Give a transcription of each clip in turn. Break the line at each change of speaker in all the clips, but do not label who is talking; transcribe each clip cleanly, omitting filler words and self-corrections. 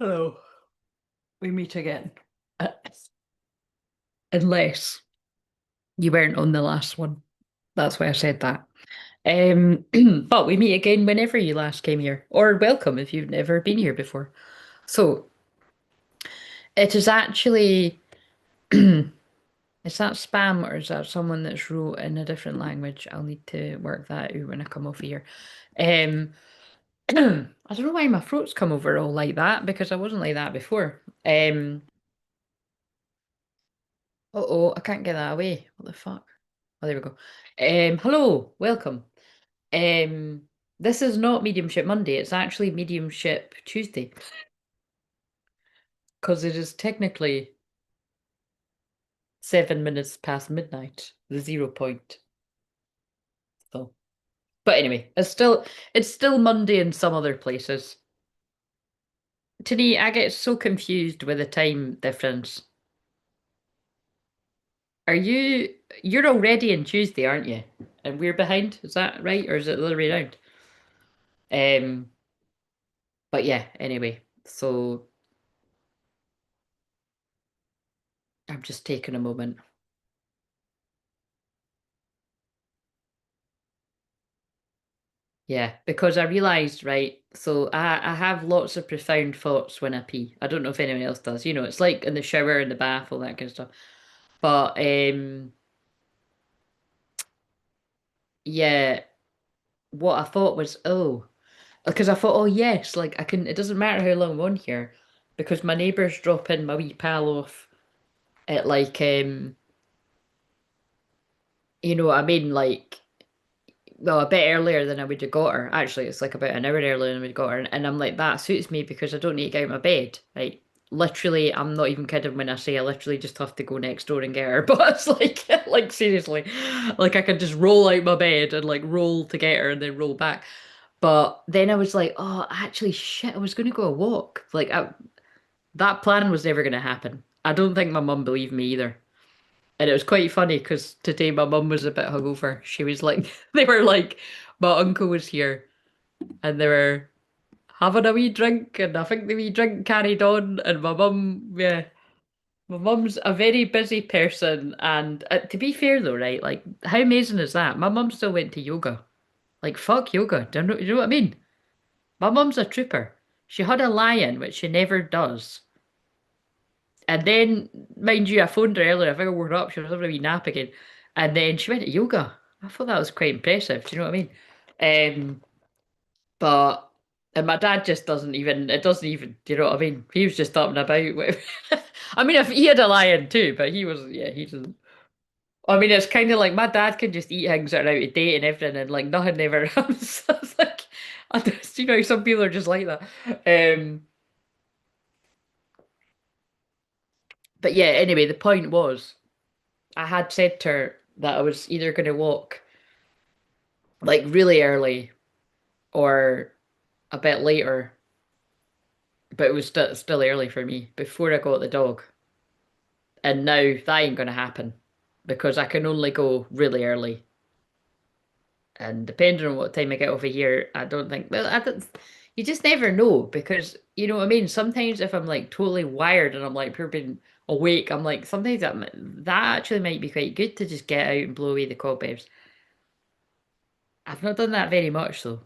Hello, we meet again. Uh, Unless you weren't on the last one. That's why I said that. Um, but we meet again whenever you last came here, or welcome if you've never been here before. So it is actually, is that spam or is that someone that's wrote in a different language? I'll need to work that out when I come off here. Um, I don't know why my throat's come over all like that because I wasn't like that before. Uh-oh, I can't get that away. What the fuck? Oh, there we go. Hello, welcome. This is not Mediumship Monday, it's actually Mediumship Tuesday, because it is technically 7 minutes past midnight, the 0 point. So, but anyway, it's still Monday in some other places. To me, I get so confused with the time difference. Are you're already in Tuesday, aren't you? And we're behind, is that right? Or is it the other way around? Um, but yeah, anyway, so I'm just taking a moment. Yeah, because I realized, right, so I have lots of profound thoughts when I pee. I don't know if anyone else does. It's like in the shower, in the bath, all that kind of stuff. But yeah, what I thought was, oh, because I thought, oh yes, like I can, it doesn't matter how long I'm on here, because my neighbours drop in my wee pal off at like you know what I mean, like well, a bit earlier than I would have got her. Actually, it's like about an hour earlier than I would have got her. And I'm like, that suits me because I don't need to get out of my bed. Like, literally, I'm not even kidding when I say I literally just have to go next door and get her. But it's like, like seriously, like I could just roll out my bed and like roll to get her and then roll back. But then I was like, oh, actually, shit, I was going to go a walk. That plan was never going to happen. I don't think my mum believed me either. And it was quite funny because today my mum was a bit hungover. She was like, they were like, my uncle was here and they were having a wee drink, and I think the wee drink carried on. And my mum, yeah, my mum's a very busy person. And to be fair though, right, like, how amazing is that? My mum still went to yoga. Like, fuck yoga. Do you know what I mean? My mum's a trooper. She had a lie-in, which she never does. And then, mind you, I phoned her earlier. I think I woke her up. She was having a wee nap again. And then she went to yoga. I thought that was quite impressive. Do you know what I mean? But and my dad just doesn't even. It doesn't even. Do you know what I mean? He was just up and about. I mean, if he had a lion too, but he was. Yeah, he doesn't. I mean, it's kind of like my dad can just eat things that are out of date and everything, and like nothing ever happens. So it's like, some people are just like that. Um, but yeah, anyway, the point was. I had said to her that I was either going to walk like really early or a bit later, but it was still early for me before I got the dog. And now that ain't going to happen because I can only go really early. And depending on what time I get over here, I don't think, well, I don't, you just never know because you know what I mean? Sometimes if I'm like totally wired and I'm like being awake, I'm like, sometimes that actually might be quite good to just get out and blow away the cobwebs. I've not done that very much though.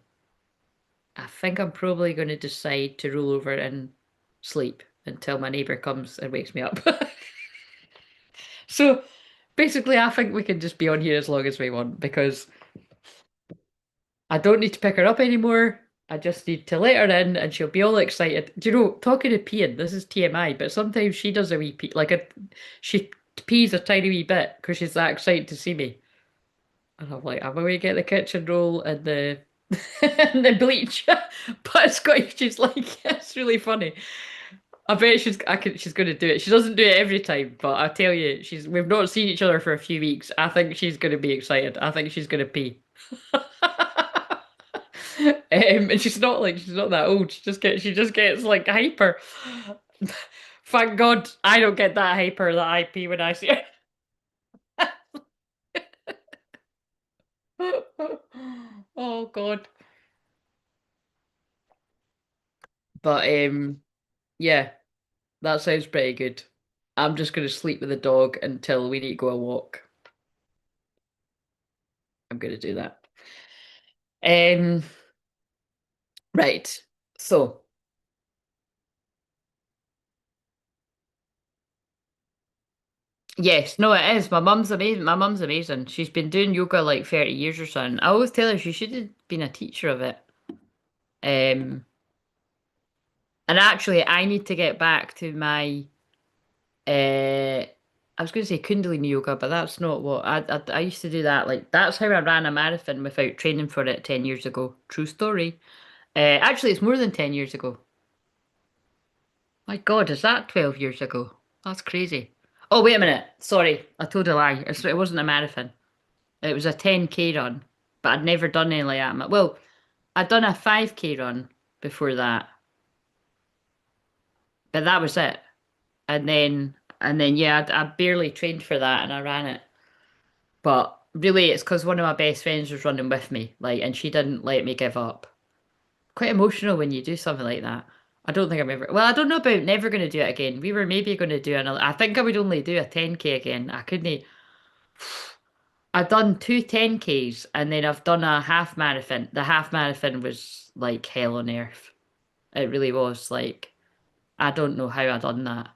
I think I'm probably going to decide to roll over and sleep until my neighbour comes and wakes me up. So basically, I think we can just be on here as long as we want because I don't need to pick her up anymore. I just need to let her in and she'll be all excited. Do you know, talking of peeing, this is TMI, but sometimes she does a wee pee, she pees a tiny wee bit because she's that excited to see me. And I'm like, I'm going to get the kitchen roll and the and the bleach. But it's got, she's like, it's really funny. I bet she's going to do it. She doesn't do it every time, but I tell you, we've not seen each other for a few weeks. I think she's going to be excited. I think she's going to pee. And she's not that old. She just gets like hyper. Thank God I don't get that hyper that I pee when I see her. Oh God. But Yeah, that sounds pretty good. I'm just gonna sleep with the dog until we need to go a walk. I'm gonna do that. Um, right. So, yes, no, it is. My mum's amazing. My mum's amazing. She's been doing yoga like 30 years or something. I always tell her she should have been a teacher of it. Um, and actually, I need to get back to my I was going to say Kundalini yoga, but that's not what I used to do that. Like that's how I ran a marathon without training for it 10 years ago. True story. Actually, it's more than 10 years ago. My God, is that 12 years ago? That's crazy. Oh, wait a minute. Sorry, I told a lie. It wasn't a marathon. It was a 10K run, but I'd never done any like that. Well, I'd done a 5K run before that, but that was it. And then yeah, I barely trained for that and I ran it. But really, it's because one of my best friends was running with me, like, and she didn't let me give up. Quite emotional when you do something like that. I don't think I'm ever. Well, I don't know about never going to do it again. We were maybe going to do another. I think I would only do a 10K again. I couldn't. I've done two 10Ks and then I've done a half marathon. The half marathon was like hell on earth. It really was. Like, I don't know how I done that.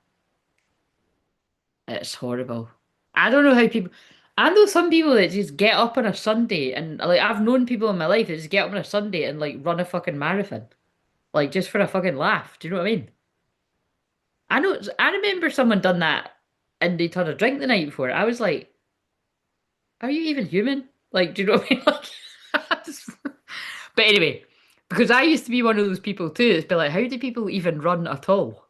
It's horrible. I don't know how people. I know some people that just get up on a Sunday and like I've known people in my life that just get up on a Sunday and like run a fucking marathon, like just for a fucking laugh. Do you know what I mean? I know. I remember someone done that and they'd had a drink the night before. I was like, "Are you even human?" Like, do you know what I mean? Like, but anyway, because I used to be one of those people too. It's been like, how do people even run at all?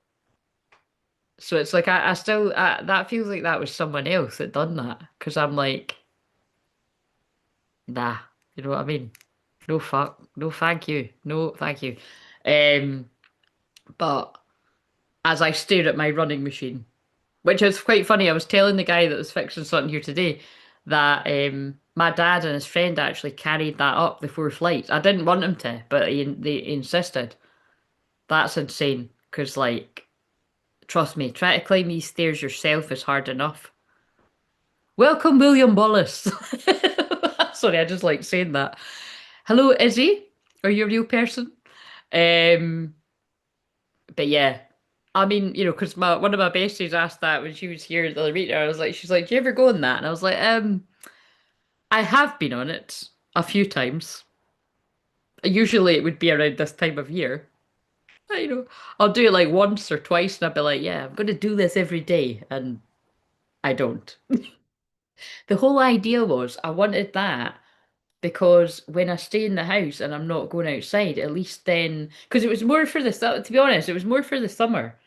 So it's like I still that feels like that was someone else that done that because I'm like. Nah, you know what I mean? No fuck, no thank you, no thank you. Um, but as I stare at my running machine, which is quite funny, I was telling the guy that was fixing something here today that my dad and his friend actually carried that up the 4 flights. I didn't want him to, but they insisted. That's insane, because like, trust me, try to climb these stairs yourself is hard enough. Welcome, William Wallace. Sorry, I just like saying that. Hello, Izzy. Are you a real person? Um, but yeah, I mean, because my one of my besties asked that when she was here the other week. I was like, she's like, "Do you ever go on that?" And I was like, I have been on it a few times. Usually, it would be around this time of year. You know, I'll do it like once or twice, and I'll be like, "Yeah, I'm going to do this every day," and I don't. The whole idea was I wanted that because when I stay in the house and I'm not going outside, at least then, because it was more for the, to be honest, it was more for the summer.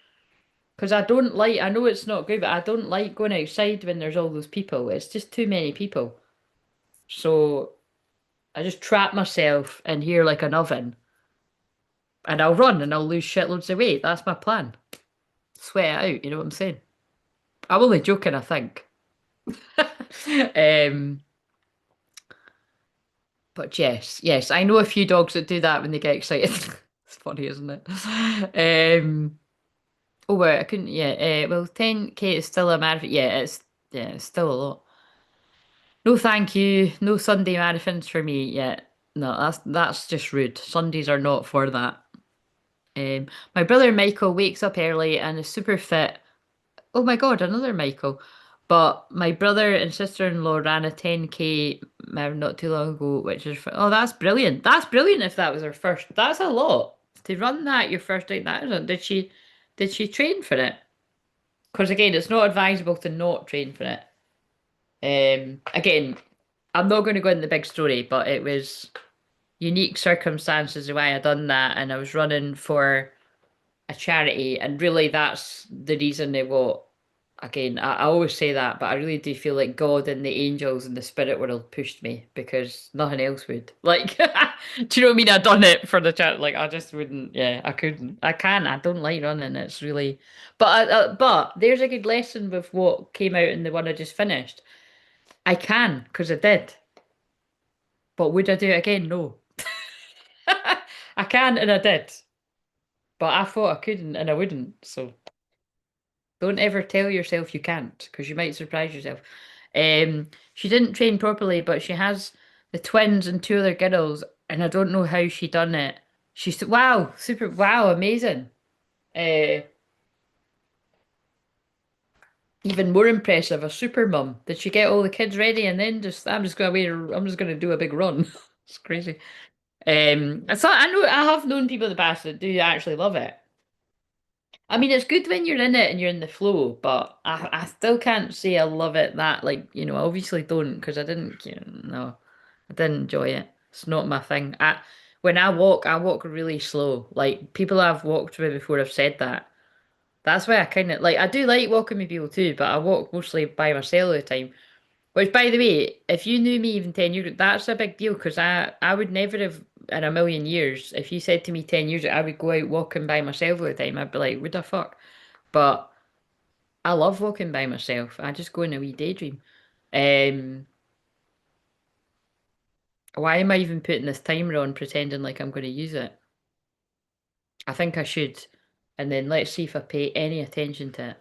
Because I don't like, I know it's not good, but I don't like going outside when there's all those people. It's just too many people. So I just trap myself in here like an oven and I'll run and I'll lose shitloads of weight. That's my plan. Sweat it out, you know what I'm saying? I'm only joking, I think. Um, but yes, yes, I know a few dogs that do that when they get excited. It's funny, isn't it? Oh, well, I couldn't, yeah, well, 10K is still a marathon. Yeah, it's still a lot. No, thank you. No Sunday marathons for me yet. No, that's just rude. Sundays are not for that. My brother Michael wakes up early and is super fit. Oh my God, another Michael. But my brother and sister-in-law ran a 10K not too long ago, which is oh, that's brilliant. That's brilliant if that was her first. That's a lot to run that your first time. That isn't. Did she train for it? Because again, it's not advisable to not train for it. Again, I'm not going to go into the big story, but it was unique circumstances why I done that, and I was running for a charity, and really that's the reason they what. Again, I always say that, but I really do feel like God and the angels and the spirit world pushed me because nothing else would. Like, do you know what I mean? I done it for the chat. Like, I just wouldn't. Yeah, I couldn't. I can. I don't like running. It's really. But there's a good lesson with what came out in the one I just finished. I can because I did. But would I do it again? No. I can and I did. But I thought I couldn't and I wouldn't. So don't ever tell yourself you can't, because you might surprise yourself. She didn't train properly, but she has the twins and two other girls, and I don't know how she done it. She's wow, super wow, amazing. Uh, Even more impressive, a super mum. Did she get all the kids ready and then just I'm just gonna do a big run. It's crazy. I know I have known people in the past that do actually love it. I mean, it's good when you're in it and you're in the flow, but I still can't say I love it that, like, I obviously don't because no, I didn't enjoy it. It's not my thing. When I walk really slow. Like, people I've walked with before have said that. That's why I kind of like, I do like walking with people too, but I walk mostly by myself all the time. Which, by the way, if you knew me even 10 years ago, that's a big deal because I would never have in a million years, if you said to me 10 years ago, I would go out walking by myself all the time, I'd be like, what the fuck? But I love walking by myself. I just go in a wee daydream. Um, why am I even putting this timer on pretending like I'm going to use it? I think I should. And then let's see if I pay any attention to it.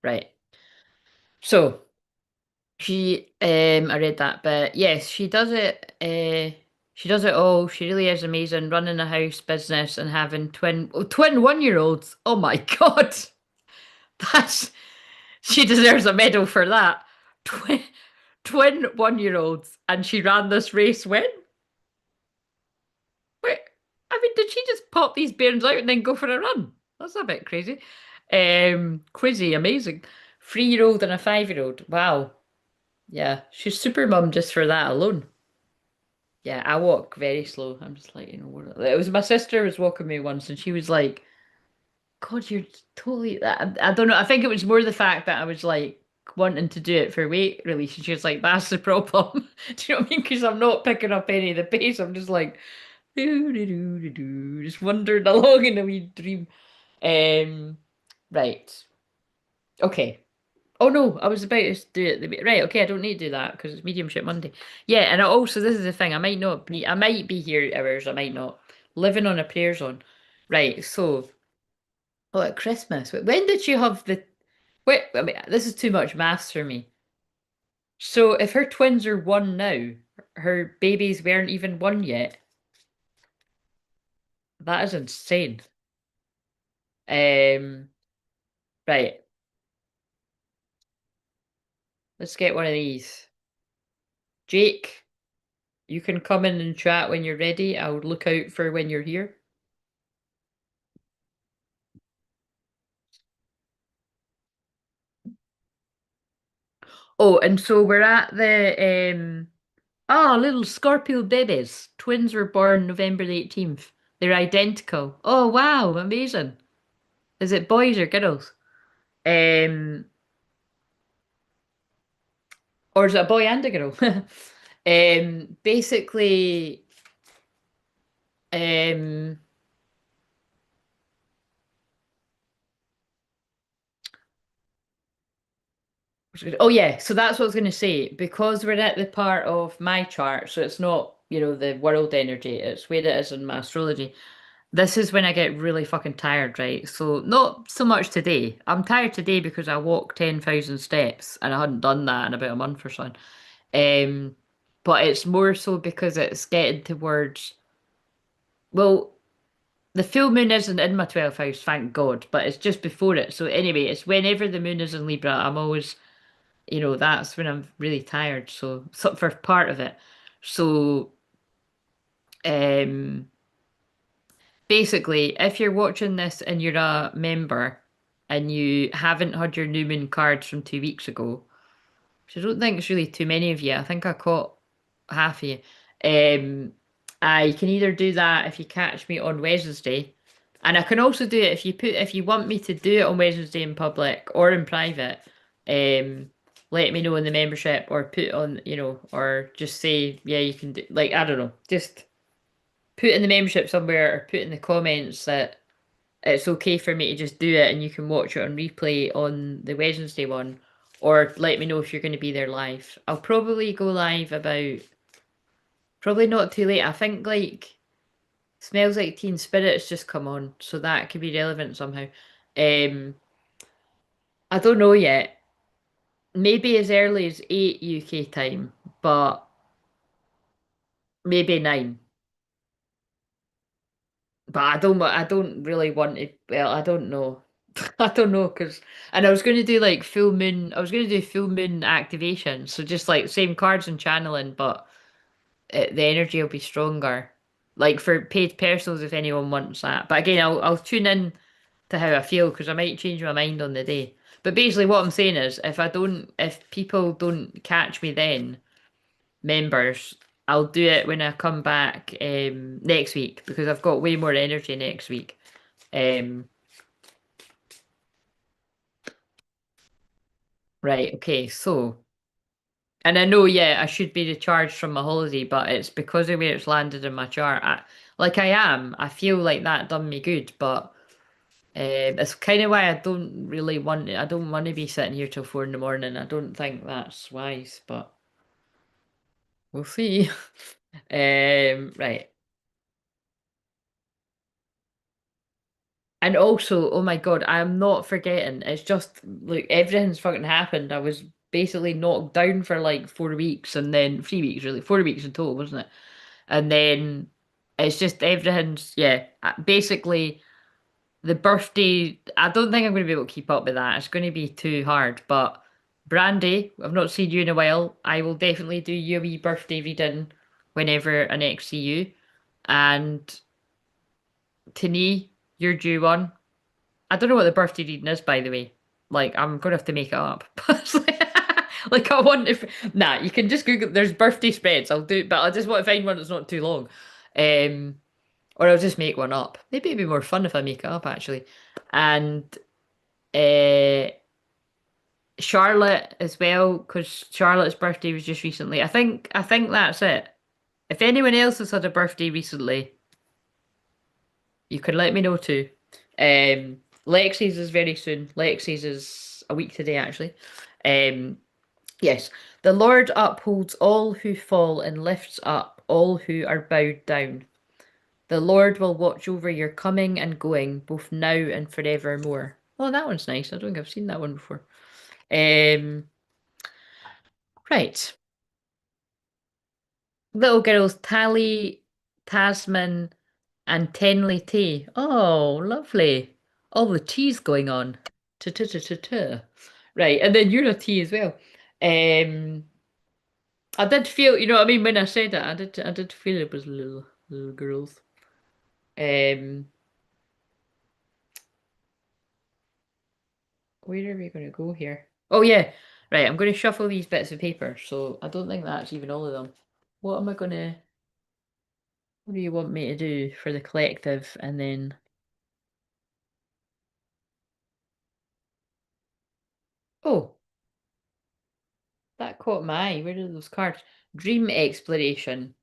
Right. So, I read that, but yes, she does it. She does it all. She really is amazing. Running a house business and having twin 1 year olds. Oh my God, that's she deserves a medal for that. Twin twin 1 year olds, and she ran this race. When? Wait, I mean, did she just pop these bairns out and then go for a run? That's a bit crazy. Crazy, amazing. 3 year old and a 5 year old. Wow. Yeah, she's super mum just for that alone. Yeah, I walk very slow. I'm just like, it was my sister was walking me once and she was like, God, you're totally, I don't know. I think it was more the fact that I was like wanting to do it for weight release. And she was like, that's the problem. Do you know what I mean? Because I'm not picking up any of the pace. I'm just like, just wandering along in a wee dream. Um, right. Okay. Oh no, I was about to do it. Right, okay, I don't need to do that because it's Mediumship Monday. Yeah, and also this is the thing. I might be here hours. I might not. Living on a prayer zone. Right. So, at Christmas. When did you have the? Wait. I mean, this is too much maths for me. So, if her twins are one now, her babies weren't even one yet. That is insane. Um. Right. Let's get one of these. Jake, you can come in and chat when you're ready. I'll look out for when you're here. Oh, and so we're at the little Scorpio babies. Twins were born November the 18th. They're identical. Oh wow, amazing. Is it boys or girls? Um or is it a boy and a girl? Basically, um oh yeah, so that's what I was gonna say. Because we're at the part of my chart, so it's not, the world energy, it's where it is in my astrology. This is when I get really fucking tired, right? So not so much today. I'm tired today because I walked 10,000 steps and I hadn't done that in about a month or so. Um, but it's more so because it's getting towards, well, the full moon isn't in my 12th house, thank God, but it's just before it. So anyway, it's whenever the moon is in Libra, I'm always, that's when I'm really tired. So for part of it. So, um, basically, if you're watching this and you're a member and you haven't had your new moon cards from 2 weeks ago, which I don't think it's really too many of you. I think I caught half of you. I can either do that if you catch me on Wednesday, and I can also do it if you want me to do it on Wednesday in public or in private. Um, Let me know in the membership or put on, or just say, yeah, you can do, like, I don't know, just put in the membership somewhere or put in the comments that it's okay for me to just do it and you can watch it on replay on the Wednesday one, or let me know if you're going to be there live. I'll probably go live about, probably not too late. I think like Smells like Teen Spirit's just come on, so that could be relevant somehow. Um, I don't know yet. Maybe as early as 8 UK time, but maybe 9. But I don't really want to, well, I don't know. I don't know, because, and I was going to do like full moon, I was going to do full moon activation. So just like same cards and channeling, but the energy will be stronger. Like for paid personals, if anyone wants that. But again, I'll tune in to how I feel because I might change my mind on the day. But basically, what I'm saying is, if people don't catch me then, members, I'll do it when I come back next week because I've got way more energy next week. Um, right, okay, so, and I know, yeah, I should be recharged from my holiday, but it's because of where it's landed in my chart. Like I am, I feel like that done me good, but it's kind of why I don't really want I don't want to be sitting here till 4 in the morning. I don't think that's wise, but we'll see. Right. And also, oh my God, I'm not forgetting. It's just like everything's fucking happened. I was basically knocked down for like 4 weeks and then 3 weeks, really, 4 weeks in total, wasn't it? And then it's just everything's, yeah, basically the birthday. I don't think I'm going to be able to keep up with that. It's going to be too hard. But Brandy, I've not seen you in a while. I will definitely do you a wee birthday reading whenever I next see you. And Tani, you're due one. I don't know what the birthday reading is, by the way. Like, I'm gonna have to make it up. Like, I want if nah, you can just Google. There's birthday spreads. I'll do, but I just want to find one that's not too long. Um, or I'll just make one up. Maybe it'd be more fun if I make it up actually. And uh, Charlotte as well, because Charlotte's birthday was just recently. I think that's it. If anyone else has had a birthday recently, you can let me know too. Lexi's is very soon. Lexi's is a week today, actually. Um, yes. The Lord upholds all who fall and lifts up all who are bowed down. The Lord will watch over your coming and going, both now and forevermore. Oh, that one's nice. I don't think I've seen that one before. Um, right. Little girls Tally, Tasman, and Tenley tea. Oh, lovely. All the teas going on. Ta-ta-ta-ta-ta. Right, and then you're a tea as well. Um, I did feel, you know what I mean, when I said it, I did feel it was little girls. Um, where are we going to go here? Oh yeah, right. I'm going to shuffle these bits of paper, so I don't think that's even all of them. What am I going to? What do you want me to do for the collective, and then? Oh, that caught my eye. Where are those cards? Dream exploration.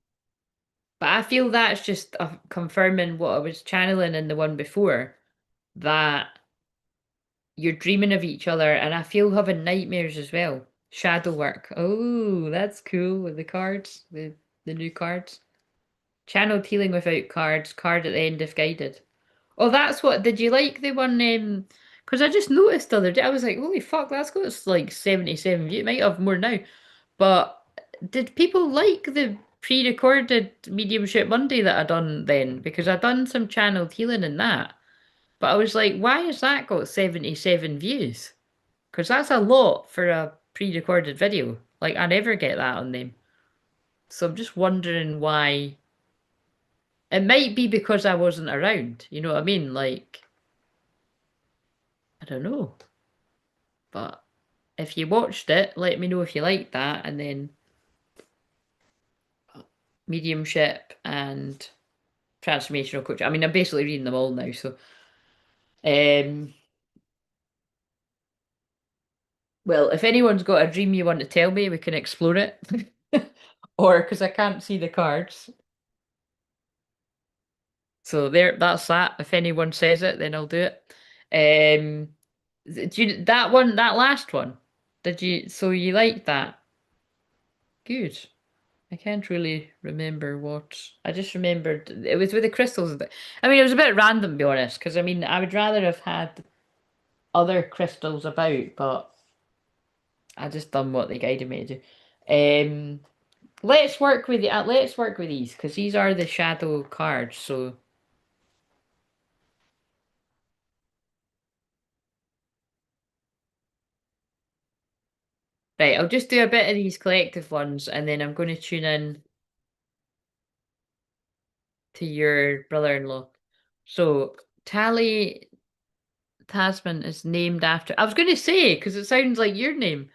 But I feel that's just confirming what I was channeling in the one before, that you're dreaming of each other, and I feel having nightmares as well. Shadow work. Oh, that's cool with the cards, the new cards. Channeled healing without cards, card at the end if guided. Oh, that's what, did you like the one, because I just noticed the other day, I was like, holy fuck, that's got like 77 views. It might have more now. But did people like the pre-recorded Mediumship Monday that I done then? Because I done some channeled healing in that. But I was like, why has that got 77 views? Because that's a lot for a pre-recorded video. Like, I never get that on them. So I'm just wondering why. It might be because I wasn't around. You know what I mean? Like, I don't know. But if you watched it, let me know if you liked that. And then mediumship and transformational coach. I mean, I'm basically reading them all now. So, um, well, if anyone's got a dream you want to tell me, we can explore it. Or because I can't see the cards. So there, that's that. If anyone says it, then I'll do it. Um, that one, that last one? Did you? So you liked that? Good. I can't really remember what. I just remembered it was with the crystals. I mean, it was a bit random, to be honest, because I mean, I would rather have had other crystals about, but I just done what they guided me to do. Let's work with the. Let's work with these because these are the shadow cards. So right, I'll just do a bit of these collective ones, and then I'm going to tune in to your brother-in-law. So Tally Tasman is named after. I was going to say because it sounds like your name.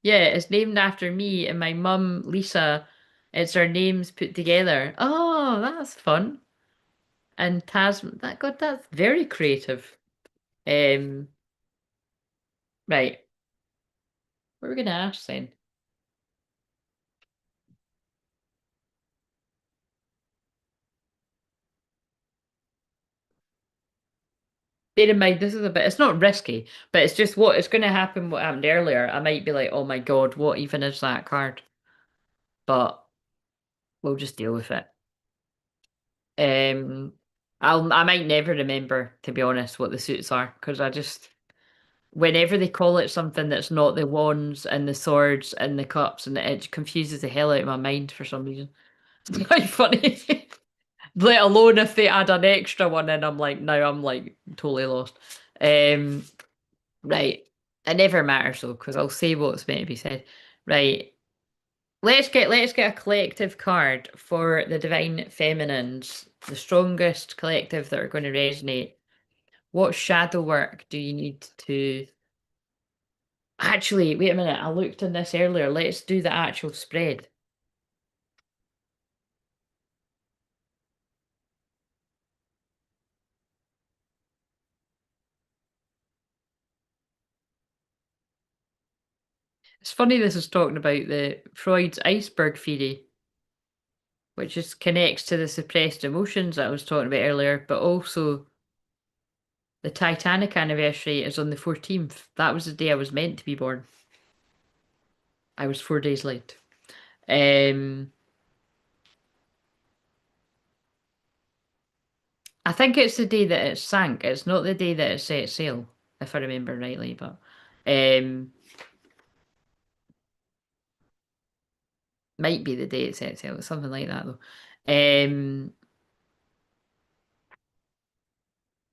Yeah, it's named after me and my mum, Lisa. It's our names put together. Oh, that's fun. And Tasman, that God, that's very creative. Um, right, what are we gonna ask then? Bear in mind, this is a bit, it's not risky, but it's just what it's gonna happen, what happened earlier. I might be like, oh my God, what even is that card? But we'll just deal with it. Um, I might never remember, to be honest, what the suits are, because I just whenever they call it something that's not the wands and the swords and the cups and it confuses the hell out of my mind for some reason. It's quite funny. Let alone if they add an extra one in, I'm like, now I'm like totally lost. Um, right. It never matters though, because I'll say what's meant to be said. Right. Let's get a collective card for the divine feminines, the strongest collective that are going to resonate. What shadow work do you need to actually, wait a minute, I looked in this earlier. Let's do the actual spread. It's funny this is talking about the Freud's iceberg theory, which is connects to the suppressed emotions that I was talking about earlier, but also the Titanic anniversary is on the 14th. That was the day I was meant to be born. I was 4 days late. Um, I think it's the day that it sank. It's not the day that it set sail, if I remember rightly, but um, might be the day it set sail, something like that though. Um,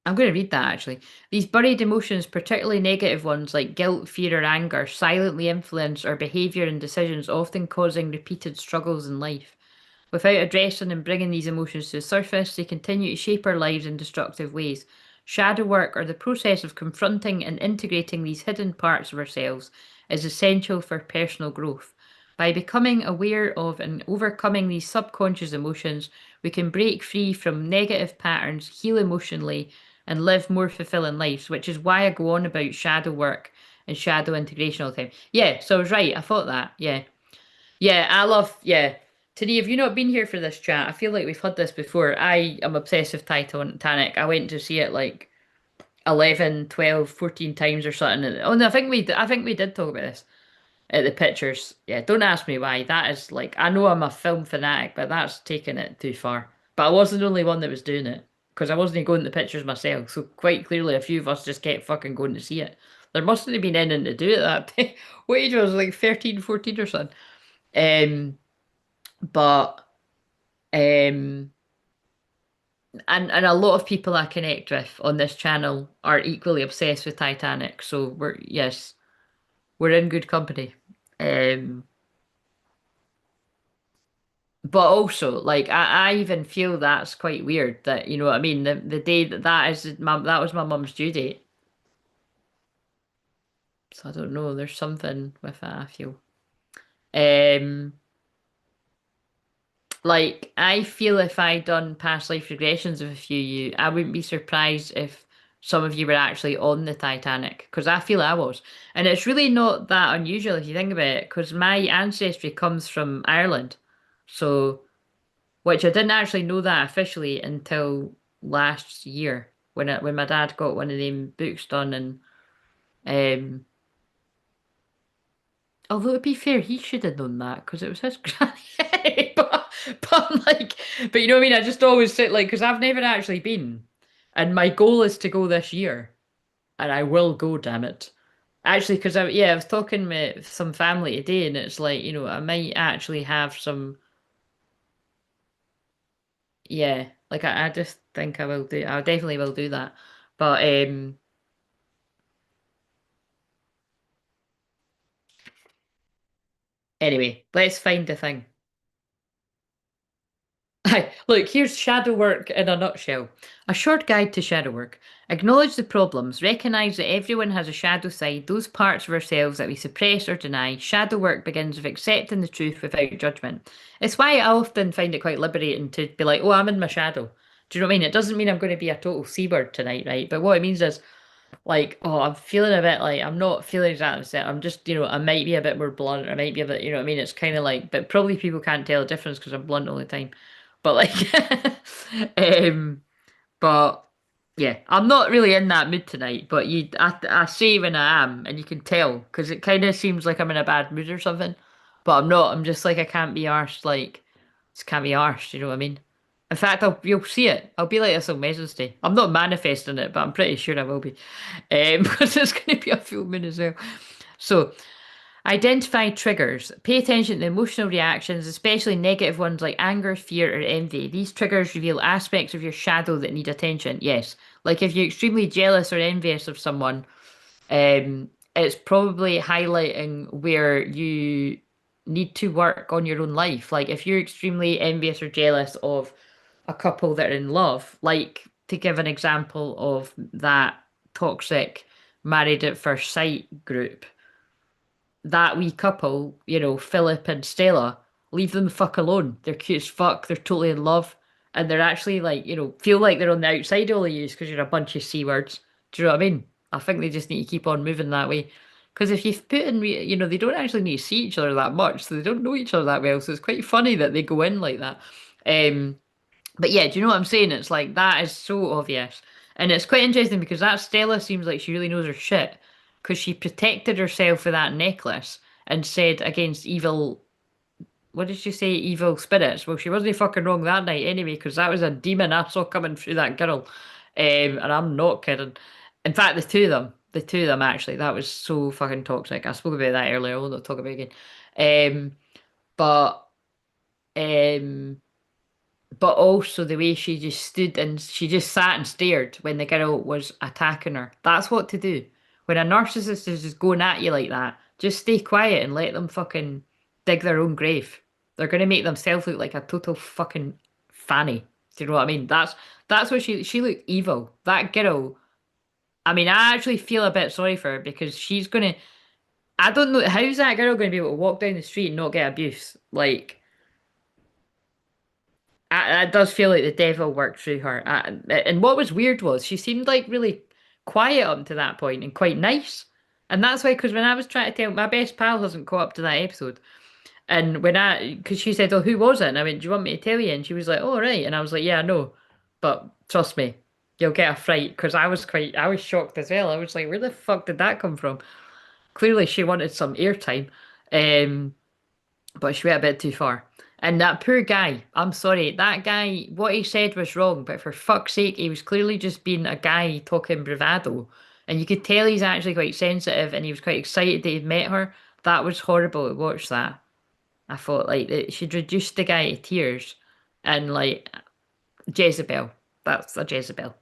I'm going to read that actually. These buried emotions, particularly negative ones like guilt, fear, or anger, silently influence our behaviour and decisions, often causing repeated struggles in life. Without addressing and bringing these emotions to the surface, they continue to shape our lives in destructive ways. Shadow work, or the process of confronting and integrating these hidden parts of ourselves, is essential for personal growth. By becoming aware of and overcoming these subconscious emotions, we can break free from negative patterns, heal emotionally, and live more fulfilling lives, which is why I go on about shadow work and shadow integration all the time. Yeah, so I was right. I thought that. Yeah. Yeah, I love, yeah. Today, have you not been here for this chat? I feel like we've had this before. I am obsessed with Titanic. I went to see it like 11, 12, 14 times or something. Oh no, I think we did talk about this at the pictures. Yeah, don't ask me why. That is like, I know I'm a film fanatic, but that's taking it too far. But I wasn't the only one that was doing it because I wasn't going to the pictures myself. So quite clearly, a few of us just kept fucking going to see it. There mustn't have been anything to do at that day. What age was I? Like 13, 14 or something. Um, but um, and a lot of people I connect with on this channel are equally obsessed with Titanic. So we're yes, we're in good company. Um, but also like I even feel that's quite weird that you know what I mean the day that was my mum's due date. So I don't know. There's something with that I feel. Um, Like, I feel if I'd done past life regressions of a few of you, I wouldn't be surprised if some of you were actually on the Titanic, because I feel I was. And it's really not that unusual if you think about it, because my ancestry comes from Ireland. So, which I didn't actually know that officially until last year when my dad got one of them books done and um although to be fair, he should have known that because it was his granny. but I'm like, but you know what I mean? I just always sit like, because I've never actually been, and my goal is to go this year, and I will go, damn it. Actually, because I was talking with some family today, and it's like, I might actually have some, yeah, like I just think I definitely will do that. But anyway, let's find the thing. Hi, look, here's shadow work in a nutshell. A short guide to shadow work. Acknowledge the problems. Recognize that everyone has a shadow side, those parts of ourselves that we suppress or deny. Shadow work begins with accepting the truth without judgment. It's why I often find it quite liberating to be like, oh, I'm in my shadow. Do you know what I mean? It doesn't mean I'm going to be a total seabird tonight, right? But what it means is, like, oh, I'm feeling a bit like I'm not feeling exactly the same. I'm just, I might be a bit more blunt. I might be a bit, you know what I mean? It's kind of like, but probably people can't tell the difference because I'm blunt all the time. But like, um, but yeah, I'm not really in that mood tonight. But I say when I am, and you can tell because it kind of seems like I'm in a bad mood or something. But I'm not. I'm just like I can't be arsed. Like, just can't be arsed. You know what I mean? In fact, you'll see it. I'll be like this on Wednesday. I'm not manifesting it, but I'm pretty sure I will be. Because it's going to be a full moon as well. So, identify triggers. Pay attention to emotional reactions, especially negative ones like anger, fear, or envy. These triggers reveal aspects of your shadow that need attention. Yes. Like if you're extremely jealous or envious of someone, it's probably highlighting where you need to work on your own life. Like if you're extremely envious or jealous of a couple that are in love, like to give an example of that toxic married at first sight group, that wee couple, Philip and Stella, leave them the fuck alone. They're cute as fuck. They're totally in love. And they're actually like, feel like they're on the outside of all of you because you're a bunch of C words. Do you know what I mean? I think they just need to keep on moving that way. Because if you've put in, they don't actually need to see each other that much, so they don't know each other that well. So it's quite funny that they go in like that. Um, but yeah, do you know what I'm saying? It's like that is so obvious. And it's quite interesting because that Stella seems like she really knows her shit. Because she protected herself with that necklace and said against evil, what did she say? Evil spirits. Well, she wasn't fucking wrong that night anyway, because that was a demon I saw coming through that girl. And I'm not kidding. In fact, the two of them actually, that was so fucking toxic. I spoke about that earlier. I will not talk about it again. But um, but also the way she just stood and she just sat and stared when the girl was attacking her. That's what to do. When a narcissist is just going at you like that, just stay quiet and let them fucking dig their own grave. They're gonna make themselves look like a total fucking fanny. Do you know what I mean? That's what she looked evil. That girl. I mean, I actually feel a bit sorry for her because she's gonna. I don't know how's that girl gonna be able to walk down the street and not get abuse. Like it does feel like the devil worked through her. And what was weird was she seemed like really quiet up to that point and quite nice. And that's why, because when I was trying to tell my best pal hasn't caught up to that episode, and because she said, "Oh, who was it?" And I went, "Do you want me to tell you?" And she was like, "Oh, right." And I was like, "Yeah, I know, but trust me, you'll get a fright." Because I was shocked as well. I was like, "Where the fuck did that come from?" Clearly, she wanted some airtime. Um, but she went a bit too far. And that poor guy, I'm sorry, that guy, what he said was wrong, but for fuck's sake, he was clearly just being a guy talking bravado. And you could tell he's actually quite sensitive and he was quite excited that he'd met her. That was horrible to watch that. I thought, like, that she'd reduced the guy to tears and, like, Jezebel. That's a Jezebel.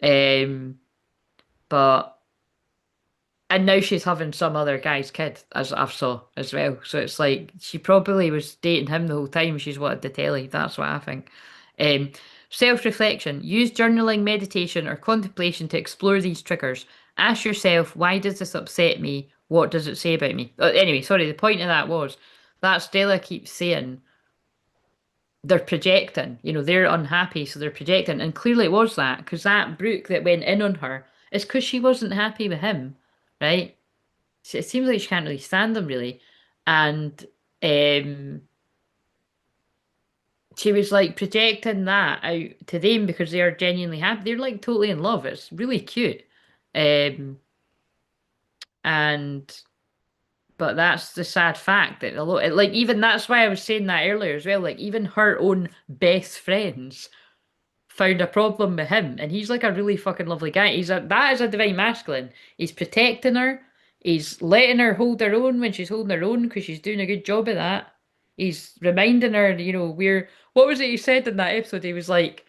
Um, but and now she's having some other guy's kid, as I've saw as well. So it's like she probably was dating him the whole time. She's wanted to tell you. That's what I think. Um, self-reflection. Use journaling, meditation, or contemplation to explore these triggers. Ask yourself, why does this upset me? What does it say about me? Anyway, sorry. The point of that was that Stella keeps saying they're projecting. They're unhappy, so they're projecting. And clearly it was that because that Brooke that went in on her is because she wasn't happy with him, right? It seems like she can't really stand them really. And um, she was like projecting that out to them because they are genuinely happy. They're like totally in love. It's really cute. Um, and But that's the sad fact that a lot, like even that's why I was saying that earlier as well. Like even her own best friends found a problem with him, and he's like a really fucking lovely guy. That is a divine masculine. He's protecting her. He's letting her hold her own when she's holding her own because she's doing a good job of that. He's reminding her, we're what was it he said in that episode? He was like,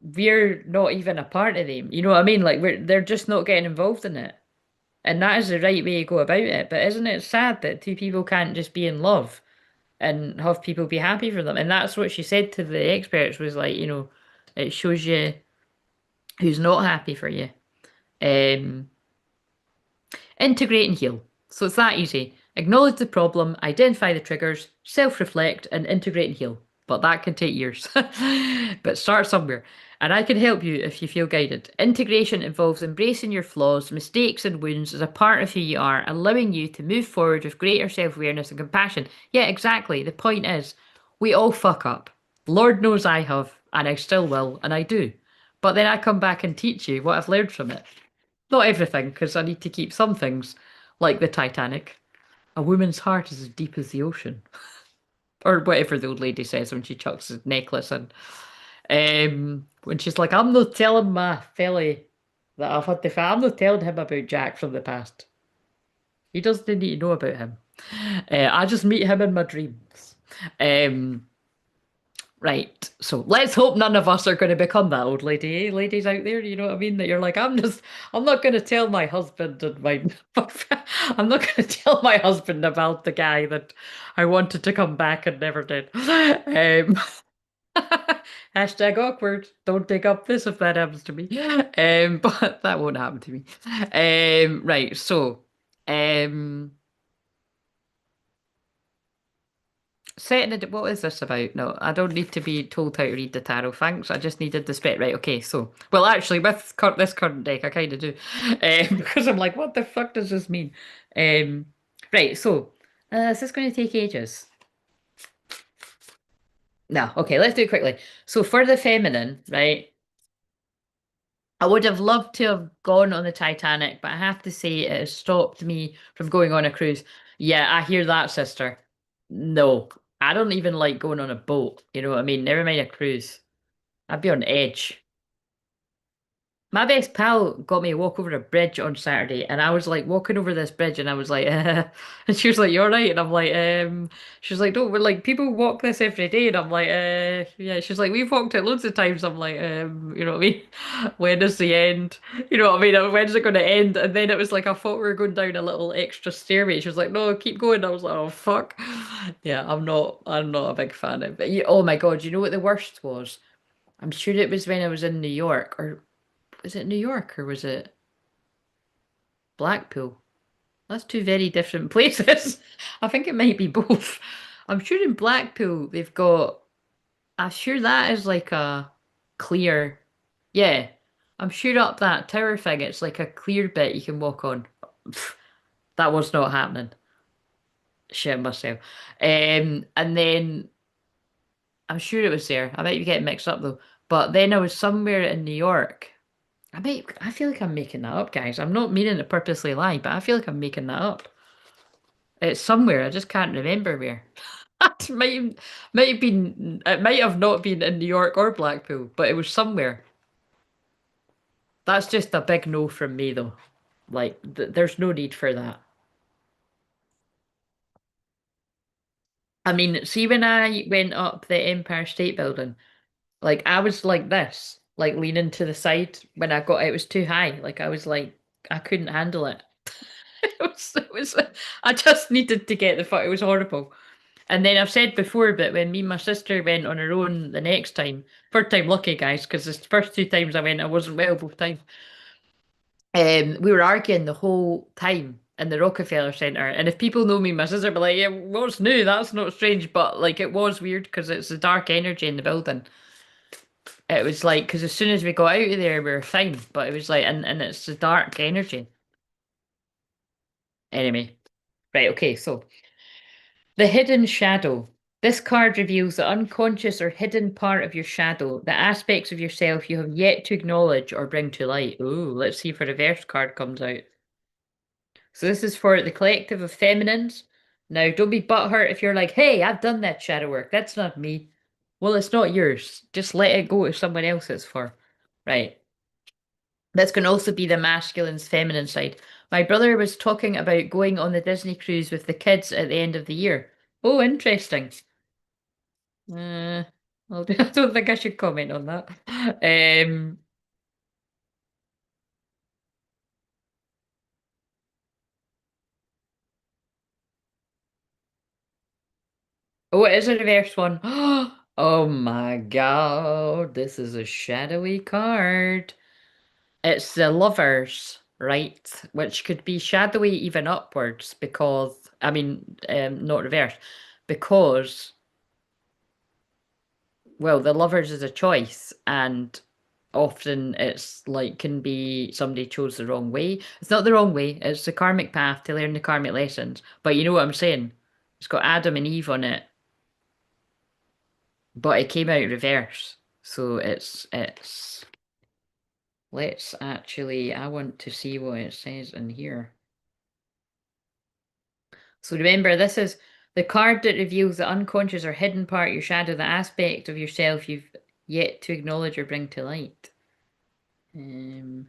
we're not even a part of them. You know what I mean? Like they're just not getting involved in it. And that is the right way to go about it. But isn't it sad that two people can't just be in love and have people be happy for them? And that's what she said to the experts was like, it shows you who's not happy for you. Um, Integrate and heal. So it's that easy. Acknowledge the problem, identify the triggers, self-reflect, and integrate and heal. But that can take years. But start somewhere. And I can help you if you feel guided. Integration involves embracing your flaws, mistakes, and wounds as a part of who you are, allowing you to move forward with greater self-awareness and compassion. Yeah, exactly. The point is, we all fuck up. Lord knows I have, and I still will, and I do. But then I come back and teach you what I've learned from it. Not everything, because I need to keep some things, like the Titanic. A woman's heart is as deep as the ocean. Or whatever the old lady says when she chucks his necklace in. When she's like, I'm not telling my felly that I've had I'm not telling him about Jack from the past. He doesn't need to know about him. I just meet him in my dreams. Um, Right. So let's hope none of us are going to become that old lady, eh? Ladies out there, you know what I mean? That you're like, I'm not going to tell my husband and my, I'm not going to tell my husband about the guy that I wanted to come back and never did. Hashtag awkward. Don't dig up this if that happens to me. But that won't happen to me. Right. So, um, setting it. What is this about? No, I don't need to be told how to read the tarot. Thanks. I just needed the spec. Right. Okay. So, well, actually, with this current deck, I kind of do, because I'm like, what the fuck does this mean? Um, right. So, is this going to take ages? No. Okay. Let's do it quickly. So, for the feminine, right? I would have loved to have gone on the Titanic, but I have to say it has stopped me from going on a cruise. Yeah, I hear that, sister. No, I don't even like going on a boat. You know what I mean? Never mind a cruise. I'd be on edge. My best pal got me to walk over a bridge on Saturday, and I was like walking over this bridge, and I was like, and she was like, "You're right," and I'm like, she was like, "Don't like people walk this every day," and I'm like, yeah. She's like, "We've walked it loads of times." I'm like, you know what I mean? When is the end? You know what I mean? When's it going to end? And then it was like I thought we were going down a little extra stairway. She was like, "No, keep going." I was like, "Oh fuck." Yeah, I'm not a big fan of it. Oh my God, you know what the worst was? I'm sure it was when I was in New York, or was it New York or was it Blackpool? That's two very different places. I think it might be both. I'm sure in Blackpool they've got, I'm sure that is like a clear, yeah. I'm sure up that tower thing it's like a clear bit you can walk on. That was not happening. Shit myself. And then I'm sure it was there. I might be getting mixed up though. But then I was somewhere in New York. I feel like I'm making that up, guys. I'm not meaning to purposely lie, but I feel like I'm making that up. It's somewhere, I just can't remember where. It might have been, it might have not been in New York or Blackpool, but it was somewhere. That's just a big no from me, though. Like, there's no need for that. I mean, see, when I went up the Empire State Building, like, I was like this, like leaning to the side when I got, it was too high. Like, I was like, I couldn't handle it. It was, I just needed to get the fuck, it was horrible. And then I've said before, but when me and my sister went on our own the next time, third time lucky, guys, because the first two times I went, I wasn't well both times. We were arguing the whole time in the Rockefeller Center. And if people know me, my sister would be like, yeah, what's new? That's not strange. But like, it was weird because it's the dark energy in the building. It was like, because as soon as we got out of there, we were fine. But it was like, and it's the dark energy. Anyway, right, okay, so. The hidden shadow. This card reveals the unconscious or hidden part of your shadow, the aspects of yourself you have yet to acknowledge or bring to light. Ooh, let's see if a reverse card comes out. So this is for the collective of feminines. Now, don't be butthurt if you're like, hey, I've done that shadow work. That's not me. Well, it's not yours. Just let it go to someone else it's for. Right. This can also be the masculine's feminine side. My brother was talking about going on the Disney cruise with the kids at the end of the year. Oh, interesting. Well, I don't think I should comment on that. Um, oh, it is a reverse one. Oh my God, this is a shadowy card. It's the lovers, right? Which could be shadowy even upwards because, I mean, not reverse, because, well, the lovers is a choice, and often it's like can be somebody chose the wrong way. It's not the wrong way, it's the karmic path to learn the karmic lessons. But you know what I'm saying? It's got Adam and Eve on it, but it came out reverse. So it's let's actually I want to see what it says in here. So remember, this is the card that reveals the unconscious or hidden part of your shadow, the aspect of yourself you've yet to acknowledge or bring to light. Um,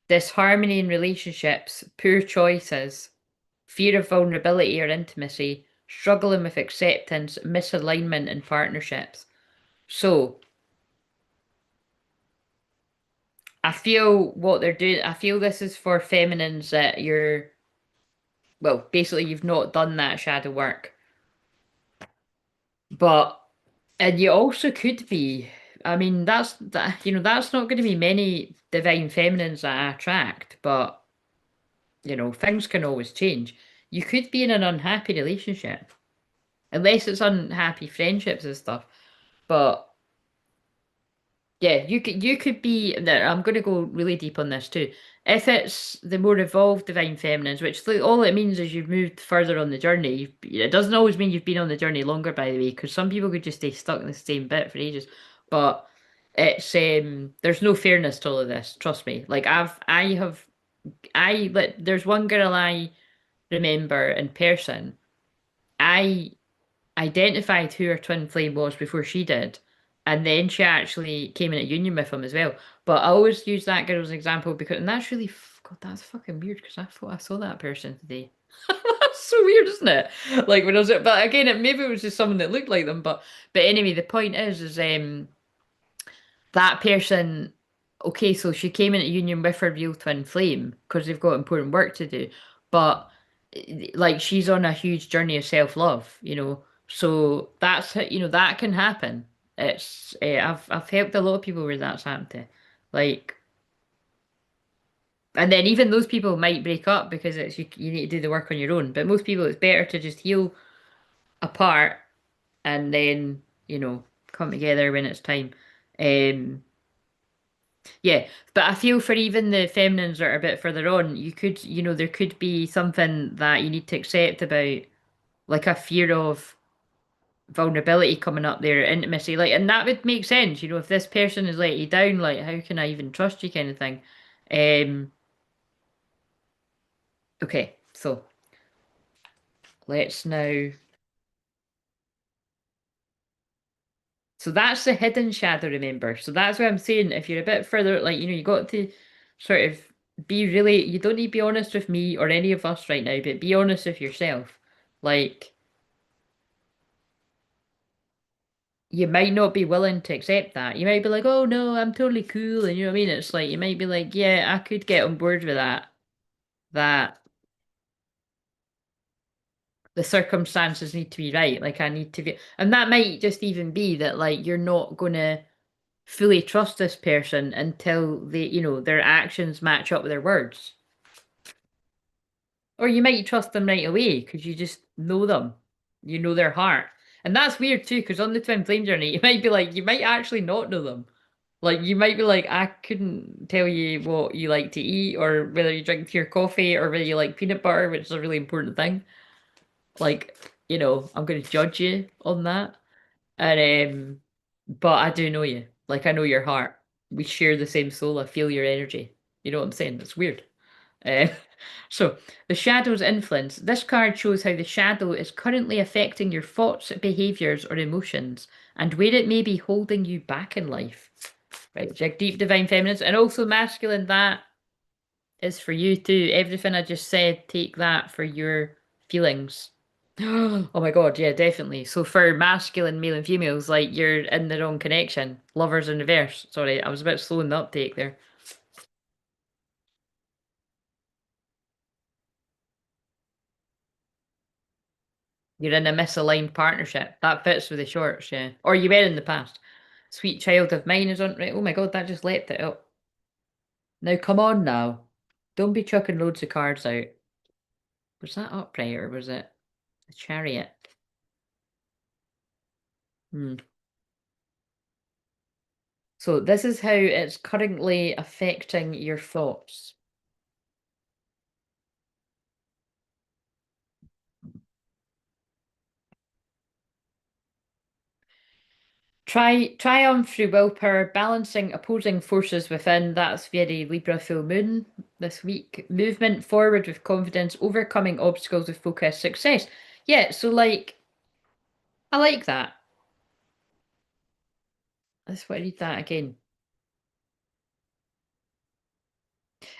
Disharmony in relationships, poor choices, fear of vulnerability or intimacy, struggling with acceptance, misalignment in partnerships. So I feel what they're doing, I feel this is for feminines that you're, well, basically you've not done that shadow work. But and you also could be, I mean, that's not going to be many divine feminines that I attract, but things can always change. You could be in an unhappy relationship, unless it's unhappy friendships and stuff. But yeah, you could be. Now, I'm going to go really deep on this too. If it's the more evolved divine feminines, which all it means is you've moved further on the journey. It doesn't always mean you've been on the journey longer, by the way, because some people could just stay stuck in the same bit for ages. But it's there's no fairness to all of this. Trust me. Like there's one girl I remember in person. I identified who her twin flame was before she did, and then she actually came in a union with him as well. But I always use that girl as an example because, and that's really, God, that's fucking weird because I thought I saw that person today. That's so weird, isn't it? Like when I was, but again, maybe it was just someone that looked like them. But anyway, the point is that person. Okay, so she came into union with her real twin flame because they've got important work to do, but like she's on a huge journey of self-love. So that can happen. I've helped a lot of people where that's happened to. Like, and then even those people might break up because it's you need to do the work on your own. But most people, it's better to just heal apart and then, come together when it's time. Um, yeah, but I feel for even the feminines that are a bit further on, there could be something that you need to accept about, like a fear of vulnerability coming up there, intimacy, like, and that would make sense, if this person is let you down, like, how can I even trust you, kind of thing. Um, okay, so let's now. So that's the hidden shadow, remember. So that's what I'm saying. If you're a bit further, like, you got to sort of be really, you don't need to be honest with me or any of us right now, but be honest with yourself. Like, you might not be willing to accept that. You might be like, oh no, I'm totally cool. And you know what I mean? It's like, you might be like, yeah, I could get on board with that. That the circumstances need to be right. Like, I need to be, and that might just even be that, like, you're not gonna fully trust this person until their actions match up with their words. Or you might trust them right away because you just know them. You know their heart. And that's weird too, because on the twin flame journey, you might be like, you might actually not know them. Like, you might be like, I couldn't tell you what you like to eat, or whether you drink your coffee, or whether you like peanut butter, which is a really important thing. Like, I'm going to judge you on that. And, but I do know you. Like I know your heart. We share the same soul. I feel your energy. You know what I'm saying? It's weird. Uh, so, the shadow's influence. This card shows how the shadow is currently affecting your thoughts, behaviors, or emotions, and where it may be holding you back in life. Right, check deep divine feminines and also masculine. That is for you too. Everything I just said, take that for your feelings. Oh my God, yeah, definitely. So for masculine, male and females, like you're in the wrong connection. Lovers in reverse. Sorry, I was a bit slow in the uptake there. You're in a misaligned partnership. That fits with the shorts, yeah. Or you were in the past. Sweet child of mine is on right. Oh my God, that just leapt it up. Now come on now. Don't be chucking loads of cards out. Was that upright or was it a chariot? Hmm. So this is how it's currently affecting your thoughts. Triumph through willpower, balancing opposing forces within. That's very Libra full moon this week. Movement forward with confidence, overcoming obstacles with focus, success. Yeah, so like I like that. I just want to read that again.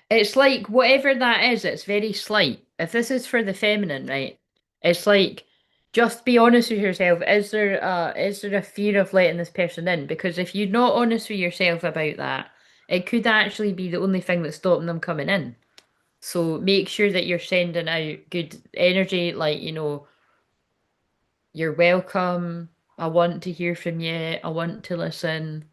It's like whatever that is, it's very slight. If this is for the feminine, right? It's like just be honest with yourself. Is there a fear of letting this person in? Because if you're not honest with yourself about that, it could actually be the only thing that's stopping them coming in. So make sure that you're sending out good energy, like, you're welcome. I want to hear from you. I want to listen.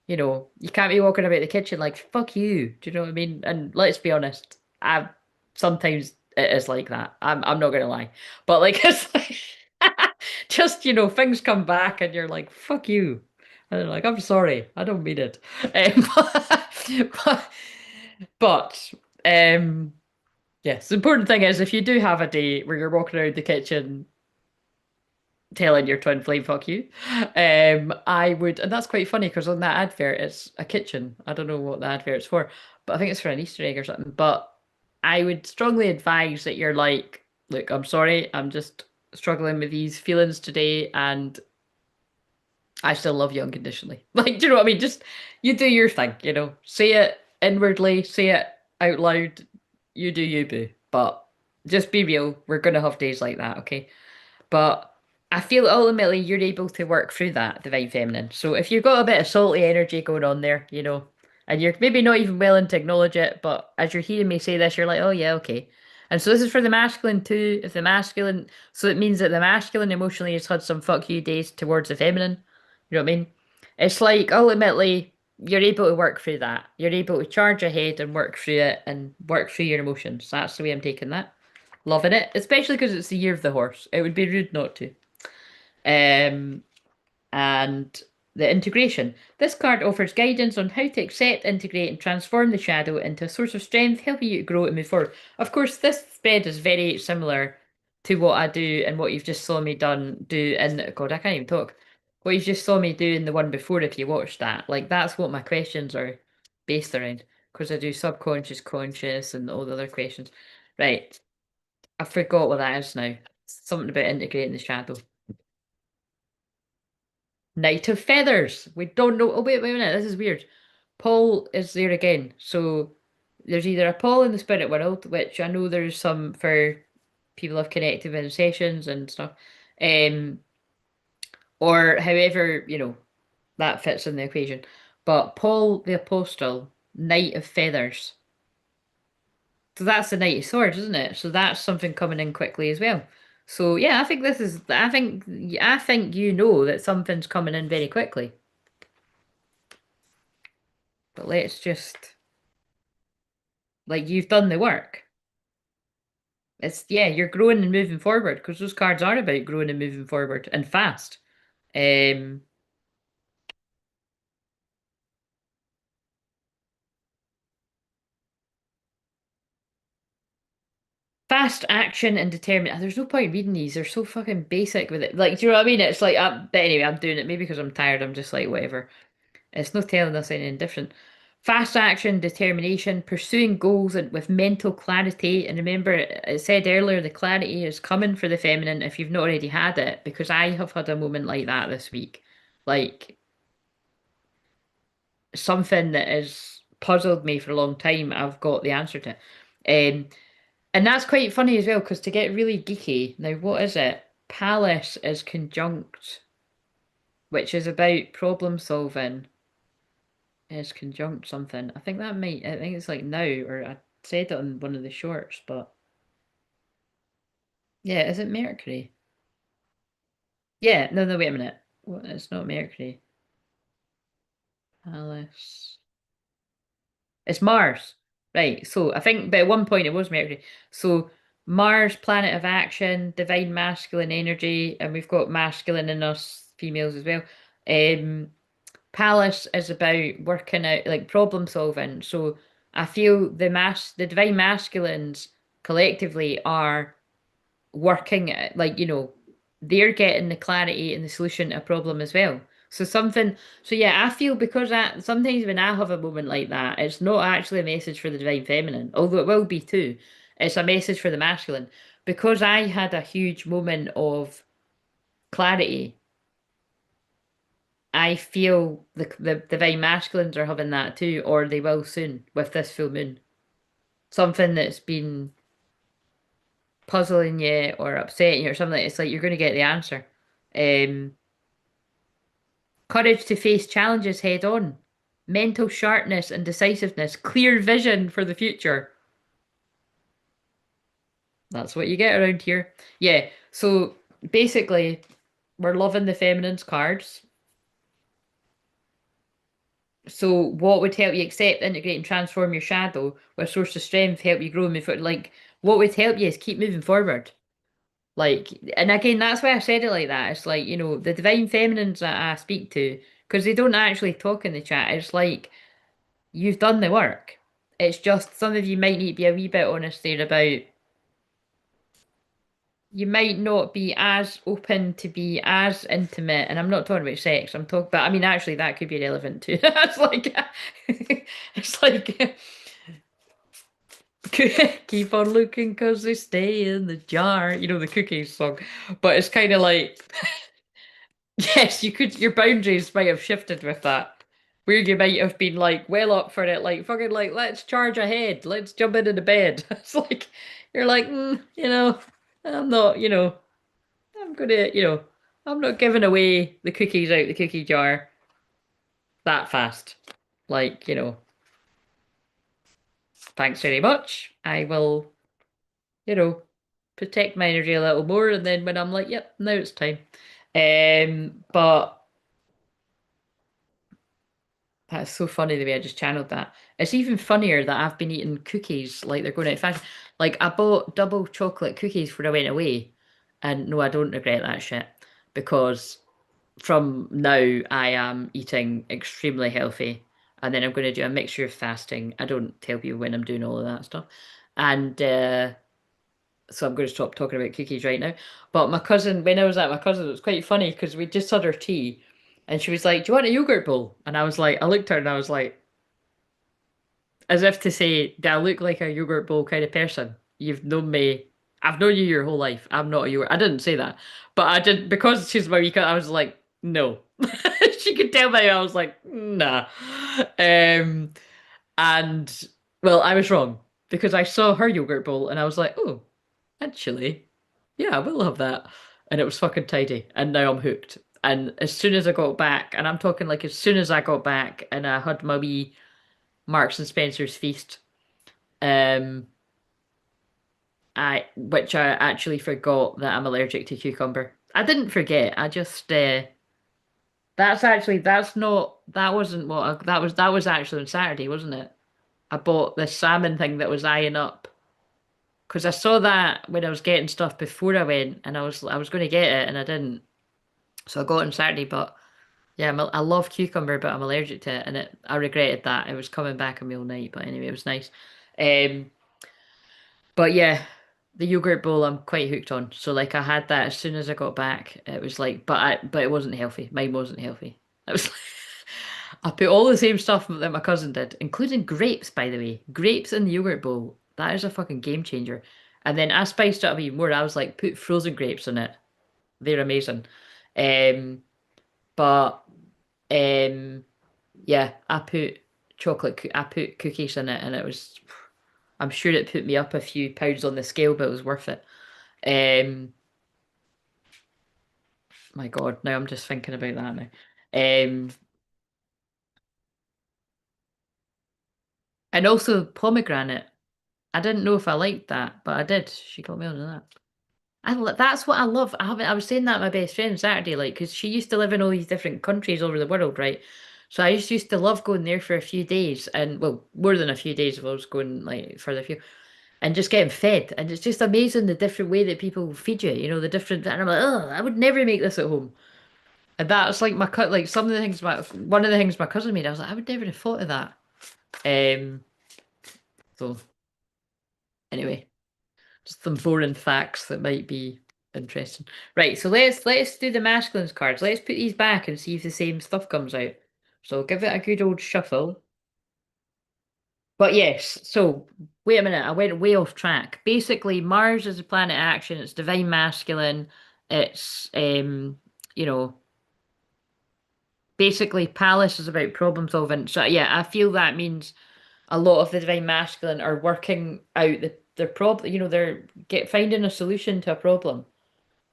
You can't be walking about the kitchen like, fuck you. Do you know what I mean? And let's be honest, I sometimes it is like that. I'm not gonna lie. But like it's like just, things come back and you're like, fuck you. And they're like, I'm sorry, I don't mean it. But, but um yes, the important thing is if you do have a day where you're walking around the kitchen telling your twin flame fuck you. I would, and that's quite funny because on that advert it's a kitchen. I don't know what the advert's for, but I think it's for an Easter egg or something. But I would strongly advise that you're like, look, I'm sorry, I'm just struggling with these feelings today, and I still love you unconditionally. Like, do you know what I mean? Just you do your thing, say it inwardly, say it out loud. You do you, boo. But just be real. We're gonna have days like that, okay? But I feel ultimately you're able to work through that divine feminine. So if you've got a bit of salty energy going on there, and you're maybe not even willing to acknowledge it, but as you're hearing me say this, you're like, oh yeah, okay. And so this is for the masculine too. If the masculine, so it means that the masculine emotionally has had some fuck you days towards the feminine. You know what I mean? It's like ultimately you're able to work through that. You're able to charge ahead and work through it and work through your emotions. That's the way I'm taking that. Loving it, especially because it's the year of the horse. It would be rude not to. Um, and the integration. This card offers guidance on how to accept, integrate, and transform the shadow into a source of strength, helping you to grow and move forward. Of course, this spread is very similar to what I do and what you've just saw me do in God, I can't even talk. What you just saw me do in the one before, if you watched that. Like that's what my questions are based around. Because I do subconscious, conscious, and all the other questions. Right. I forgot what that is now. Something about integrating the shadow. Knight of Feathers. We don't know. Oh, wait a minute. This is weird. Paul is there again. So there's either a Paul in the spirit world, which I know there's some for people have connected in sessions and stuff. Um, or however, that fits in the equation. But Paul the Apostle, Knight of Feathers. So that's the Knight of Swords, isn't it? So that's something coming in quickly as well. So yeah, I think this is. I think you know that something's coming in very quickly. But let's just like you've done the work. It's yeah, you're growing and moving forward because those cards are about growing and moving forward and fast. Um, Fast action and determined. There's no point reading these. They're so fucking basic with it. Like, do you know what I mean? It's like, but anyway, I'm doing it maybe because I'm tired. I'm just like whatever. It's no telling us anything different. Fast action, determination, pursuing goals and with mental clarity. And remember, it said earlier the clarity is coming for the feminine if you've not already had it, because I have had a moment like that this week. Like something that has puzzled me for a long time, I've got the answer to. Um, and that's quite funny as well, because to get really geeky, now what is it? Palace is conjunct, which is about problem solving, is conjunct something. I think it's like now, or I said it on one of the shorts, but yeah, is it Mercury? Yeah, no, no, wait a minute. What, it's not Mercury. Palace. It's Mars. Right. So I think, but at one point it was Mercury. So Mars, planet of action, divine masculine energy, and we've got masculine in us, females as well. Um, Palace is about working out, like problem solving. So I feel the divine masculines collectively are working at, like, they're getting the clarity and the solution to a problem as well. So something, so yeah, I feel because sometimes when I have a moment like that, it's not actually a message for the divine feminine, although it will be too. It's a message for the masculine. Because I had a huge moment of clarity, I feel the divine masculines are having that too, or they will soon with this full moon. Something that's been puzzling you or upsetting you or something, it's like you're going to get the answer. Um, Courage to face challenges head on, mental sharpness and decisiveness, clear vision for the future. That's what you get around here. Yeah, so basically, we're loving the feminine's cards. So, what would help you accept, integrate, and transform your shadow? With source of strength, help you grow and move forward. Like, what would help you is keep moving forward. Like, and again, that's why I said it like that. It's like, the divine feminines that I speak to, because they don't actually talk in the chat. It's like, you've done the work. It's just some of you might need to be a wee bit honest there about you might not be as open to be as intimate. And I'm not talking about sex. I'm talking, but I mean, actually, that could be relevant too. It's like, it's like, keep on looking because they stay in the jar. You know, the cookies song. But it's kind of like, yes, your boundaries might have shifted with that. Where you might have been like well up for it, like fucking like, let's charge ahead, let's jump into the bed. It's like, you're like, I'm not, I'm gonna, I'm not giving away the cookies out the cookie jar that fast. Like, thanks very much. I will, you know, protect my energy a little more. And then when I'm like, yep, now it's time. But that's so funny the way I just channeled that. It's even funnier that I've been eating cookies like they're going out of fashion. Like I bought double chocolate cookies when I went away. And no, I don't regret that shit. Because from now I am eating extremely healthy. And then I'm going to do a mixture of fasting. I don't tell people when I'm doing all of that stuff. And so I'm going to stop talking about cookies right now. But my cousin, when I was at my cousin, it was quite funny because we just had her tea and she was like, "Do you want a yogurt bowl?" And I was like, I looked at her and I was like, as if to say, "Do I look like a yogurt bowl kind of person? You've known me. I've known you your whole life. I'm not a yogurt." I didn't say that, but I did because she's my wee I was like, no. She could tell by I was like, nah. Um, and well, I was wrong because I saw her yogurt bowl and I was like, oh, actually, yeah, I will have that. And it was fucking tidy. And now I'm hooked. And as soon as I got back, and I'm talking like as soon as I got back and I had my wee Marks and Spencer's feast, um, which I actually forgot that I'm allergic to cucumber. I didn't forget. I just that wasn't what that was actually on Saturday, wasn't it? I bought this salmon thing that was eyeing up because I saw that when I was getting stuff before I went, and I was going to get it and I didn't, so I got it on Saturday. But yeah, I love cucumber, but I'm allergic to it, and I regretted that. It was coming back on me all night, but anyway, it was nice. Um, but yeah, the yogurt bowl I'm quite hooked on. So like I had that as soon as I got back. It was like, but it wasn't healthy. Mine wasn't healthy. It was I put all the same stuff that my cousin did, including grapes, by the way. Grapes in the yogurt bowl. That is a fucking game changer. And then I spiced it up even more. I was like, put frozen grapes in it. They're amazing. Um, but yeah, I put cookies in it, and it was. I'm sure it put me up a few pounds on the scale, but it was worth it. Um, my God, now I'm just thinking about that now. Um, and also pomegranate. I didn't know if I liked that, but I did. She got me onto that. That's what I love. I was saying that to my best friend Saturday, like, because she used to live in all these different countries all over the world, right? So I just used to love going there for a few days, and well, more than a few days if I was going like for the few, and just getting fed. And it's just amazing the different way that people feed you. You know, the different. And I'm like, oh, I would never make this at home. And that's like my cut. Like some of the things my one of the things my cousin made, I was like, I would never have thought of that. Um. So anyway. Just some boring facts that might be interesting. Right, so let's do the masculines cards. Let's put these back and see if the same stuff comes out. So give it a good old shuffle. But yes, so wait a minute, I went way off track. Basically, Mars is a planet of action, it's divine masculine, it's you know, basically Palace is about problem solving. So yeah, I feel that means a lot of the divine masculine are working out their problem, they're finding a solution to a problem.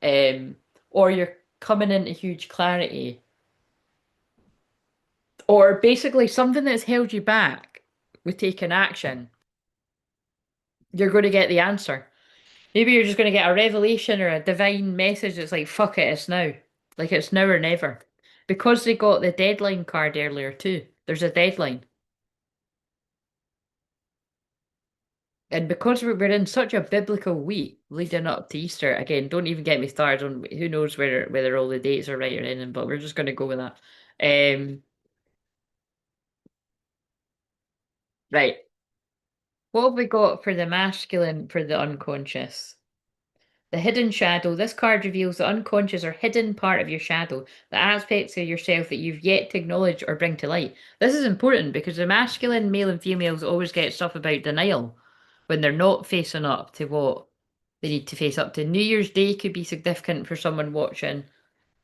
um, or you're coming into huge clarity, or basically something that's held you back with taking action, you're going to get the answer. Maybe you're just going to get a revelation or a divine message that's like, fuck it, it's now. Like it's now or never. Because they got the deadline card earlier too. There's a deadline. And because we're in such a biblical week leading up to Easter, again, don't even get me started on who knows whether all the dates are right or anything, but we're just going to go with that. Right. What have we got for the masculine for the unconscious? The hidden shadow. This card reveals the unconscious or hidden part of your shadow, the aspects of yourself that you've yet to acknowledge or bring to light. This is important because the masculine, male and females always get stuff about denial when they're not facing up to what they need to face up to. New Year's Day could be significant for someone watching.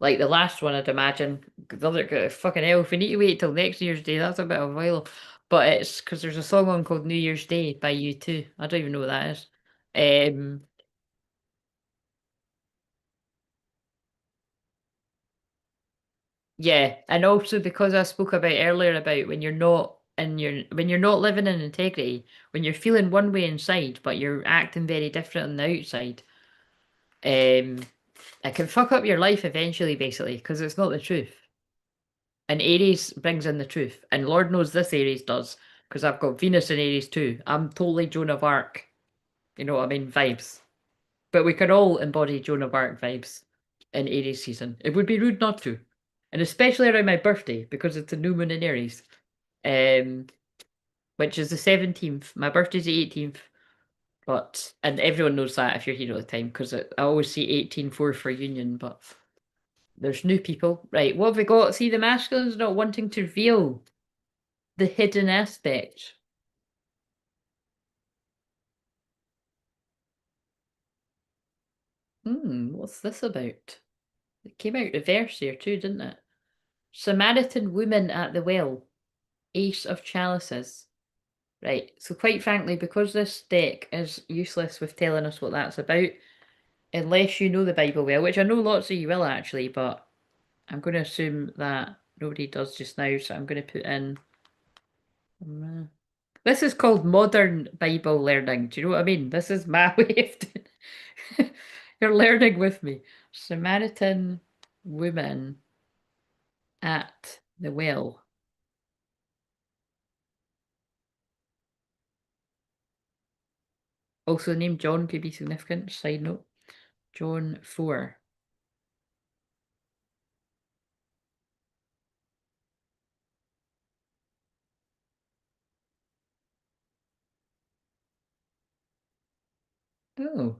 Like the last one, I'd imagine. The other fucking hell, if we need to wait till next Year's Day, that's a bit of a while. But it's because there's a song on called New Year's Day by U2. I don't even know what that is. Um, yeah, and also because I spoke about earlier about when you're not living in integrity, when you're feeling one way inside, but you're acting very different on the outside. Um, it can fuck up your life eventually, basically, because it's not the truth. And Aries brings in the truth. And Lord knows this Aries does, because I've got Venus in Aries too. I'm totally Joan of Arc. You know what I mean? Vibes. But we can all embody Joan of Arc vibes in Aries season. It would be rude not to. And especially around my birthday, because it's a new moon in Aries. Um, which is the 17th. My birthday's the 18th. And everyone knows that if you're here all the time, because I always see 18-4 for union, but there's new people. Right, what have we got? See, the masculine's not wanting to reveal the hidden aspect. What's this about? It came out reverse here too, didn't it? Samaritan woman at the well, Ace of Chalices. Right, so quite frankly, because this deck is useless with telling us what that's about, unless you know the Bible well, which I know lots of you will actually, but I'm going to assume that nobody does just now, so I'm going to put in. This is called modern Bible learning. Do you know what I mean? This is my way of doing it. You're learning with me. Samaritan woman at the well. Also, the name John could be significant. Side note. John 4. Oh.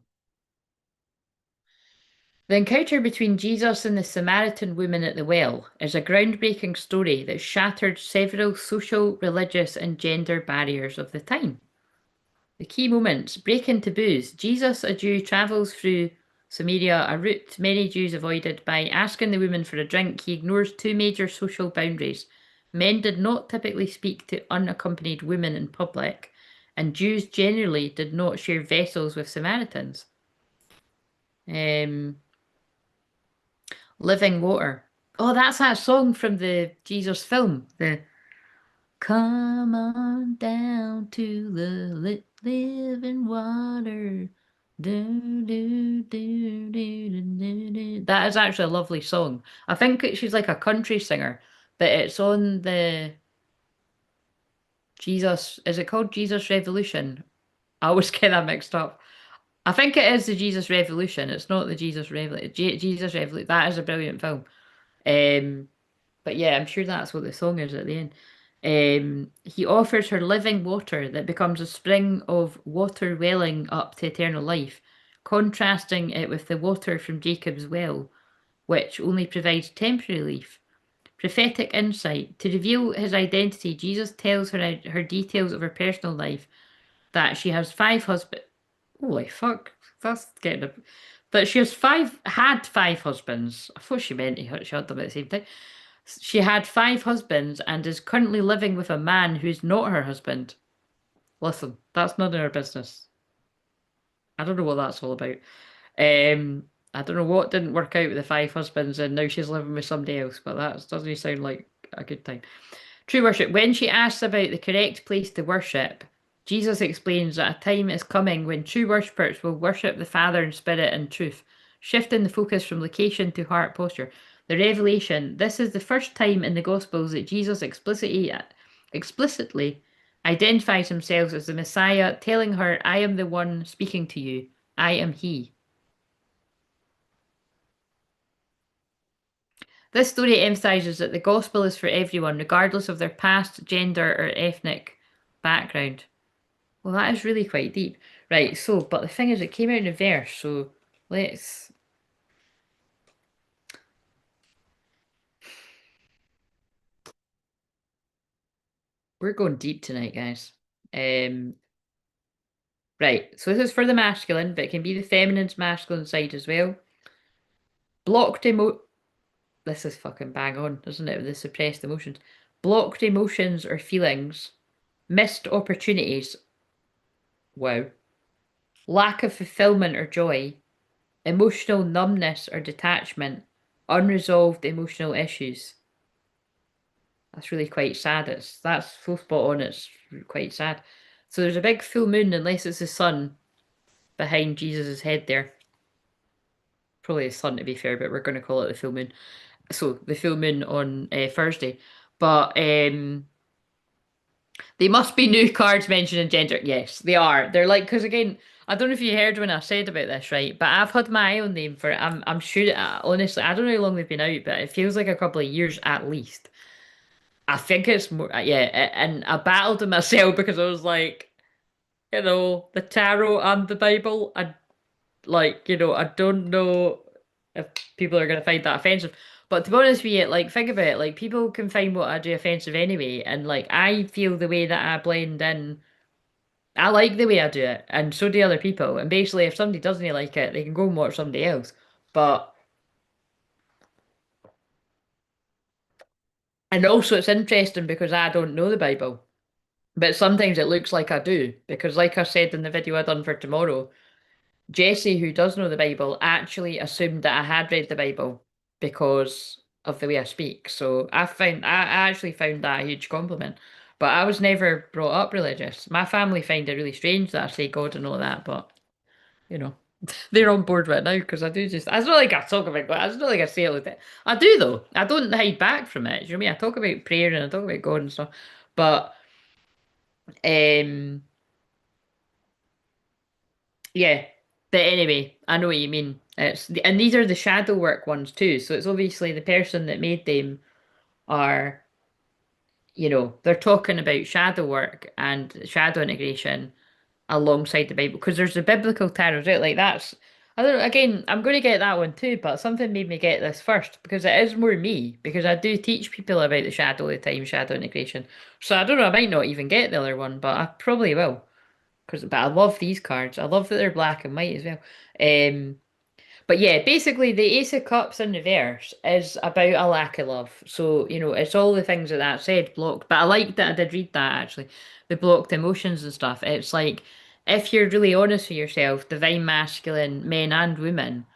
The encounter between Jesus and the Samaritan woman at the well is a groundbreaking story that shattered several social, religious, and gender barriers of the time. The key moments: breaking taboos. Jesus, a Jew, travels through Samaria, a route many Jews avoided. By asking the woman for a drink, he ignores two major social boundaries. Men did not typically speak to unaccompanied women in public, and Jews generally did not share vessels with Samaritans. Um, Living Water. Oh, that's that song from the Jesus film. The Come on down to the living water. Do. That is actually a lovely song. I think she's like a country singer, but it's on the Jesus. Is it called Jesus Revolution? I always get that mixed up. I think it is the Jesus Revolution. It's not the Jesus Revolution. Jesus Revolution. That is a brilliant film. Um, But yeah, I'm sure that's what the song is at the end. He offers her living water that becomes a spring of water welling up to eternal life, contrasting it with the water from Jacob's well, which only provides temporary relief. Prophetic insight. To reveal his identity, Jesus tells her details of her personal life, that she has five husbands. Holy fuck, that's getting a. That she has had five husbands. I thought she meant she had them at the same time. She had five husbands and is currently living with a man who's not her husband. Listen, that's none of our business. I don't know what that's all about. I don't know what didn't work out with the five husbands and now she's living with somebody else, but that doesn't sound like a good time. True worship. When she asks about the correct place to worship, Jesus explains that a time is coming when true worshippers will worship the Father in spirit and truth, shifting the focus from location to heart posture. The revelation. This is the first time in the Gospels that Jesus explicitly identifies himself as the Messiah, telling her, I am the one speaking to you. I am he. This story emphasizes that the gospel is for everyone, regardless of their past, gender, or ethnic background. Well, that is really quite deep. Right, so, but the thing is, it came out in a verse, so let's. We're going deep tonight, guys. Um, right, so this is for the masculine, but it can be the feminine's masculine side as well. Blocked emo. This is fucking bang on, isn't it? With the suppressed emotions. Blocked emotions or feelings, missed opportunities. Wow. Lack of fulfillment or joy, emotional numbness or detachment, unresolved emotional issues. That's really quite sad. That's full spot on. It's quite sad. So there's a big full moon, unless it's the sun behind Jesus' head there. Probably the sun to be fair, but we're going to call it the full moon. So the full moon on Thursday. But they must be new cards mentioning gender. Yes, they are. They're like, because again, I don't know if you heard when I said about this, right? But I've had my own name for it. I'm sure. Honestly, I don't know how long they've been out, but it feels like a couple of years at least. I think it's more, yeah. And I battled with myself because I was like, the tarot and the Bible. I like, I don't know if people are gonna find that offensive. But to be honest with you, like, think about it. Like, people can find what I do offensive anyway, and like, I feel the way that I blend in. I like the way I do it, and so do other people. And basically, if somebody doesn't like it, they can go and watch somebody else. But and also, it's interesting because I don't know the Bible, but sometimes it looks like I do because, like I said in the video I done for tomorrow. Jesse, who does know the Bible, actually assumed that I had read the Bible because of the way I speak. So I actually found that a huge compliment. But I was never brought up religious. My family find it really strange that I say God and all that, but you know, they're on board with it now because I do just. It's not like I talk about God. It's not like I say it like that. I do though. I don't hide back from it. Do you know what I mean? I talk about prayer and I talk about God and stuff. But um. Yeah, but anyway, I know what you mean. And these are the shadow work ones too. So it's obviously the person that made them are, they're talking about shadow work and shadow integration alongside the Bible because there's the biblical tarot, right? Like that's I don't know, again, I'm going to get that one too, but something made me get this first because it is more me, because I do teach people about the shadow all the time, shadow integration. So I don't know, I might not even get the other one, but I probably will. But I love these cards. I love that they're black and white as well. Um, but yeah, basically the Ace of Cups in reverse is about a lack of love. So, it's all the things that that said blocked. But I like that I did read that actually. The blocked emotions and stuff. It's like if you're really honest with yourself, divine masculine, men and women,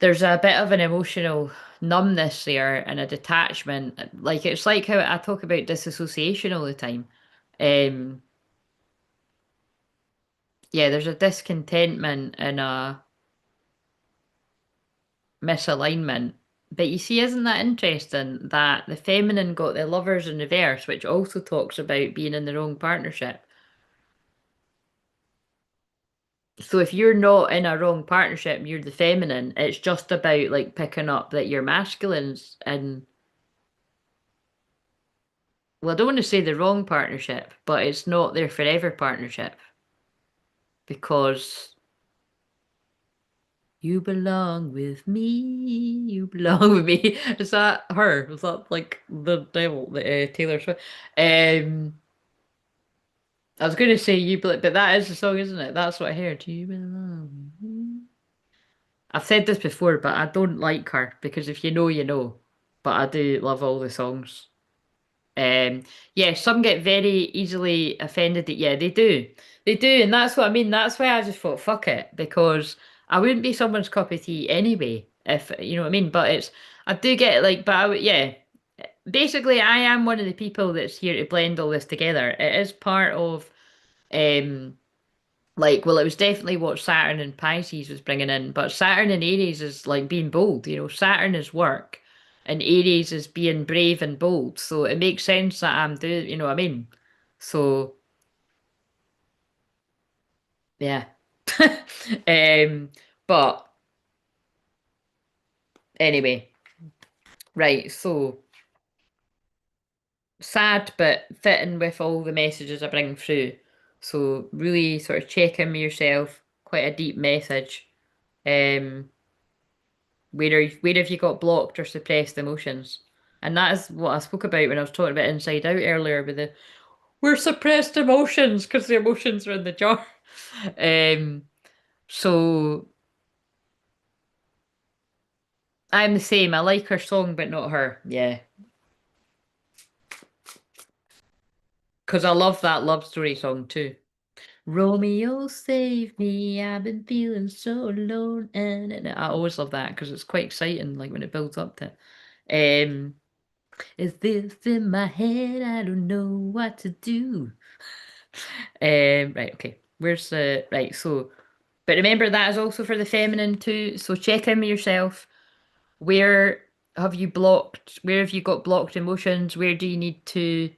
there's a bit of an emotional numbness there and a detachment. Like it's like how I talk about disassociation all the time. Um, yeah, there's a discontentment and a misalignment. But you see, isn't that interesting that the feminine got the lovers in reverse, which also talks about being in the wrong partnership. So if you're not in a wrong partnership, you're the feminine, it's just about like picking up that you're masculines and well, I don't want to say the wrong partnership, but it's not their forever partnership because you belong with me, you belong with me. Is that her? Is that like the devil, the Taylor Swift? Um, I was going to say you, but that is the song, isn't it? That's what I heard. You belong. With me. I've said this before, but I don't like her because if you know, you know. But I do love all the songs. Um, yeah, some get very easily offended. Yeah, they do, and that's what I mean. That's why I just thought fuck it because I wouldn't be someone's cup of tea anyway. If you know what I mean. But I do get like, but I would, yeah. Basically, I am one of the people that's here to blend all this together. It is part of um well, it was definitely what Saturn and Pisces was bringing in, but Saturn and Aries is like being bold. Saturn is work, and Aries is being brave and bold. So it makes sense that I'm doing. You know what I mean? So yeah. Um, but anyway, right. So sad, but fitting with all the messages I bring through. So really sort of check in with yourself. Quite a deep message. Um. Where have you got blocked or suppressed emotions? And that is what I spoke about when I was talking about inside out earlier with the we're suppressed emotions because the emotions are in the jar. Um, so I'm the same. I like her song, but not her. Yeah, because I love that love story song too. Romeo, save me. I've been feeling so alone, and I always love that because it's quite exciting. Like when it builds up to. Is this in my head? I don't know what to do. Right, okay. Where's the right? So, but remember that is also for the feminine too. So check in with yourself. Where have you blocked? Where have you got blocked emotions? Where do you need to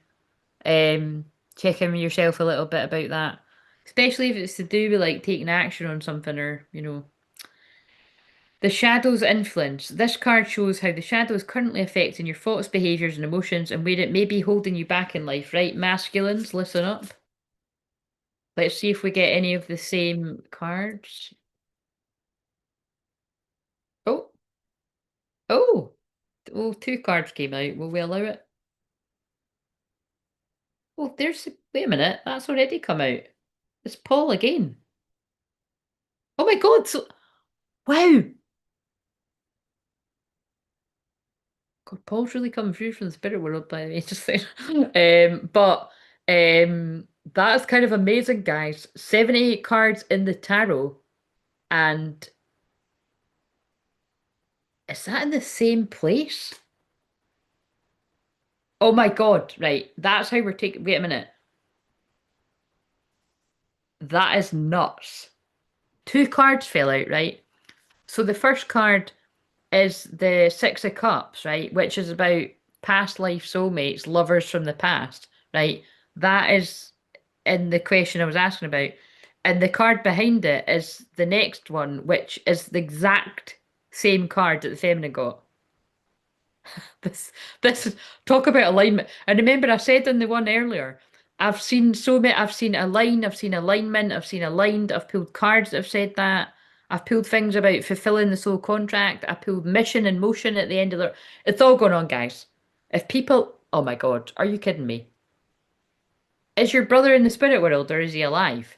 um check in with yourself a little bit about that? Especially if it's to do with like taking action on something or the shadow's influence. This card shows how the shadow is currently affecting your thoughts, behaviors, and emotions, and where it may be holding you back in life, right? Masculines, listen up. Let's see if we get any of the same cards. Oh, oh, oh, two cards came out. Will we allow it? Oh, wait a minute, that's already come out. It's Paul again. Oh my God, wow. God, Paul's really coming through from the spirit world, by the way, just saying. But that's kind of amazing, guys. 78 cards in the tarot, and is that in the same place? Oh my God, right. That's how we're taking. Wait a minute. That is nuts. Two cards fell out, right? So the first card is the Six of Cups, right? Which is about past life soulmates, lovers from the past, right? That is in the question I was asking about. And the card behind it is the next one, which is the exact same card that the feminine got. This, this, talk about alignment. And remember, I said in the one earlier, I've seen so many, I've seen align, I've seen alignment, I've seen aligned, I've pulled cards that have said that. I've pulled things about fulfilling the soul contract. I pulled mission and motion at the end of the. It's all going on, guys. If people, oh my God, are you kidding me? Is your brother in the spirit world or is he alive?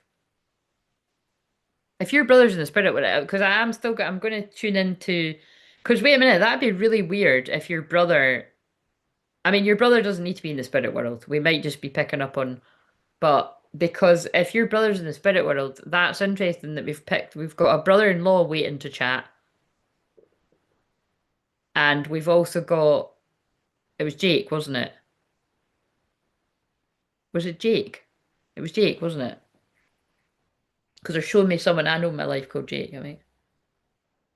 If your brother's in the spirit world, because I am still, I'm going to tune into. Because wait a minute, that'd be really weird if your brother. I mean, your brother doesn't need to be in the spirit world. We might just be picking up on. But because if your brother's in the spirit world, that's interesting that we've picked. We've got a brother-in-law waiting to chat, and we've also got. It was Jake, wasn't it? Was it Jake? It was Jake, wasn't it? Because they're showing me someone I know in my life called Jake. I mean,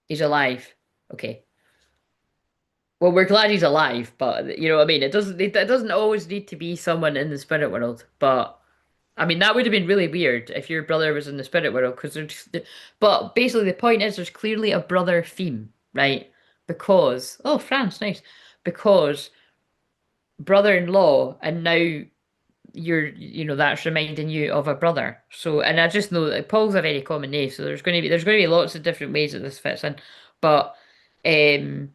he's alive. Okay. Well, we're glad he's alive, but you know what I mean. It doesn't always need to be someone in the spirit world. But I mean, that would have been really weird if your brother was in the spirit world because but basically the point is there's clearly a brother theme, right? Because oh, France, nice. Because brother-in-law, and now that's reminding you of a brother. So, and I just know that Paul's a very common name, so there's going to be lots of different ways that this fits in, but um,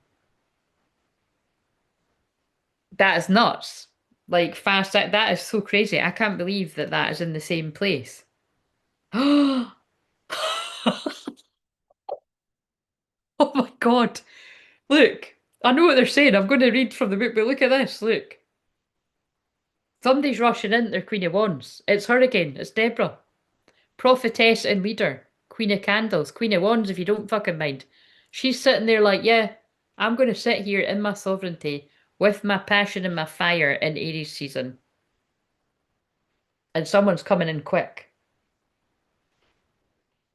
that is nuts. Like fast, that is so crazy. I can't believe that that is in the same place. Oh my God! Look, I know what they're saying. I'm going to read from the book, but look at this. Look, somebody's rushing in. They're Queen of Wands. It's her again. It's Deborah. Prophetess and leader, Queen of Candles, Queen of Wands, if you don't fucking mind. She's sitting there like, yeah, I'm going to sit here in my sovereignty with my passion and my fire in Aries season. And someone's coming in quick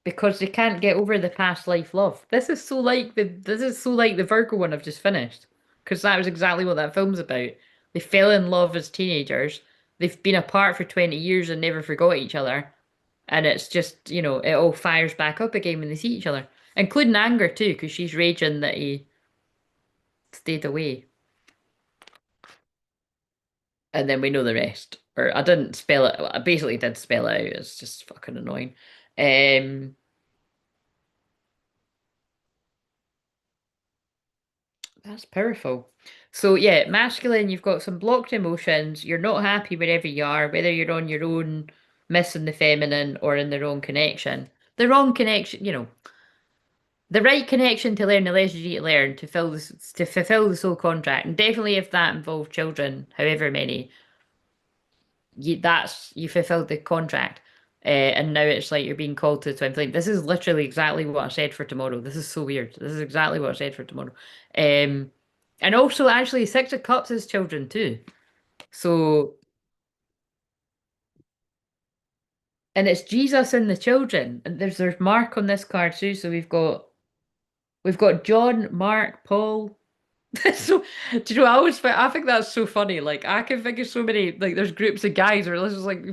because they can't get over the past life love. This is so like the Virgo one I've just finished because that was exactly what that film's about. They fell in love as teenagers. They've been apart for 20 years and never forgot each other. And it's just, it all fires back up again when they see each other, including anger too, because she's raging that he stayed away. And then we know the rest. Or I didn't spell it, I basically did spell it out. It's just fucking annoying. Um, that's powerful. So yeah, masculine, you've got some blocked emotions. You're not happy wherever you are, whether you're on your own, missing the feminine, or in the wrong connection. The wrong connection, the right connection to learn the lessons you need to learn to fulfill the soul contract, and definitely if that involved children, however many, you fulfilled the contract, and now it's like you're being called to the twin flame. This is literally exactly what I said for tomorrow. This is so weird. This is exactly what I said for tomorrow, um, and also actually Six of Cups is children too. So and it's Jesus and the children, and there's Mark on this card too. So we've got John, Mark, Paul. So, do you know, I think that's so funny. Like, I can think of so many, like, there's groups of guys where this is like,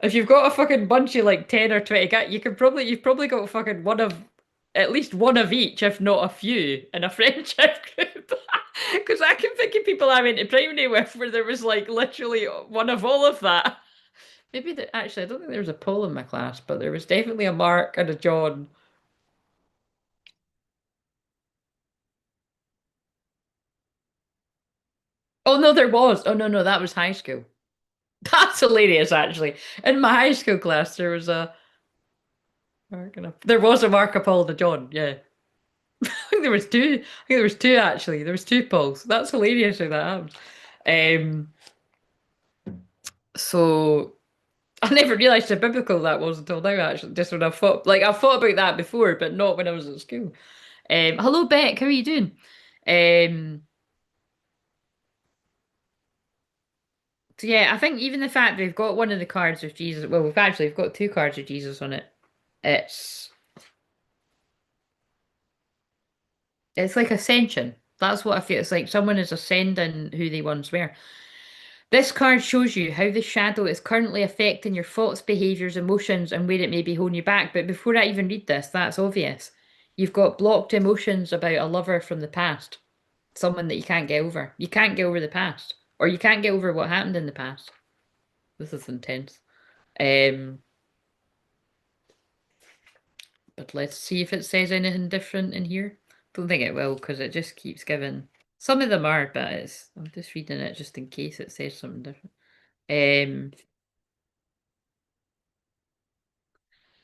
if you've got a fucking bunch of like 10 or 20 guys, you've probably got fucking at least one of each, if not a few, in a friendship group. Because I can think of people I went to primary with where there was like literally one of all of that. Actually, I don't think there was a Paul in my class, but there was definitely a Mark and a John. Oh no, there was. Oh no, no, that was high school. That's hilarious, actually. In my high school class, there was a Marco Polo the John. Yeah, I think there was two. I think there was two actually. There was two Pauls. That's hilarious how that happened. Um, so I never realised how biblical that was until now. Actually, just when I've thought about that before, but not when I was at school. Hello Beck, how are you doing? Um, so yeah, I think even the fact we've got one of the cards of Jesus. Well, we've got two cards of Jesus on it. It's It's like ascension. That's what I feel. It's like someone is ascending who they once were. This card shows you how the shadow is currently affecting your thoughts, behaviors, emotions, and where it may be holding you back. But before I even read this, that's obvious. You've got blocked emotions about a lover from the past, someone that you can't get over. You can't get over the past, or you can't get over what happened in the past. This is intense. Um, But let's see if it says anything different in here. Don't think it will because it just keeps giving. Some of them are, but I'm just reading it just in case it says something different. Um,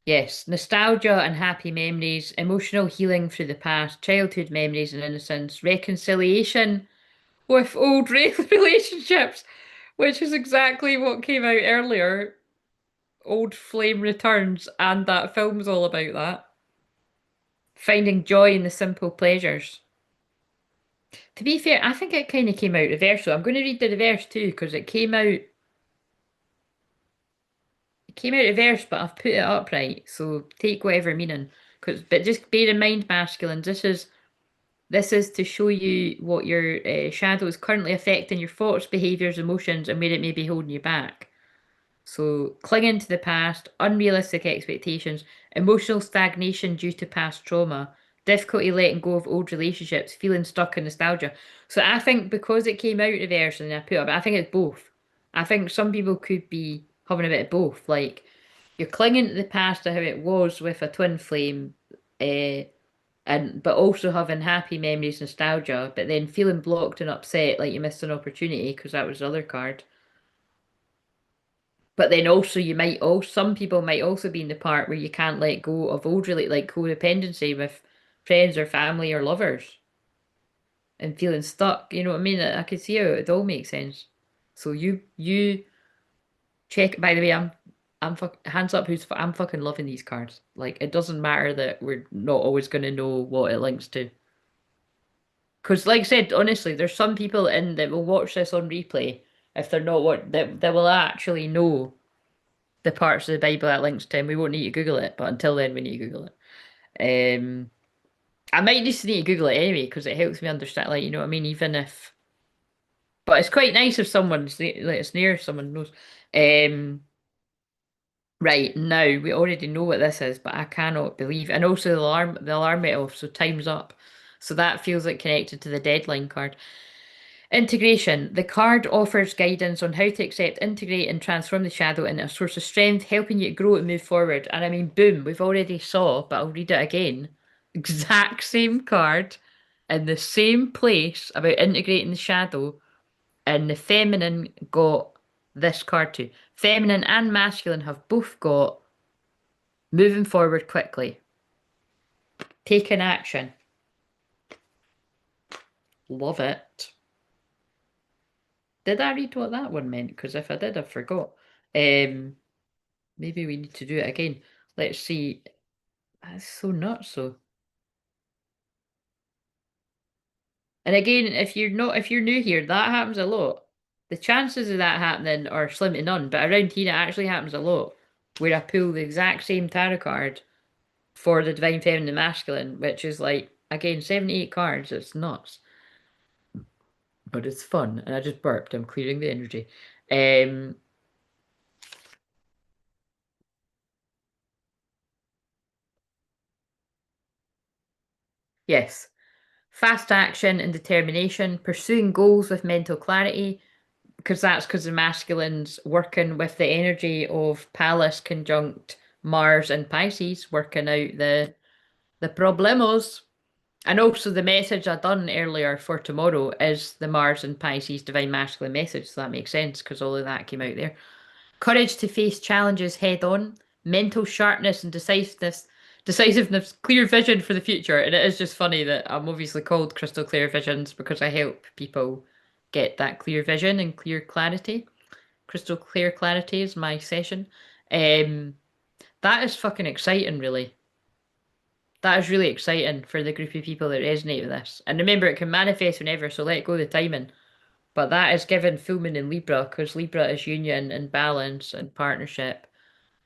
yes, nostalgia and happy memories, emotional healing through the past, childhood memories and innocence, reconciliation with old relationships, which is exactly what came out earlier. Old Flame returns, and that film's all about that. Finding joy in the simple pleasures. To be fair, I think it kind of came out reverse, so I'm going to read the reverse too, because it came out reverse, but I've put it upright, so take whatever meaning. But just bear in mind, masculines, this is to show you what your shadow is currently affecting your thoughts, behaviors, emotions, and where it may be holding you back. So, clinging to the past, unrealistic expectations, emotional stagnation due to past trauma, difficulty letting go of old relationships, feeling stuck in nostalgia. So, I think because it came out reverse and I put up, I think it's both. I think some people could be having a bit of both. Like, you're clinging to the past of how it was with a twin flame, uh, and but also having happy memories, nostalgia, but then feeling blocked and upset like you missed an opportunity because that was the other card. But then also you might also some people might also be in the part where you can't let go of old like codependency with friends or family or lovers and feeling stuck. You know what I mean? I can see how it all makes sense. So you check. By the way, hands up. I'm fucking loving these cards. Like it doesn't matter that we're not always gonna know what it links to. Because, like I said, honestly, there's some people in that will watch this on replay if they're not what that will actually know the parts of the Bible that links to, and we won't need to Google it. But until then, we need to Google it. I might just need to Google it anyway because it helps me understand. Like, you know what I mean? Even if, but it's quite nice if someone's like it's near someone knows. Um, right now we already know what this is, but I cannot believe. And also the alarm went off, so time's up. So that feels like connected to the deadline card. Integration. The card offers guidance on how to accept, integrate, and transform the shadow into a source of strength, helping you to grow and move forward. And I mean, boom, we've already saw, but I'll read it again. Exact same card in the same place about integrating the shadow, and the feminine got this card too. Feminine and masculine have both got moving forward quickly, taking action. Love it. Did I read what that one meant? Because if I did, I forgot. Um, Maybe we need to do it again. Let's see. That's so nuts, so. And again, if you're new here, that happens a lot. The chances of that happening are slim to none, but around here it actually happens a lot. Where I pull the exact same tarot card for the Divine Feminine and Masculine, which is like, again, 78 cards. It's nuts. But it's fun. And I just burped. I'm clearing the energy. Um, yes. Fast action and determination, pursuing goals with mental clarity, because the masculine's working with the energy of Pallas conjunct Mars and Pisces, working out the problemos. And also the message I done earlier for tomorrow is the Mars and Pisces divine masculine message, so that makes sense because all of that came out there. Courage to face challenges head on, mental sharpness and decisiveness, clear vision for the future. And it is just funny that I'm obviously called Crystal Clear Visions because I help people get that clear vision and clear clarity. Crystal clear clarity is my session. Um, that is fucking exciting, really. That is really exciting for the group of people that resonate with this. And remember, it can manifest whenever, so let go of the timing. But that is given full moon in Libra because Libra is union and balance and partnership.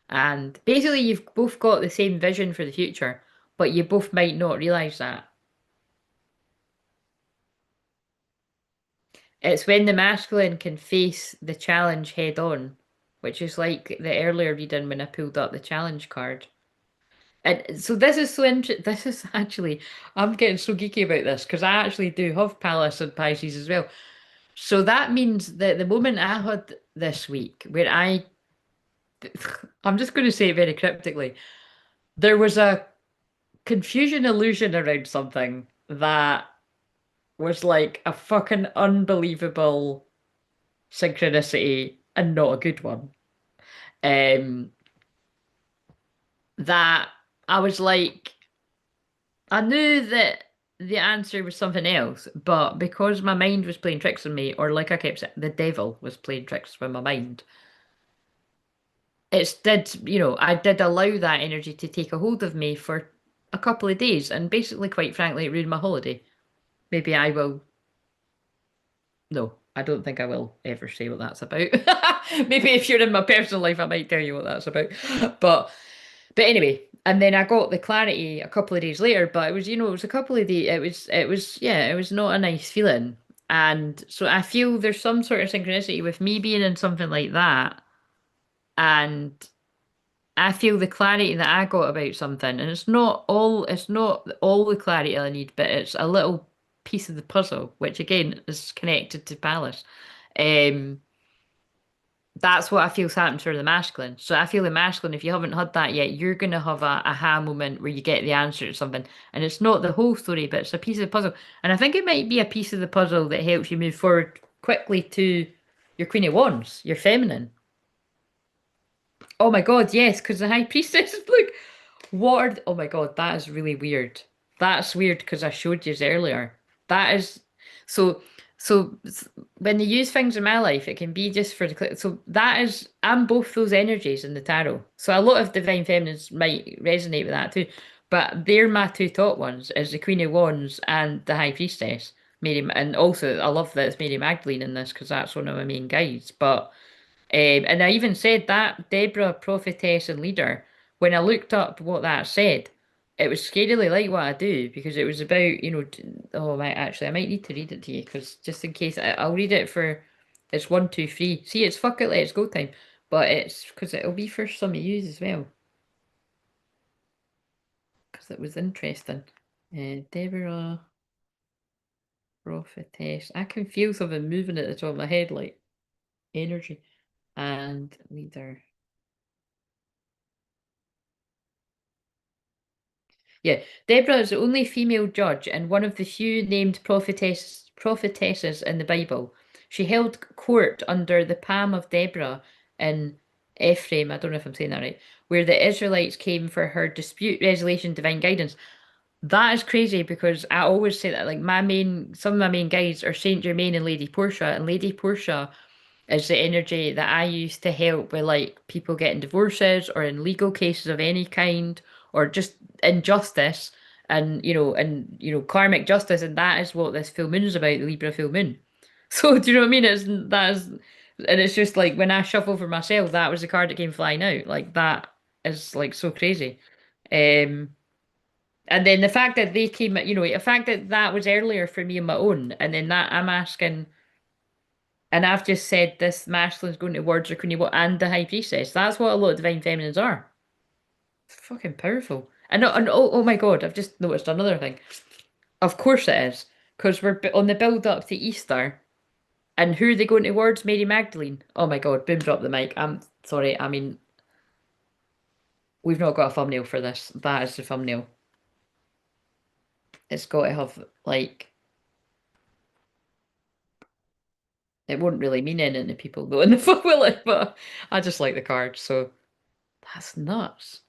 And basically, you've both got the same vision for the future, but you both might not realize that. It's when the masculine can face the challenge head on, which is like the earlier reading when I pulled up the challenge card. And so this is so interesting. This is actually, I'm getting so geeky about this because I actually do have Pallas and Pisces as well. So that means that the moment I had this week, I'm just going to say it very cryptically, there was a confusion illusion around something that was like a fucking unbelievable synchronicity and not a good one. Um, that I was like, I knew that the answer was something else, but because my mind was playing tricks on me, or like I kept saying, the devil was playing tricks with my mind, it's did, I did allow that energy to take a hold of me for a couple of days, and basically, quite frankly, it ruined my holiday. Maybe I will. No, I don't think I will ever say what that's about. Maybe if you're in my personal life, I might tell you what that's about. But but anyway, and then I got the clarity a couple of days later, but it was, it was a couple of days, yeah, it was not a nice feeling. And so I feel there's some sort of synchronicity with me being in something like that, and I feel the clarity that I got about something, and it's not all the clarity I need, but it's a little piece of the puzzle, which again is connected to Palace. Um, that's what I feel's happened for the masculine. So I feel the masculine, if you haven't had that yet, you're gonna have a aha moment where you get the answer to something. And it's not the whole story, but it's a piece of the puzzle. And I think it might be a piece of the puzzle that helps you move forward quickly to your Queen of Wands, your feminine. Oh my God, yes, because the High Priestess, look, oh my God, that is really weird. That's weird because I showed you earlier. That is so when they use things in my life, it can be just for so that is I'm both those energies in the tarot. So a lot of divine feminines might resonate with that too. But they're my two top ones, is the Queen of Wands and the High Priestess. And also I love that it's Mary Magdalene in this because that's one of my main guides. But and I even said that Deborah, prophetess and leader, when I looked up what that said, it was scarily like what I do because it was about, oh, I might need to read it to you because just in case, I'll read it for, it's one, two, three. See, it's fuck it, let's go time, but it's because it'll be for some of you as well because it was interesting. Deborah, prophetess. I can feel something moving at the top of my head, like energy and leader. Yeah, Deborah is the only female judge and one of the few named prophetesses in the Bible. She held court under the palm of Deborah in Ephraim, I don't know if I'm saying that right, where the Israelites came for her dispute resolution divine guidance. That is crazy because I always say that like some of my main guides are Saint Germain and Lady Portia, and Lady Portia is the energy that I use to help with like people getting divorces or in legal cases of any kind or just injustice and karmic justice, and that is what this full moon is about, the Libra full moon. So do you know what I mean? And it's just like when I shuffle for myself, that was the card that came flying out. Like that is like so crazy. Um and then the fact that they came, the fact that that was earlier for me on my own, and then that I'm asking. And I've just said this masculine's going towards the Queen and the High Priestess. That's what a lot of divine feminines are. It's fucking powerful. And oh my God, I've just noticed another thing. Of course it is, because we're on the build up to Easter. And who are they going towards? Mary Magdalene. Oh my God, boom, drop the mic. I'm sorry. I mean, we've not got a thumbnail for this. That is the thumbnail. It's got to have, like, it won't really mean anything to people though in the fuck will it? But I just like the card, so that's nuts.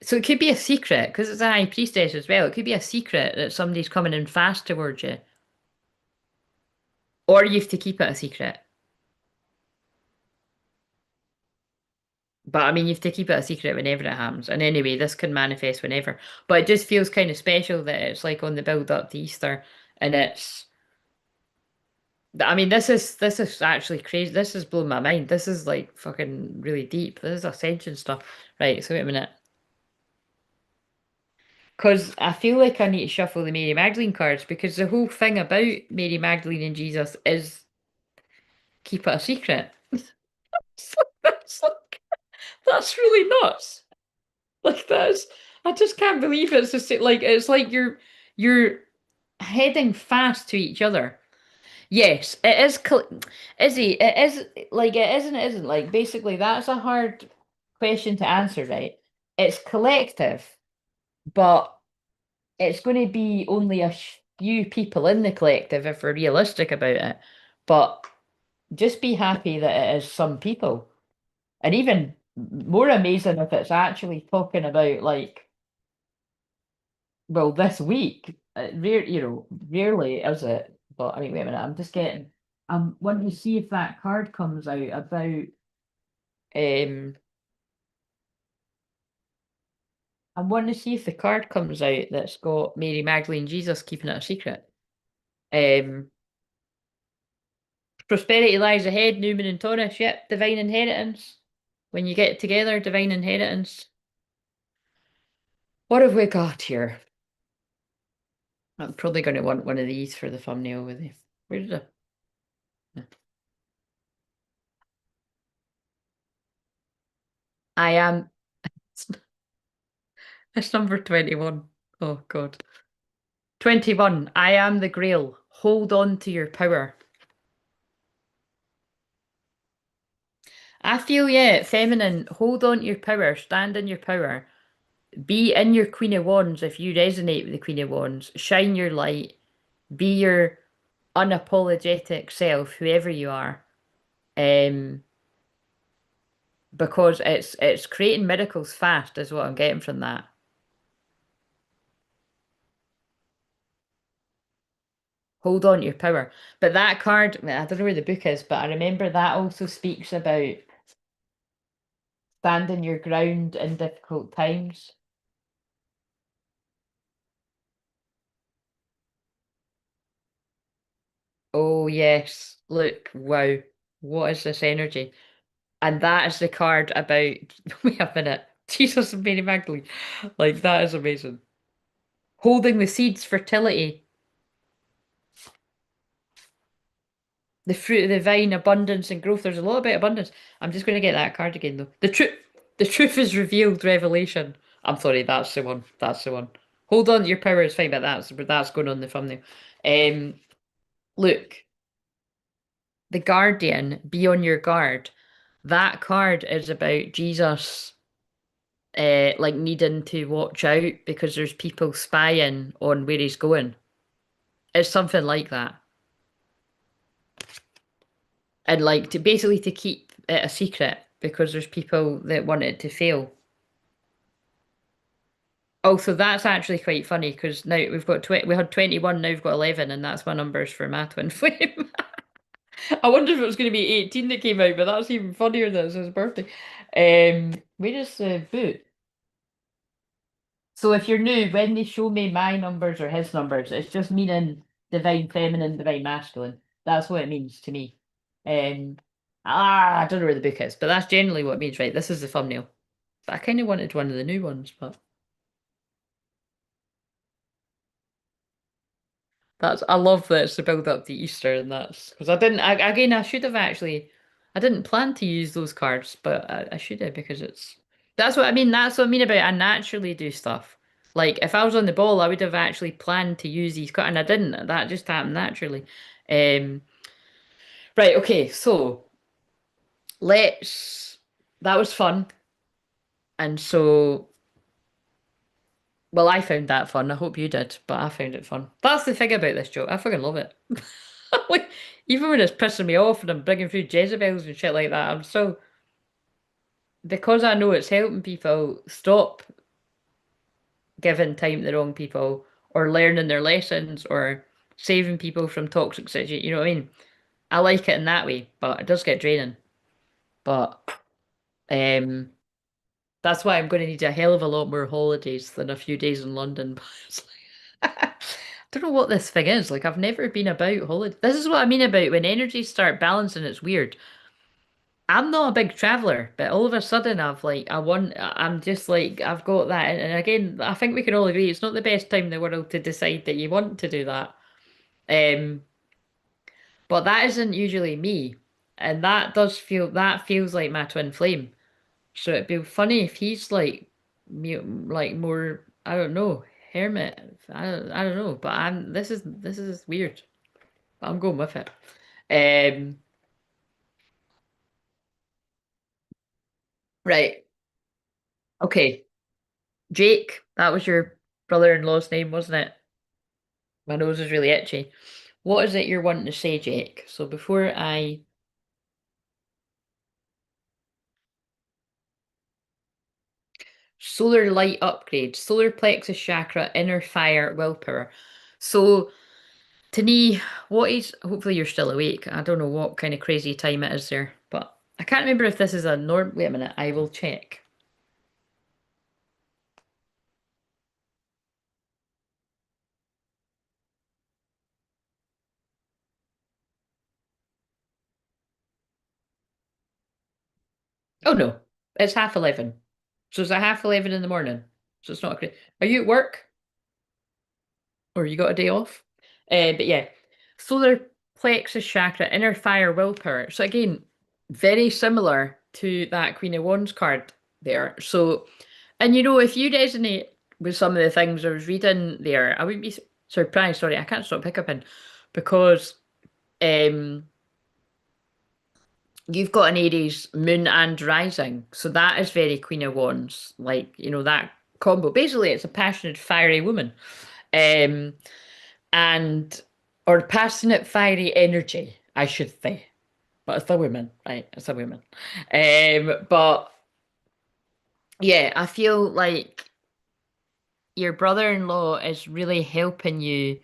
So it could be a secret, because it's a high priestess as well. It could be a secret that somebody's coming in fast towards you. Or you have to keep it a secret. But I mean, you have to keep it a secret whenever it happens. And anyway, this can manifest whenever. But it just feels kind of special that it's like on the build up to Easter. And I mean, this is actually crazy. This is blowing my mind. This is like fucking really deep. This is ascension stuff. Right, so wait a minute. Because I feel like I need to shuffle the Mary Magdalene cards because the whole thing about Mary Magdalene and Jesus is keep it a secret. That's like, that's really nuts. Like that's I just can't believe it's just like it's like you're heading fast to each other. Yes, it is. Izzy, it is like it isn't. It isn't like basically that's a hard question to answer, right? it's collective, but it's going to be only a few people in the collective if we're realistic about it. But just be happy that it is some people. And even more amazing if it's actually talking about like, well, this week. Rarely is it. But I mean, wait a minute, I'm just getting wanting to see if that card comes out about um I'm wanting to see if the card comes out that's got Mary Magdalene Jesus keeping it a secret. Um Prosperity lies ahead, Newman and Taurus. Yep, divine inheritance. When you get together, divine inheritance. What have we got here? I'm probably going to want one of these for the thumbnail with you. Where did I am. It's number 21. Oh, God. 21. I am the Grail. Hold on to your power. I feel, yeah, feminine. Hold on to your power. Stand in your power. Be in your Queen of Wands if you resonate with the Queen of Wands. Shine your light. Be your unapologetic self, whoever you are. Um, because it's creating miracles fast, is what I'm getting from that. Hold on to your power. But that card, I don't know where the book is, but I remember that also speaks about standing your ground in difficult times. Oh yes, look, wow, what is this energy? And that is the card about. Wait a minute, Jesus and Mary Magdalene, like that is amazing. Holding the seeds, fertility, the fruit of the vine, abundance and growth. There's a lot about abundance. I'm just going to get that card again though. The truth is revealed, revelation. I'm sorry, that's the one. That's the one. Hold on to your power is fine, but that's going on the thumbnail. Um, look, the Guardian, be on your guard. That card is about Jesus, like needing to watch out because there's people spying on where he's going. It's something like that, and like to basically to keep it a secret because there's people that want it to fail. Also, that's actually quite funny because now we had 21, now we've got 11, and that's my numbers for my twin flame. I wonder if it was going to be 18 that came out, but that's even funnier that it's his birthday. Where is the boot? So if you're new, when they show me my numbers or his numbers, it's just meaning divine feminine, divine masculine. That's what it means to me. Um, I don't know where the book is, but that's generally what it means, right? This is the thumbnail. But I kind of wanted one of the new ones, but that's I love that it's the build up to Easter, and that's because again I should have actually I didn't plan to use those cards, but I should have because that's what I mean. That's what I mean about I naturally do stuff. Like if I was on the ball, I would have actually planned to use these cards, and I didn't. That just happened naturally. Um, right, okay, so let's. That was fun, and so well, I found that fun. I hope you did, but I found it fun. That's the thing about this joke. I fucking love it. Like, even when it's pissing me off and I'm bringing through Jezebels and shit like that, I'm still, because I know it's helping people stop giving time to the wrong people or learning their lessons or saving people from toxic situations. You know what I mean? I like it in that way, but it does get draining. But um, that's why I'm going to need a hell of a lot more holidays than a few days in London. I don't know what this thing is. Like, I've never been about holidays. This is what I mean about when energies start balancing, it's weird. I'm not a big traveler, but all of a sudden I'm just like, I've got that. And again, I think we can all agree it's not the best time in the world to decide that you want to do that. Um, but that isn't usually me. And that feels like my twin flame. So it'd be funny if he's like, like more, I don't know, hermit. I don't know. But this is weird. I'm going with it. Um, right. Okay. Jake, that was your brother-in-law's name, wasn't it? My nose is really itchy. What is it you're wanting to say, Jake? So before I solar light upgrade, solar plexus chakra, inner fire, willpower. So Tani, what is hopefully you're still awake. I don't know what kind of crazy time it is there, but I can't remember if this is a norm. Wait a minute, I will check. Oh no, it's 11:30. So it's at 11:30 in the morning. So it's not a cra Are you at work or you got a day off? But yeah, solar plexus chakra, inner fire, willpower. So again, very similar to that Queen of Wands card there. So, and you know, if you resonate with some of the things I was reading there, I wouldn't be surprised. Sorry, I can't stop hiccuping because um you've got an Aries moon and rising. So that is very Queen of Wands, like, you know, that combo. Basically, it's a passionate, fiery woman. Um, and or passionate, fiery energy, I should say. But it's a woman, right? It's a woman. But yeah, I feel like your brother-in-law is really helping you.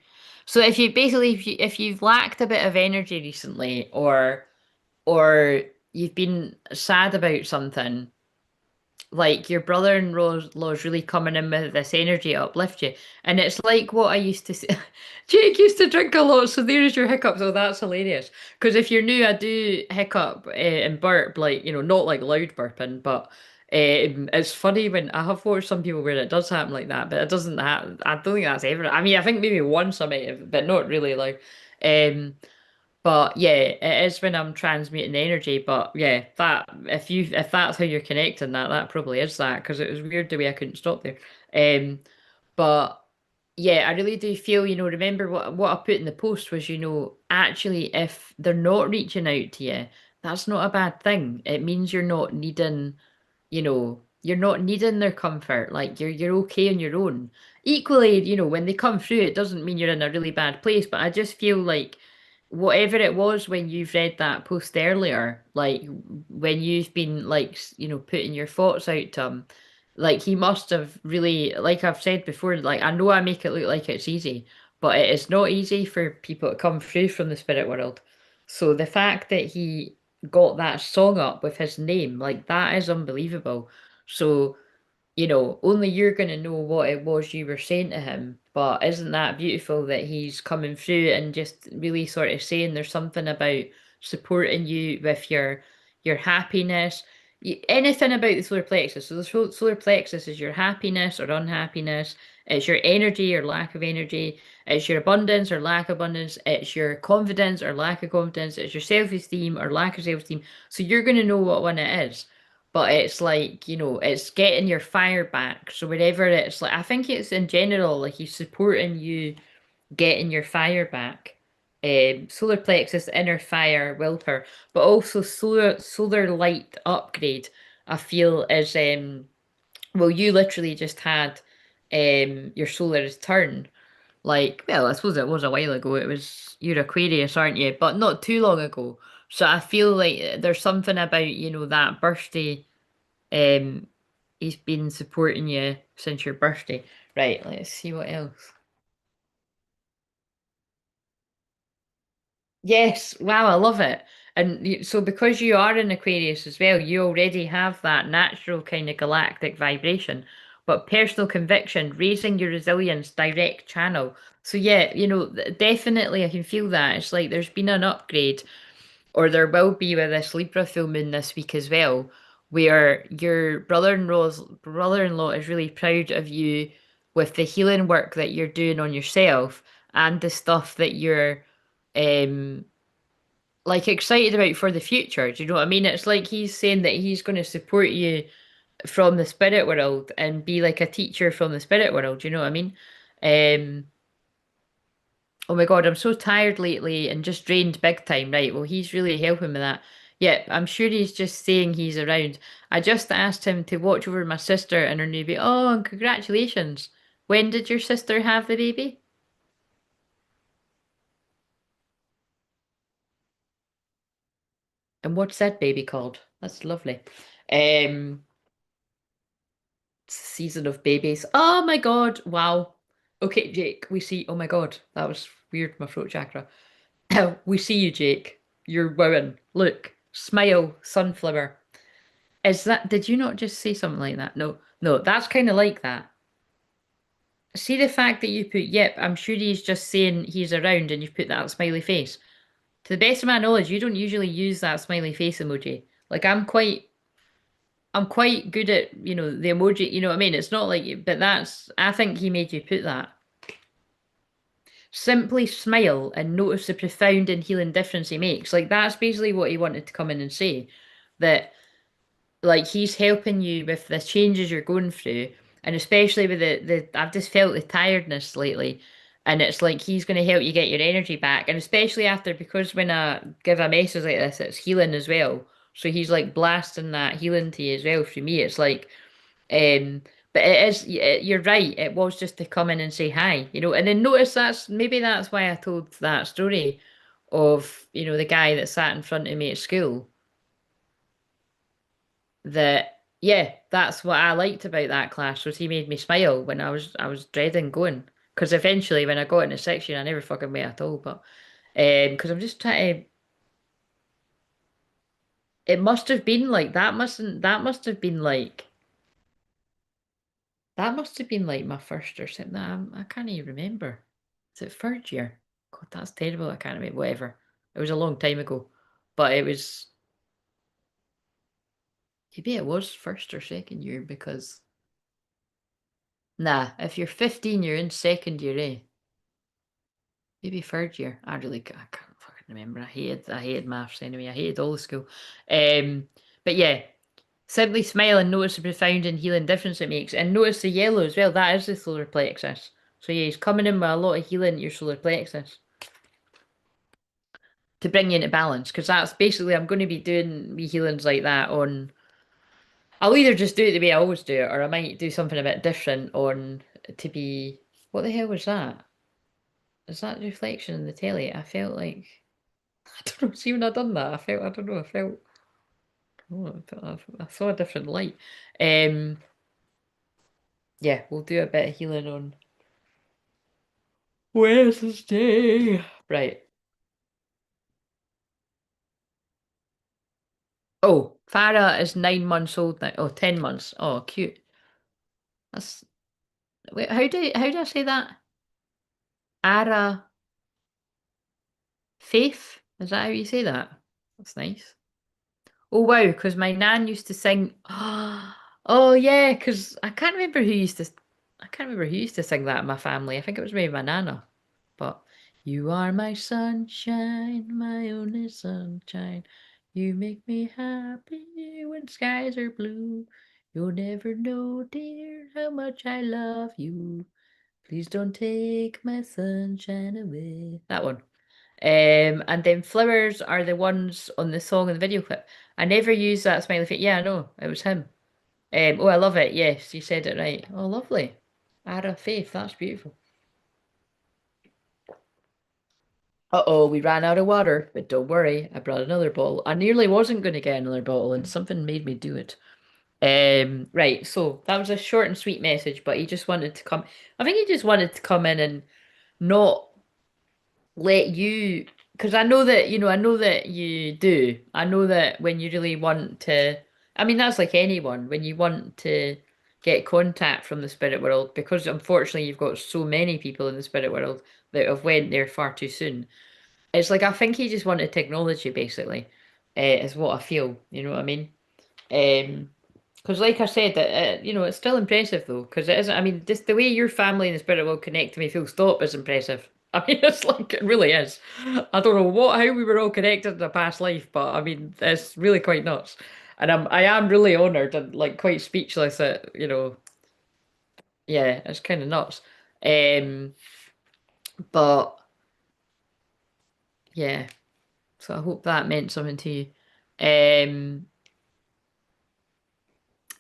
So if you basically if you've lacked a bit of energy recently, or you've been sad about something, like your brother-in-law's really coming in with this energy to uplift you. And it's like what I used to say. Jake used to drink a lot, so there's your hiccups. Oh, that's hilarious. Because if you're new, I do hiccup and burp, like, you know, not like loud burping, but it's funny when I have watched some people where it does happen like that, but it doesn't happen. I don't think that's ever. I mean, I think maybe once I might have, but not really like. Um, but yeah, it is when I'm transmuting energy. But yeah, that if that's how you're connecting that probably is that because it was weird the way I couldn't stop there. But yeah, I really do feel, you know, remember what I put in the post was, you know, actually if they're not reaching out to you, that's not a bad thing. It means you're not needing, you know, you're not needing their comfort. Like you're okay on your own. Equally, you know, when they come through, it doesn't mean you're in a really bad place, but I just feel like whatever it was when you've read that post earlier, like when you've been like, you know, putting your thoughts out to him, like he must have really, like I've said before, like I know I make it look like it's easy, but it is not easy for people to come through from the spirit world. So the fact that he got that song up with his name, like that is unbelievable. So you know, only you're going to know what it was you were saying to him. But isn't that beautiful that he's coming through and just really sort of saying there's something about supporting you with your happiness, anything about the solar plexus. So the solar plexus is your happiness or unhappiness. It's your energy or lack of energy. It's your abundance or lack of abundance. It's your confidence or lack of confidence. It's your self-esteem or lack of self-esteem. So you're going to know what one it is. But it's like, you know, it's getting your fire back. So wherever it's like, I think it's in general, like he's supporting you getting your fire back. Solar plexus, inner fire, willpower, but also solar light upgrade. I feel is well, you literally just had your solar turn. Like, well, I suppose it was a while ago. It was you're Aquarius, aren't you? But not too long ago. So I feel like there's something about, you know, that birthday. Um, he's been supporting you since your birthday. Right, let's see what else. Yes, wow, I love it. And so because you are in Aquarius as well, you already have that natural kind of galactic vibration, but personal conviction, raising your resilience, direct channel. So yeah, you know, definitely I can feel that. It's like there's been an upgrade or there will be with this Libra full moon this week as well, where your brother-in-law is really proud of you with the healing work that you're doing on yourself and the stuff that you're um like excited about for the future. Do you know what I mean? It's like he's saying that he's going to support you from the spirit world and be like a teacher from the spirit world. Do you know what I mean? Um, oh my God, I'm so tired lately and just drained big time. Right. Well, he's really helping with that. Yep, I'm sure he's just saying he's around. I just asked him to watch over my sister and her new baby. Oh, and congratulations. When did your sister have the baby? And what's that baby called? That's lovely. Season of babies. Oh my God. Wow. Okay, Jake, we see. Oh my God, that was weird, my throat chakra. We see you, Jake. You're wowing. Look, smile, sunflower. Is that, did you not just say something like that? No, no, that's kind of like that. See the fact that you put, yep, I'm sure he's just saying he's around and you've put that smiley face. To the best of my knowledge, you don't usually use that smiley face emoji. Like I'm quite good at, the emoji, you know what I mean? It's not like you, but I think he made you put that. Simply smile and notice the profound and healing difference he makes. Like that's basically what he wanted to come in and say. That like he's helping you with the changes you're going through, and especially with the I've just felt the tiredness lately, and it's like he's going to help you get your energy back, and especially after because when I give a message like this, it's healing as well. So he's like blasting that healing to you as well through me. It's like, um, but it is you're right. It was just to come in and say hi, and then notice that's why I told that story of the guy that sat in front of me at school that yeah, that's what I liked about that class was he made me smile when I was dreading going. Because eventually when I got into section I never fucking went at all. But because I'm just trying to it must have been like that must have been like my first or something. I can't even remember. Is it third year? God, that's terrible. I can't remember. Whatever. It was a long time ago. But it was maybe it was first or second year because nah, if you're 15, you're in second year, eh? Maybe third year. I can't fucking remember. I hated maths anyway. I hated all the school. Um, but yeah, simply smile and notice the profound and healing difference it makes, and notice the yellow as well. That is the solar plexus. So yeah, he's coming in with a lot of healing to your solar plexus to bring you into balance. Because that's basically I'm going to be doing wee healings like that on. I'll either just do it the way I always do it, or I might do something a bit different on to be. What the hell was that? Is that reflection in the telly? I felt like. I don't know. See, when I done that, I don't know, I felt, oh, I saw a different light. Um, yeah, we'll do a bit of healing on Wednesday. Right. Oh, Farah is 9 months old now. Oh, 10 months. Oh, cute. That's, wait, how do I say that? Ara Faith? Is that how you say that? That's nice. Oh wow, because my nan used to sing. Oh yeah, because I can't remember who used to sing that in my family. I think it was maybe my nana. But you are my sunshine, my only sunshine. You make me happy when skies are blue. You'll never know, dear, how much I love you. Please don't take my sunshine away. That one. And then flowers are the ones on the song and the video clip. I never use that smiley face. Yeah, I know. It was him. Oh, I love it. Yes, you said it right. Oh, lovely. Ara Faith, that's beautiful. Uh-oh, we ran out of water, but don't worry, I brought another bottle. I nearly wasn't going to get another bottle, and something made me do it. Right, so that was a short and sweet message, but he just wanted to come. I think he just wanted to come in and not let you, because I know that you do. I know that when you really want to, I mean, that's like anyone, when you want to get contact from the spirit world, because unfortunately you've got so many people in the spirit world that have went there far too soon. It's like I think he just wanted technology, basically, is what I feel. You know what I mean? Because like I said, it's still impressive though, because it isn't. I mean, just the way your family and the spirit will connect to me, full stop, is impressive. I mean, it's like it really is. I don't know how we were all connected in a past life, but I mean, it's really quite nuts. And I am really honoured and like quite speechless at, yeah, it's kind of nuts. Um, but yeah, so I hope that meant something to you. Um,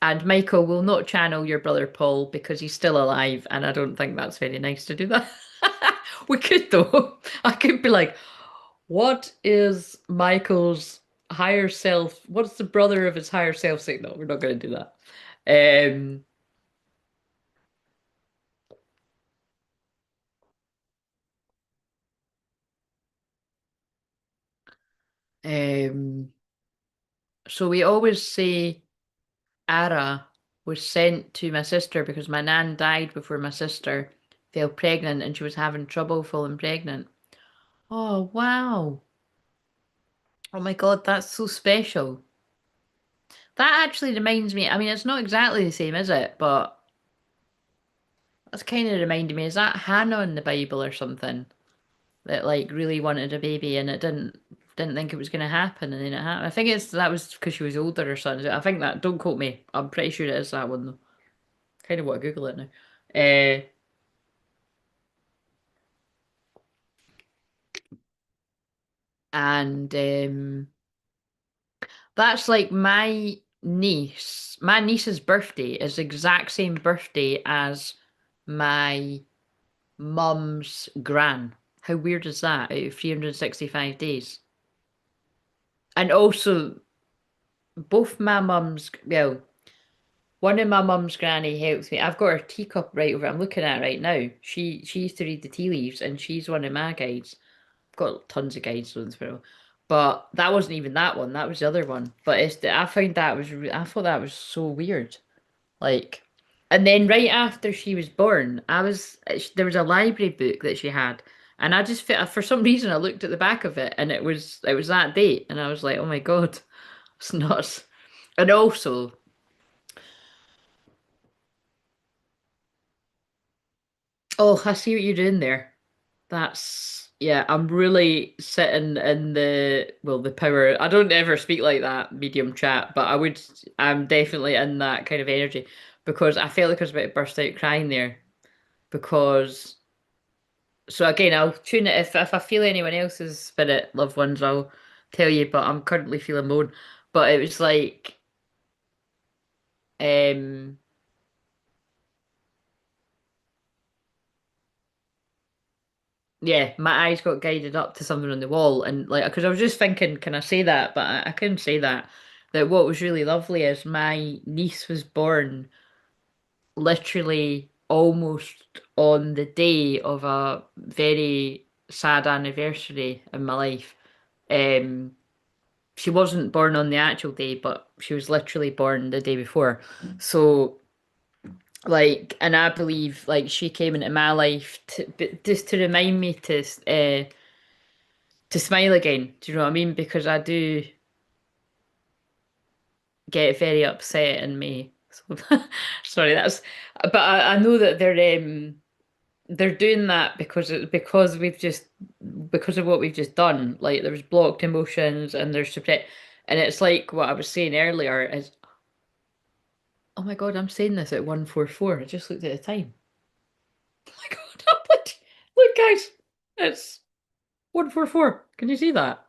and Michael will not channel your brother Paul because he's still alive, and I don't think that's very nice to do that. We could though. I could be like, what is Michael's higher self? What's the brother of his higher self saying? No, we're not going to do that. Um, um, so we always say Ara was sent to my sister because my nan died before my sister fell pregnant and she was having trouble falling pregnant. Oh, wow. Oh my God, that's so special. That actually reminds me, I mean, it's not exactly the same, is it? But that's kind of reminding me, is that Hannah in the Bible or something that like really wanted a baby and it didn't think it was going to happen and then it happened? I think it's that was because she was older or something. I think that, don't quote me. I'm pretty sure it is that one though. Kind of want to Google it now. And that's like my niece. My niece's birthday is the exact same birthday as my mum's gran. How weird is that? Out of 365 days. And also, both my mum's, well, one of my mum's granny helps me. I've got her teacup right over. I'm looking at it right now. She used to read the tea leaves, and she's one of my guides. I've got tons of guides on Sparrow. But that wasn't even that one. That was the other one. But I found that was I thought that was so weird. Like, and then right after she was born, there was a library book that she had, and I just for some reason I looked at the back of it, and it was that date, and I was like, oh my God, it's nuts. And also, oh, I see what you're doing there. That's yeah, I'm really sitting in the power. I don't ever speak like that medium chat, but I'm definitely in that kind of energy because I felt like I was about to burst out crying there because so again I'll tune it if I feel anyone else's spirit loved ones I'll tell you, but I'm currently feeling my own. But it was like um yeah, my eyes got guided up to something on the wall, and like, because I was just thinking, can I say that? But I couldn't say that. That what was really lovely is my niece was born literally almost on the day of a very sad anniversary in my life. Um, she wasn't born on the actual day, but she was literally born the day before. So like, and I believe like she came into my life but just to remind me to smile again. Do you know what I mean? Because I do get very upset in me. So, sorry, but I know that they're doing that because because of what we've just done. Like there's blocked emotions and there's suppressed, and it's like what I was saying earlier is, oh my God, I'm saying this at 1:44. I just looked at the time. Oh my God, look guys, it's 1:44. Can you see that?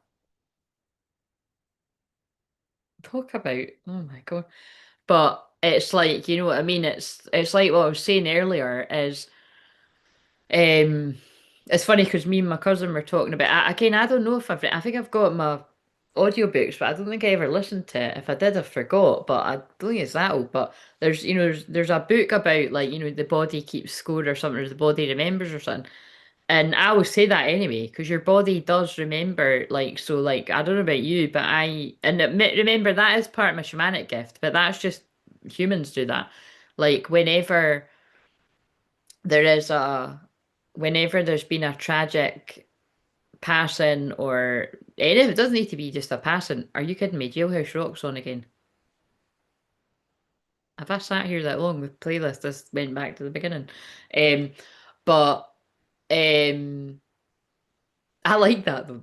Talk about, oh my God. But it's like, you know what I mean? It's like what I was saying earlier is um it's funny because me and my cousin were talking about again, I don't know if I think I've got my audiobooks, but I don't think I ever listened to it. If I did, I forgot, but I don't think it's that old. But there's a book about like, the body keeps score or something, or the body remembers or something. And I always say that anyway, because your body does remember, like, so, like, I don't know about you, but remember, that is part of my shamanic gift, but that's just humans do that. Like, there is a, whenever there's been a tragic passing or any, it doesn't need to be just a passing. Are you kidding me? Jailhouse Rock's on again. Have I sat here that long with playlist? This went back to the beginning. Um, but, um, I like that though.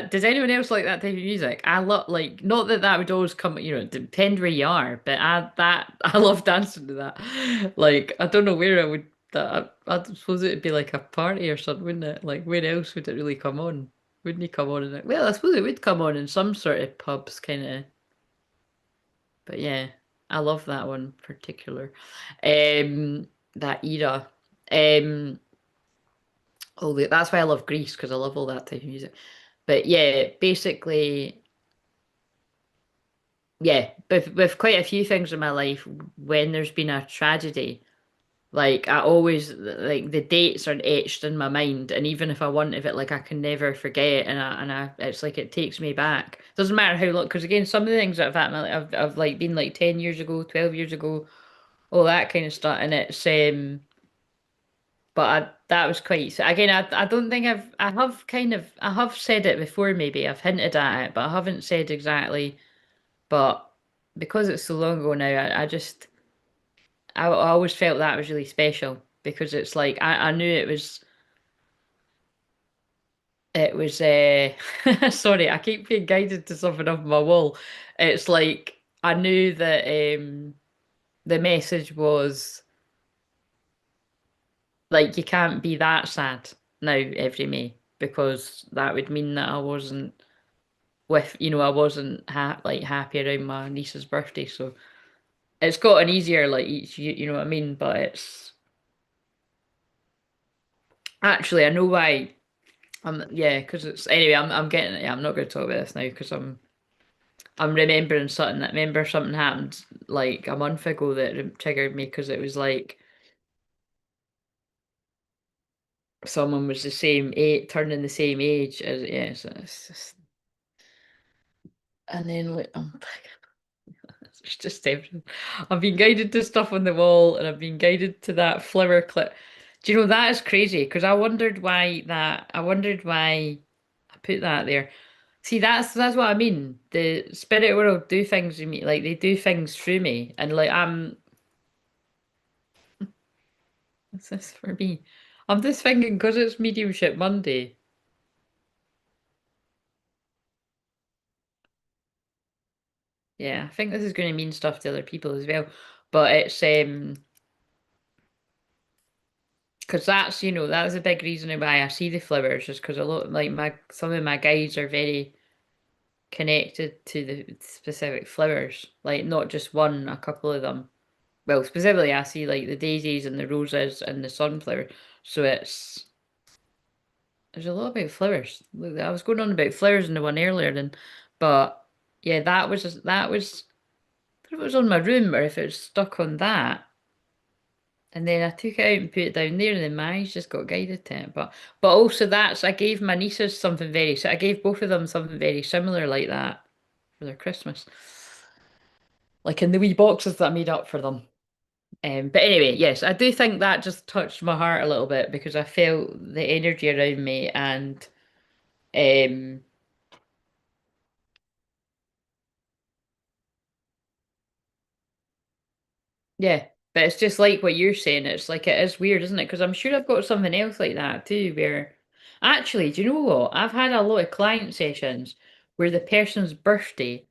Does anyone else like that type of music? I love like not that that would always come, depend where you are, but I love dancing to that. Like I don't know where I would that I suppose it'd be like a party or something, wouldn't it? Like where else would it really come on? Wouldn't he come on in it? Well, I suppose it would come on in some sort of pubs, kind of. But yeah, I love that one in particular. That era. Um, that's why I love Greece because I love all that type of music. But yeah, basically, yeah, with quite a few things in my life, when there's been a tragedy, like I always like the dates are etched in my mind, and even if I want of it, like I can never forget, it's like it takes me back. Doesn't matter how long, because again, some of the things that have happened, like, I've like been like 10 years ago, 12 years ago, all that kind of stuff, and it's but that was quite. Again, I don't think I have kind of I have said it before, maybe I've hinted at it, but I haven't said exactly. But because it's so long ago now, I always felt that was really special because it's like I knew it was sorry, I keep being guided to something off my wall. It's like I knew that the message was like you can't be that sad now every May because that would mean that I wasn't I wasn't happy around my niece's birthday. So it's gotten easier like each year, you know what I mean? But it's actually I know why. Yeah, because it's anyway. I'm getting. Yeah, I'm not going to talk about this now because I'm remembering something. That remember something happened like a month ago that triggered me because it was like someone was the same age, turning the same age as yeah. So it's just and then like it's just everything. I've been guided to stuff on the wall, and I've been guided to that flower clip. Do you know that is crazy? Because I wondered why I put that there. See, that's what I mean. The spirit world do things to me, like they do things through me, and like what's this for me? I'm just thinking because it's Mediumship Monday. Yeah, I think this is going to mean stuff to other people as well. But it's because that's a big reason why I see the flowers, is because a lot like my some of my guides are very connected to the specific flowers, like not just one, a couple of them. Well, specifically, I see like the daisies and the roses and the sunflower. So there's a lot about flowers. Look, I was going on about flowers in the one earlier, but yeah, that was. If it was on my room or if it was stuck on that, and then I took it out and put it down there, and then my eyes just got guided to it. But also I gave my nieces something very. So I gave both of them something very similar like that for their Christmas, like in the wee boxes that I made up for them. But anyway, yes, I do think that just touched my heart a little bit because I felt the energy around me and um yeah, but it's just like what you're saying. It's like it is weird, isn't it? Because I'm sure I've got something else like that too, where actually, do you know what? I've had a lot of client sessions where the person's birthday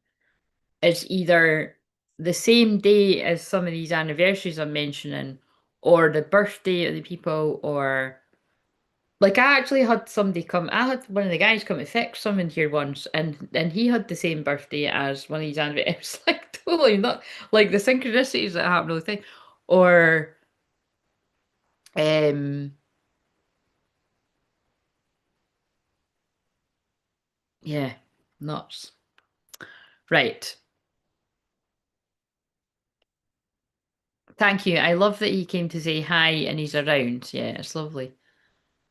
is either the same day as some of these anniversaries I'm mentioning, or the birthday of the people, or like I actually had somebody come. I had one of the guys come to fix someone here once, and he had the same birthday as one of these anniversaries. It was like totally not like the synchronicities that happen all the time, or um, yeah, nuts. Right. Thank you. I love that he came to say hi and he's around. Yeah, it's lovely.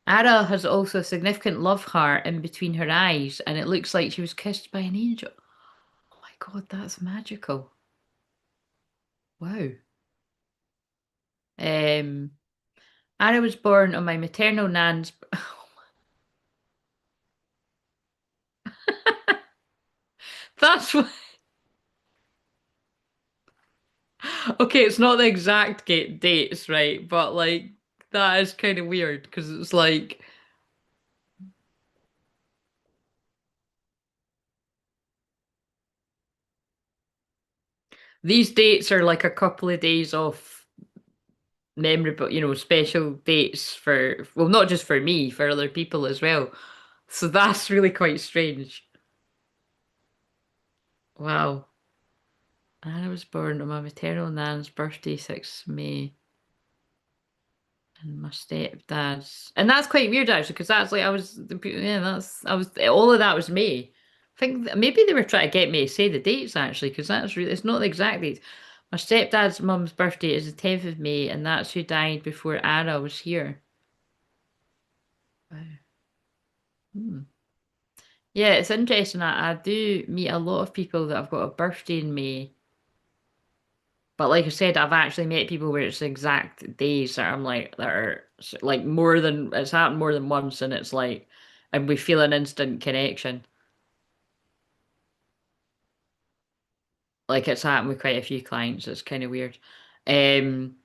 Ara has also a significant love heart in between her eyes, and it looks like she was kissed by an angel. Oh my God, that's magical. Wow. Um, Ara was born on my maternal nan's. That's what. Okay, it's not the exact dates, right? But like that is kind of weird because it's like these dates are like a couple of days off memorable, special dates for, well, not just for me, for other people as well. So that's really quite strange. Wow. Anna was born on my maternal nan's birthday, 6th May, and my stepdad's. And that's quite weird actually, because that's like I was yeah, that's I was all of that was May. I think maybe they were trying to get me to say the dates actually, because that's really it's not the exact dates. My stepdad's mum's birthday is the 10th of May, and that's who died before Anna was here. Wow. Hmm. Yeah, it's interesting. I do meet a lot of people that have got a birthday in May. But like I said, I've actually met people where it's exact days that I'm like that are like more than it's happened more than once, and it's like, and we feel an instant connection. Like it's happened with quite a few clients. It's kind of weird. Um,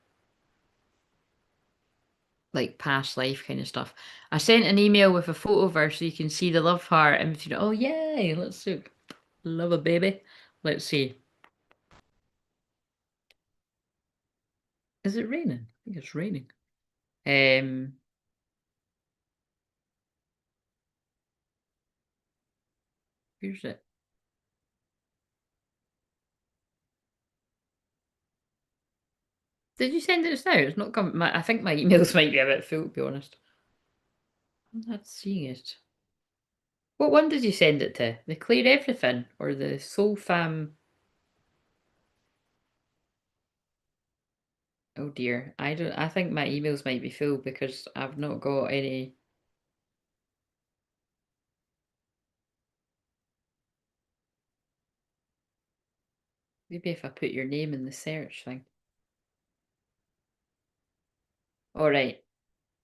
like past life kind of stuff. I sent an email with a photo of her so you can see the love heart and between. Oh yay! Let's see. Love a baby. Let's see. Is it raining? I think it's raining. Um, Here's it. Did you send it just now? It's not come. I think my emails might be a bit full, to be honest. I'm not seeing it. What one did you send it to? The Clair-everything or the Soul Fam? Oh dear, I don't. I think my emails might be full because I've not got any. Maybe if I put your name in the search thing. All right.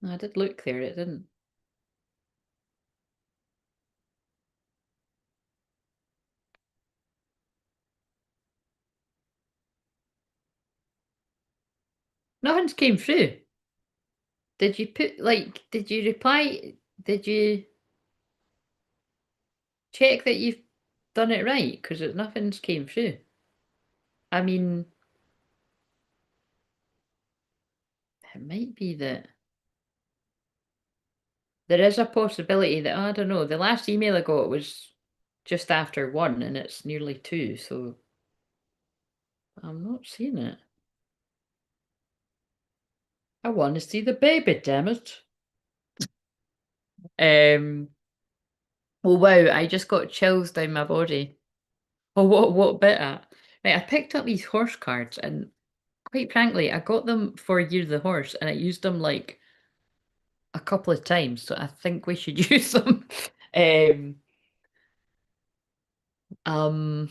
No, I did look there. It didn't. Nothing's came through. Did you put like? Did you reply? Did you check that you've done it right? Because nothing's came through. I mean, it might be that. There is a possibility that, I don't know, the last email I got was just after 1 and it's nearly 2, so I'm not seeing it. I want to see the baby, damn it. Um, oh wow, I just got chills down my body. Oh, what bit at? Right, I picked up these horse cards and quite frankly, I got them for Year of the Horse and I used them like a couple of times, so I think we should use them. Um, um,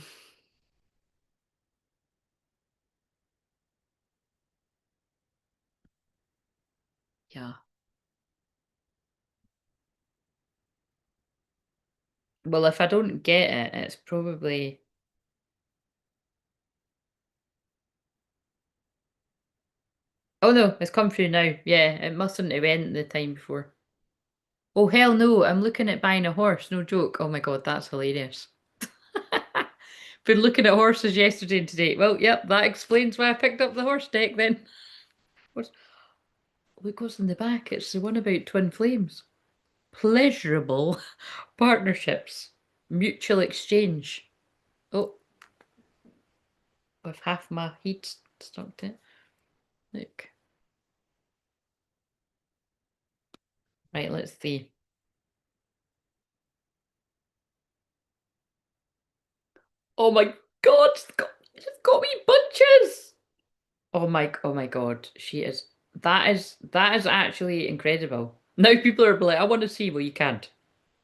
yeah. Well, if I don't get it, it's probably. Oh no, it's come through now. Yeah, it mustn't have went the time before. Oh hell no, I'm looking at buying a horse, no joke. Oh my god, that's hilarious. Been looking at horses yesterday and today. Well, yep, that explains why I picked up the horse deck then. What's Look what's in the back? It's the one about twin flames. Pleasurable partnerships. Mutual exchange. Oh, with half my heat stuck to it. Look. Right, let's see. Oh my god, she's got me bunches! Oh my God, she is. That is actually incredible. Now people are like, I want to see. Well, you can't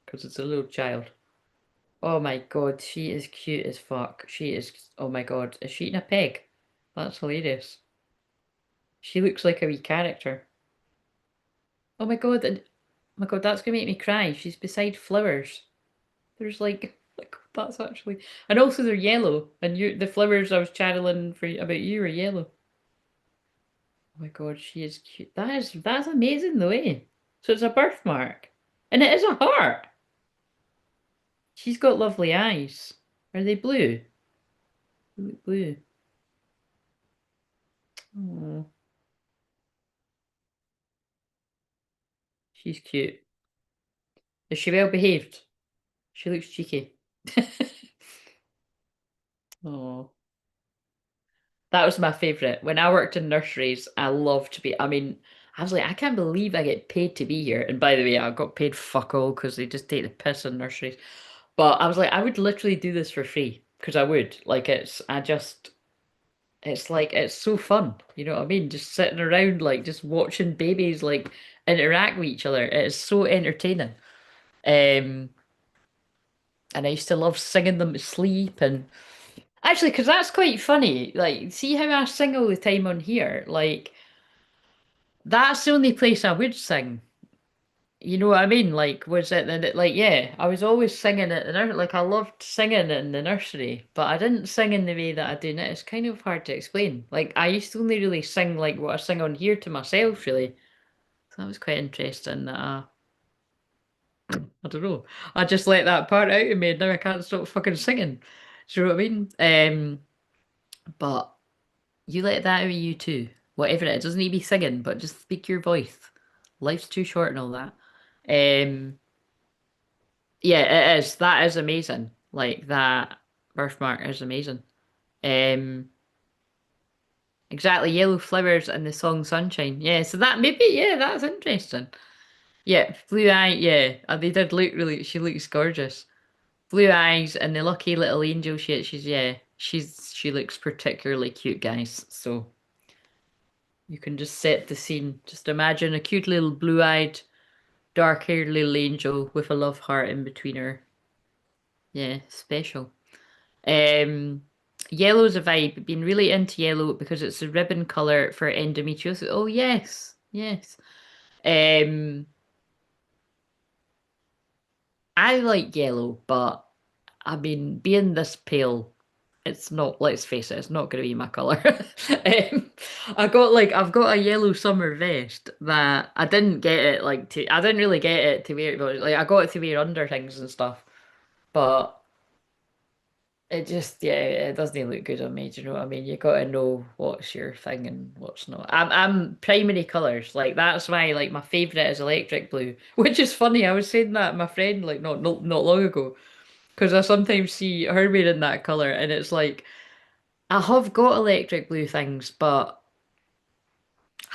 because it's a little child. Oh my God, she is cute as fuck. She is. Oh my God, is she eating a pig? That's hilarious. She looks like a wee character. Oh my God, and oh my God, that's gonna make me cry. She's beside flowers. There's like that's actually, and also they're yellow. And the flowers I was channeling for about you are yellow. Oh my God, she is cute. That's amazing though, eh? So it's a birthmark. And it is a heart. She's got lovely eyes. Are they blue? They look blue. Oh, she's cute. Is she well behaved? She looks cheeky. Oh, that was my favorite. When I worked in nurseries, I loved to be. I mean, I was like, I can't believe I get paid to be here. And by the way, I got paid fuck all because they just take the piss in nurseries. But I was like, I would literally do this for free because I would. Like, it's like, it's so fun. You know what I mean? Just sitting around, like, just watching babies, like, interact with each other. It's so entertaining. Um, and I used to love singing them to sleep and actually, because that's quite funny. Like, see how I sing all the time on here? Like, that's the only place I would sing. You know what I mean? Like, was it then? Like, yeah, I was always singing at the nursery. Like, I loved singing in the nursery, but I didn't sing in the way that I do now. It's kind of hard to explain. Like, I used to only really sing like what I sing on here to myself, really. So that was quite interesting. That I don't know. I just let that part out of me, and now I can't stop fucking singing. Do you know what I mean? But. You let that out of you too. Whatever it is. It doesn't need to be singing, but just speak your voice. Life's too short and all that. Um, yeah, it is. That is amazing. Like that birthmark is amazing. Um, exactly. Yellow flowers and the song Sunshine. Yeah, so that maybe, yeah, that's interesting. Yeah, blue eye, yeah. They did look really, she looks gorgeous. Blue eyes and the lucky little angel yeah, she looks particularly cute, guys. So you can just set the scene. Just imagine a cute little blue-eyed, dark-haired little angel with a love heart in between her. Yeah, special. Um, Yellow's a vibe. Been really into yellow because it's a ribbon color for endometriosis. Oh yes, yes. Um, I like yellow, but I mean, being this pale, it's not, let's face it, it's not going to be my color. Um, I've got a yellow summer vest that I didn't get it I didn't really get it to wear, but like I got it to wear under things and stuff. But it just, yeah, it doesn't look good on me. Do you know what I mean? You got to know what's your thing and what's not. I'm primary colors. Like that's why like my favorite is electric blue, which is funny. I was saying that to my friend like not long ago. Because I sometimes see her wearing that colour, and it's like I have got electric blue things, but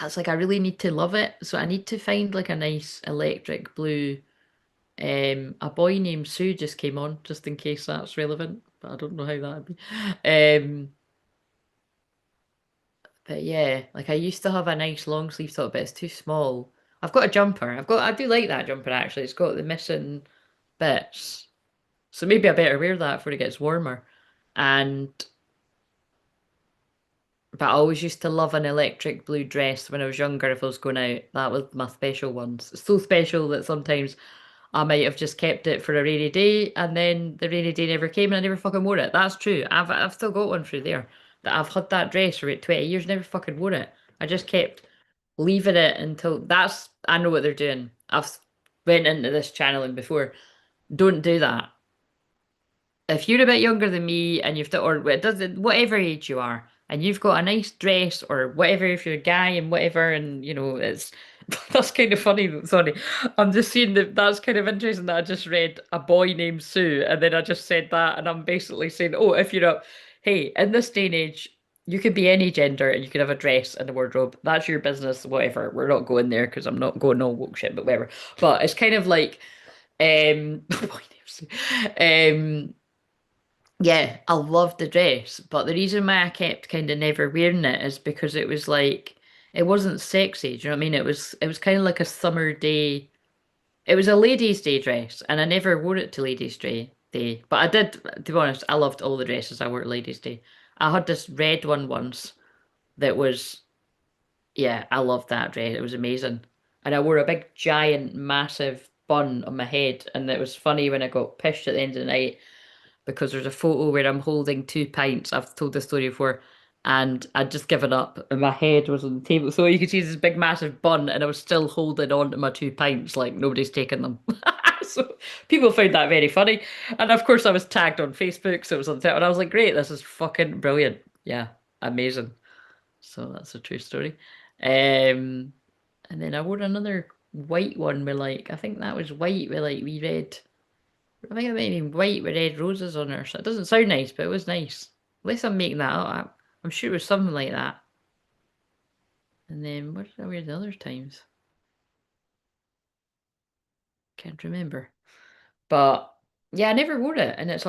it's like I really need to love it. So I need to find like a nice electric blue. A boy named Sue just came on, just in case that's relevant, but I don't know how that'd be. But yeah, like I used to have a nice long sleeve top, but it's too small. I've got a jumper. I do like that jumper actually. It's got the missing bits. So maybe I better wear that before it gets warmer. And But I always used to love an electric blue dress when I was younger if I was going out. That was my special ones. It's so special that sometimes I might have just kept it for a rainy day and then the rainy day never came and I never fucking wore it. That's true. I've still got one through there. That I've had that dress for about 20 years, never fucking wore it. I just kept leaving it until that's I know what they're doing. I've went into this channeling before. Don't do that if you're a bit younger than me and you've done, or it doesn't, whatever age you are, and you've got a nice dress or whatever, if you're a guy and whatever, and you know, it's that's kind of funny. Sorry, I'm just seeing that that's kind of interesting that I just read a boy named Sue, and then I just said that, and I'm basically saying, oh, if you're a, hey, in this day and age, you could be any gender and you could have a dress and a wardrobe. That's your business, whatever. We're not going there because I'm not going all woke shit, but whatever. But it's kind of like, boy named Sue. Yeah, I loved the dress, but the reason why I kept kind of never wearing it is because it was like it wasn't sexy. Do you know what I mean? It was kind of like a summer day. It was a ladies' day dress, and I never wore it to ladies' day. But I did, to be honest, I loved all the dresses I wore at ladies' day. I had this red one once that was, yeah, I loved that dress. It was amazing, and I wore a big, giant, massive bun on my head, and it was funny when I got pissed at the end of the night because there's a photo where I'm holding 2 pints. I've told this story before, and I'd just given up, and my head was on the table. So you could see this big, massive bun, and I was still holding on to my 2 pints like nobody's taken them. So people found that very funny. And of course, I was tagged on Facebook, so it was on Twitter, and I was like, great, this is fucking brilliant. Yeah, amazing. So that's a true story. And then I wore another. white one with like, I think that was white with like wee red. I think it might have been white with red roses on it. So it doesn't sound nice, but it was nice. At least I'm making that up. I'm sure it was something like that. And then what did I wear the other times? Can't remember. But yeah, I never wore it, and it's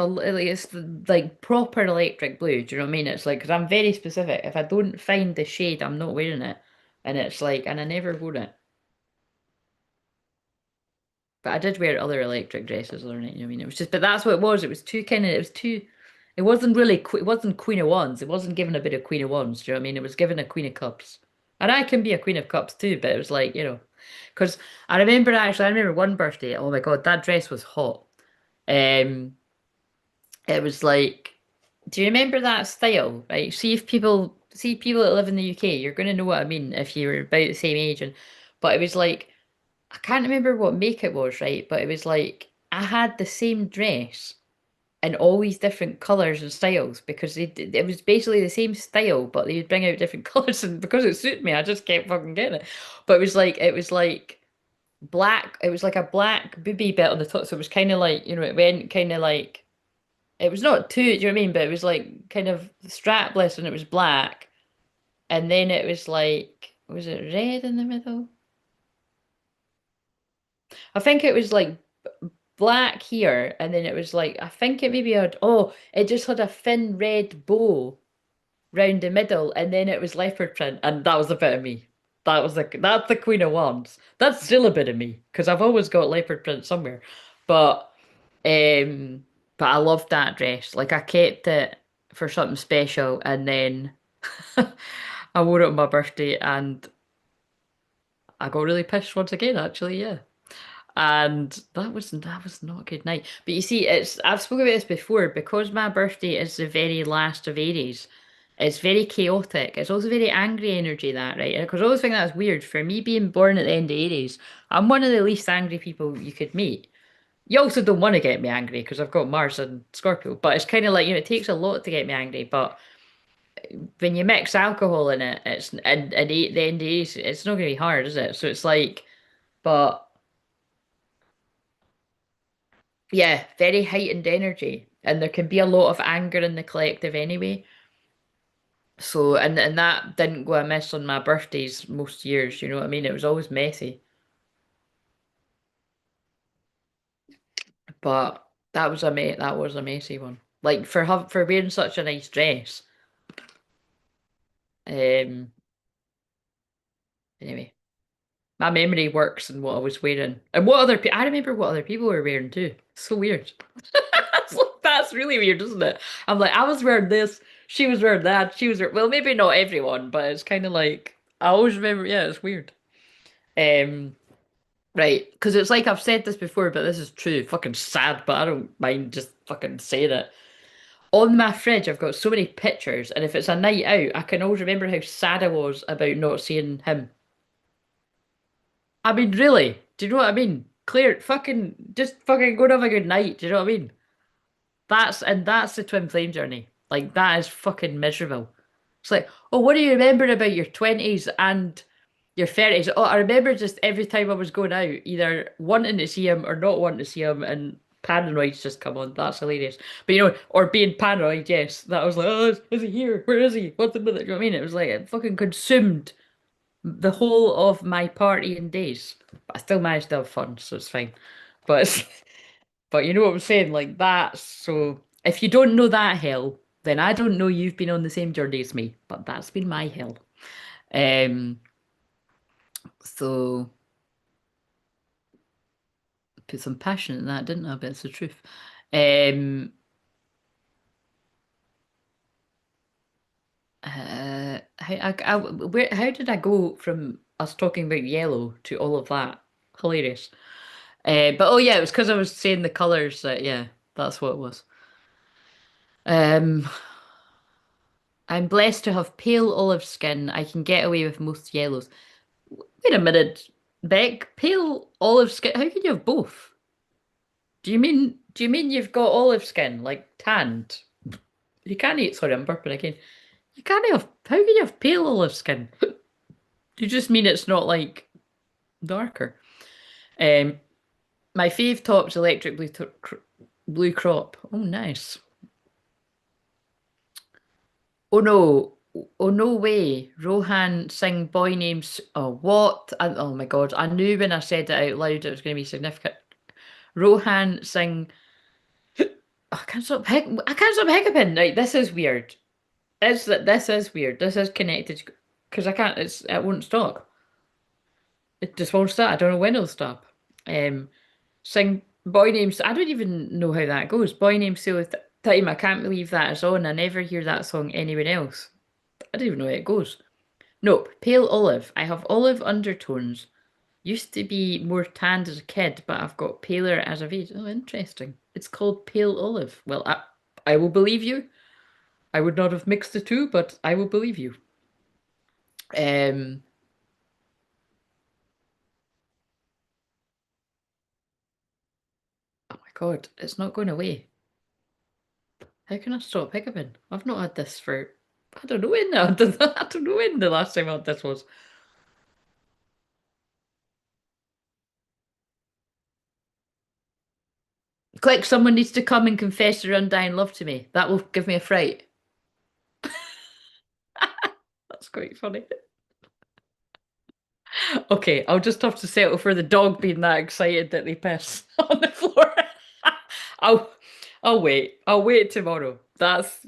like proper electric blue. Do you know what I mean? It's like because I'm very specific. If I don't find the shade, I'm not wearing it, and it's like, and I never wore it. But I did wear other electric dresses on it. You know what I mean? It was just, but that's what it was. It was too kind of. It was too. It wasn't really. It wasn't Queen of Wands. It wasn't given a bit of Queen of Wands. Do you know what I mean? It was given a Queen of Cups, and I can be a Queen of Cups too. But it was like because I remember actually. I remember one birthday. Oh my God, that dress was hot. Um, it was like, do you remember that style? Right? See people that live in the UK, you're gonna know what I mean if you were about the same age. And but it was like I can't remember what make it was, right? But it was like I had the same dress in all these different colors and styles because it was basically the same style, but they would bring out different colors, and because it suited me, I just kept fucking getting it. But it was like black. It was like a black booby bit on the top, so it was kind of like it went kind of like. It was not too, do you know what I mean? But it was like kind of strapless and it was black. And then it was like, was it red in the middle? I think it was like black here. And then it was like, I think it maybe had, oh, it just had a thin red bow round the middle. And then it was leopard print. And that was a bit of me. That's the Queen of Wands. That's still a bit of me because I've always got leopard print somewhere. But Um, but I loved that dress. Like I kept it for something special, and then I wore it on my birthday, and I got really pissed once again. Actually, yeah. And that was not a good night. But you see, it's I've spoken about this before because my birthday is the very last of Aries. It's very chaotic. It's also very angry energy, that, right? Because I always think that's weird. For me being born at the end of Aries, I'm one of the least angry people you could meet. You also don't want to get me angry because I've got Mars and Scorpio, but it's kind of like, it takes a lot to get me angry. But when you mix alcohol in it, and eat the NDAs, it's not going to be hard, is it? So it's like, but yeah, very heightened energy. And there can be a lot of anger in the collective anyway. So, and that didn't go amiss on my birthdays most years, you know what I mean? It was always messy. But that was a messy one. Like for wearing such a nice dress. Um, anyway. My memory works in what I was wearing. And what other people, I remember what other people were wearing too. So weird. That's really weird, isn't it? I'm like, I was wearing this, she was wearing that, she was wearing, well, maybe not everyone, but it's kind of like, I always remember, yeah, it's weird. Um, right, because it's like I've said this before, but this is true. Fucking sad, but I don't mind just fucking saying it. On my fridge, I've got so many pictures, and if it's a night out, I can always remember how sad I was about not seeing him. I mean, really, do you know what I mean? Clear, just fucking go and have a good night. Do you know what I mean? That's the twin flame journey. Like that is fucking miserable. It's like, oh, what do you remember about your 20s and your 30s? Oh, I remember just every time I was going out, either wanting to see him or not wanting to see him, and paranoids just come on. That's hilarious. But or being paranoid, yes. That was like, oh, is he here? Where is he? What's the minute? Do you know what I mean? It was like it fucking consumed the whole of my partying days. But I still managed to have fun, so it's fine. But but you know what I'm saying? Like that. So if you don't know that hell, then I don't know you've been on the same journey as me. But that's been my hell. Um, so put some passion in that, didn't I? But it's the truth. Um, how did I go from us talking about yellow to all of that? Hilarious. But oh yeah, it was because I was saying the colours that yeah, that's what it was. Um, I'm blessed to have pale olive skin. I can get away with most yellows. Wait a minute, Beck, pale olive skin. How can you have both? Do you mean you've got olive skin, like tanned? You can't eat, sorry, I'm burping again. You can't have, how can you have pale olive skin? Do you just mean it's not like darker? Um, my fave top's electric blue crop. Oh, nice. Oh no. Oh no way. Rohan sing boy names. Oh what? Oh my God. I knew when I said it out loud it was going to be significant. Rohan sing. I can't stop hiccuping. Right, this is weird. This is weird. This is connected because I can't. It won't stop. It just won't stop. I don't know when it'll stop. Um, sing boy names. I don't even know how that goes. Boy names Seal Time. I can't believe that is on. I never hear that song anywhere else. I don't even know how it goes. Nope. Pale olive. I have olive undertones. Used to be more tanned as a kid, but I've got paler as I've aged. Oh, interesting. It's called pale olive. Well, I will believe you. I would not have mixed the two, but I will believe you. Um, oh my God, it's not going away. How can I stop hiccuping? I've not had this for, I don't know when now. I don't know when the last time I had this was. Click, someone needs to come and confess their undying love to me. That will give me a fright. That's quite funny. Okay, I'll just have to settle for the dog being that excited that they piss on the floor. I'll I'll wait. I'll wait tomorrow. That's,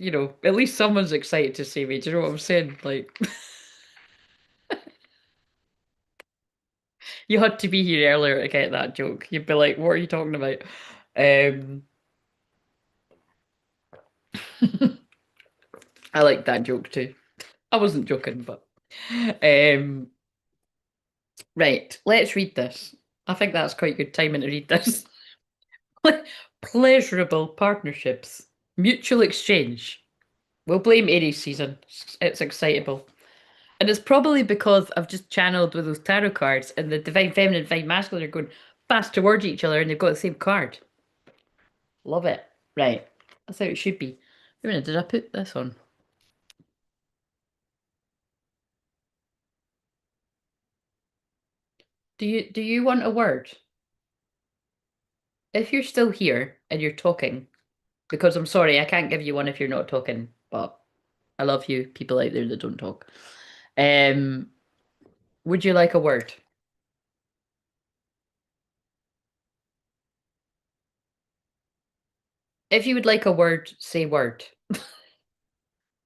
at least someone's excited to see me. Do you know what I'm saying? Like, you had to be here earlier to get that joke. You'd be like, what are you talking about? Um, I like that joke too. I wasn't joking, but um, right, let's read this. I think that's quite good timing to read this. Pleasurable partnerships, mutual exchange. We'll blame Aries season. It's excitable. And it's probably because I've just channeled with those tarot cards and the divine feminine, divine masculine are going fast towards each other and they've got the same card. Love it. Right. That's how it should be. Wait a minute, did I put this on? Do you want a word? If you're still here and you're talking, because I'm sorry, I can't give you one if you're not talking, but I love you, people out there that don't talk. Um, would you like a word? If you would like a word, say word.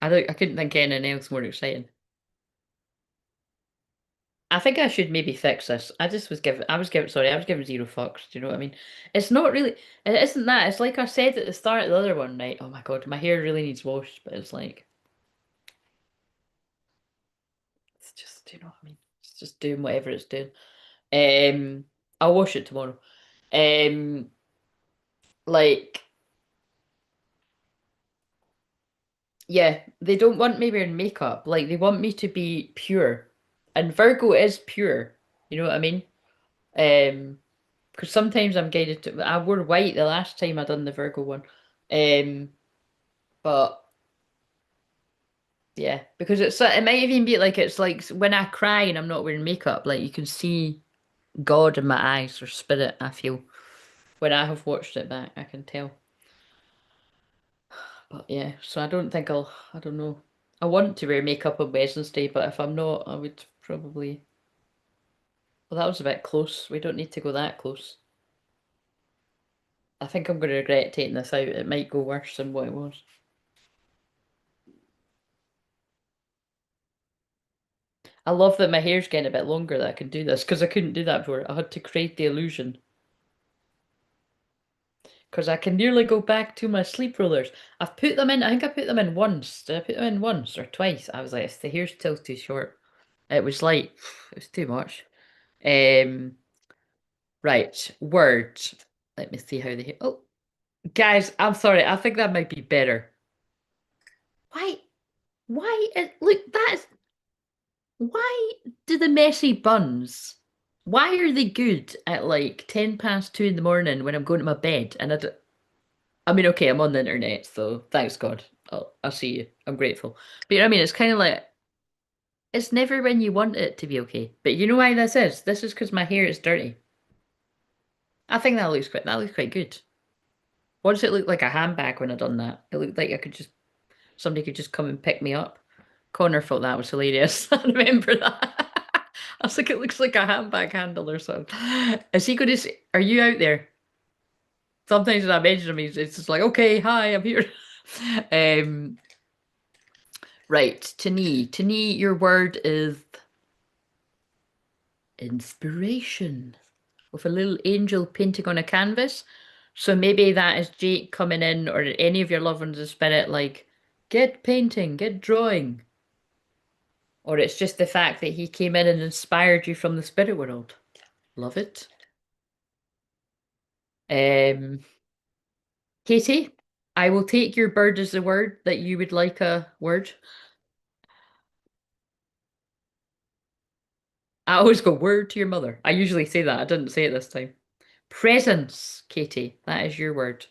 I couldn't think of anything else more exciting. I think I should maybe fix this. I was giving zero fucks. Do you know what I mean? It's not really, it isn't that. It's like I said at the start of the other one, right? Oh my God, my hair really needs washed, but it's like, it's just, do you know what I mean? It's just doing whatever it's doing. Um, I'll wash it tomorrow. Um, like, yeah, they don't want me wearing makeup. Like, they want me to be pure. And Virgo is pure. You know what I mean? Um, because sometimes I'm guided to. I wore white the last time I done the Virgo one, but yeah, because it might even be like it's like when I cry and I'm not wearing makeup, like you can see God in my eyes or spirit. I feel when I have watched it back, I can tell. But yeah, so I don't think I'll. I don't know. I want to wear makeup on Wednesday, but if I'm not, I would probably. Well, that was a bit close. We don't need to go that close. I think I'm going to regret taking this out. It might go worse than what it was. I love that my hair's getting a bit longer that I can do this because I couldn't do that before. I had to create the illusion because I can nearly go back to my sleep rollers. I've put them in, I think I put them in once. Did I put them in once or twice? I was like, the hair's still too short. It was like, it was too much. Um, right, word. Let me see how they. Oh, guys, I'm sorry. I think that might be better. Why? Look, why do the messy buns? Why are they good at like 10 past 2 in the morning when I'm going to my bed? And I mean, okay, I'm on the internet, so thanks God. I'll see you. I'm grateful. But you know what I mean? It's kind of like, it's never when you want it to be okay. But you know why this is? This is because my hair is dirty. I think that looks quite good. What does it look like a handbag when I done that? It looked like I could just somebody could just come and pick me up. Connor thought that was hilarious. I remember that. I was like, it looks like a handbag handle or something. Is he going to? Are you out there? Sometimes when I mention him, it's just like, okay, hi, I'm here. Um, right, Tani, your word is inspiration with a little angel painting on a canvas. So maybe that is Jake coming in, or any of your loved ones in spirit, like, get painting, get drawing. Or it's just the fact that he came in and inspired you from the spirit world. Love it. Um, Katie, I will take your bird as a word that you would like a word. I always go word to your mother. I usually say that. I didn't say it this time. Presence, Katie. That is your word.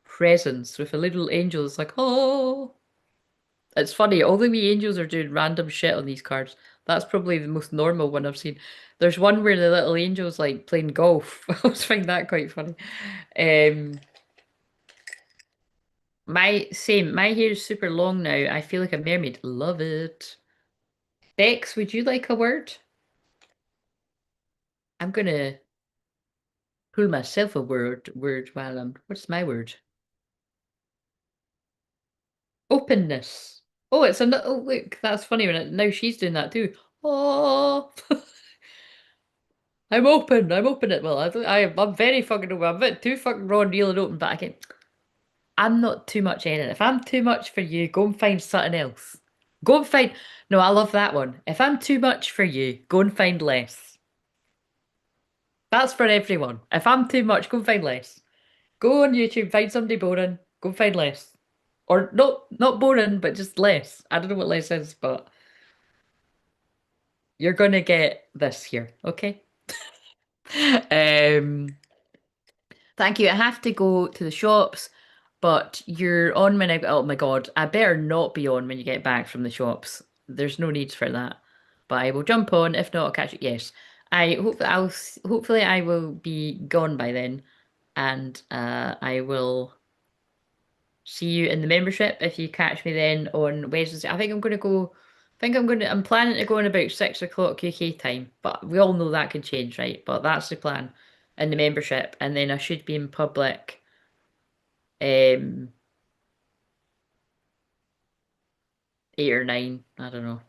Presence with a little angel. It's like, oh. It's funny. All the wee angels are doing random shit on these cards. That's probably the most normal one I've seen. There's one where the little angel's like playing golf. I always find that quite funny. Um, my hair is super long now. I feel like a mermaid. Love it. Bex, would you like a word? I'm gonna pull myself a word while I'm. What's my word? Openness. Oh, it's another. Oh, look, that's funny. Now she's doing that too. Oh, I'm open. I'm open it. Well, I'm very fucking open. I'm a bit too fucking raw and real and open, but I'm not too much in it. If I'm too much for you, go and find something else. Go and find. No, I love that one. If I'm too much for you, go and find less. That's for everyone. If I'm too much, go and find less. Go on YouTube, find somebody boring, go and find less. Or not boring, but just less. I don't know what less is, but you're gonna get this here, okay? Um, thank you. I have to go to the shops, but you're on when I. Oh my God, I better not be on when you get back from the shops. There's no need for that. But I will jump on. If not, I'll catch you. Yes, hopefully I will be gone by then, and I will see you in the membership if you catch me then on Wednesday. I think I'm going to go. I'm planning to go in about 6 o'clock UK time, but we all know that can change, right? But that's the plan in the membership, and then I should be in public. Um, 8 or 9, I don't know.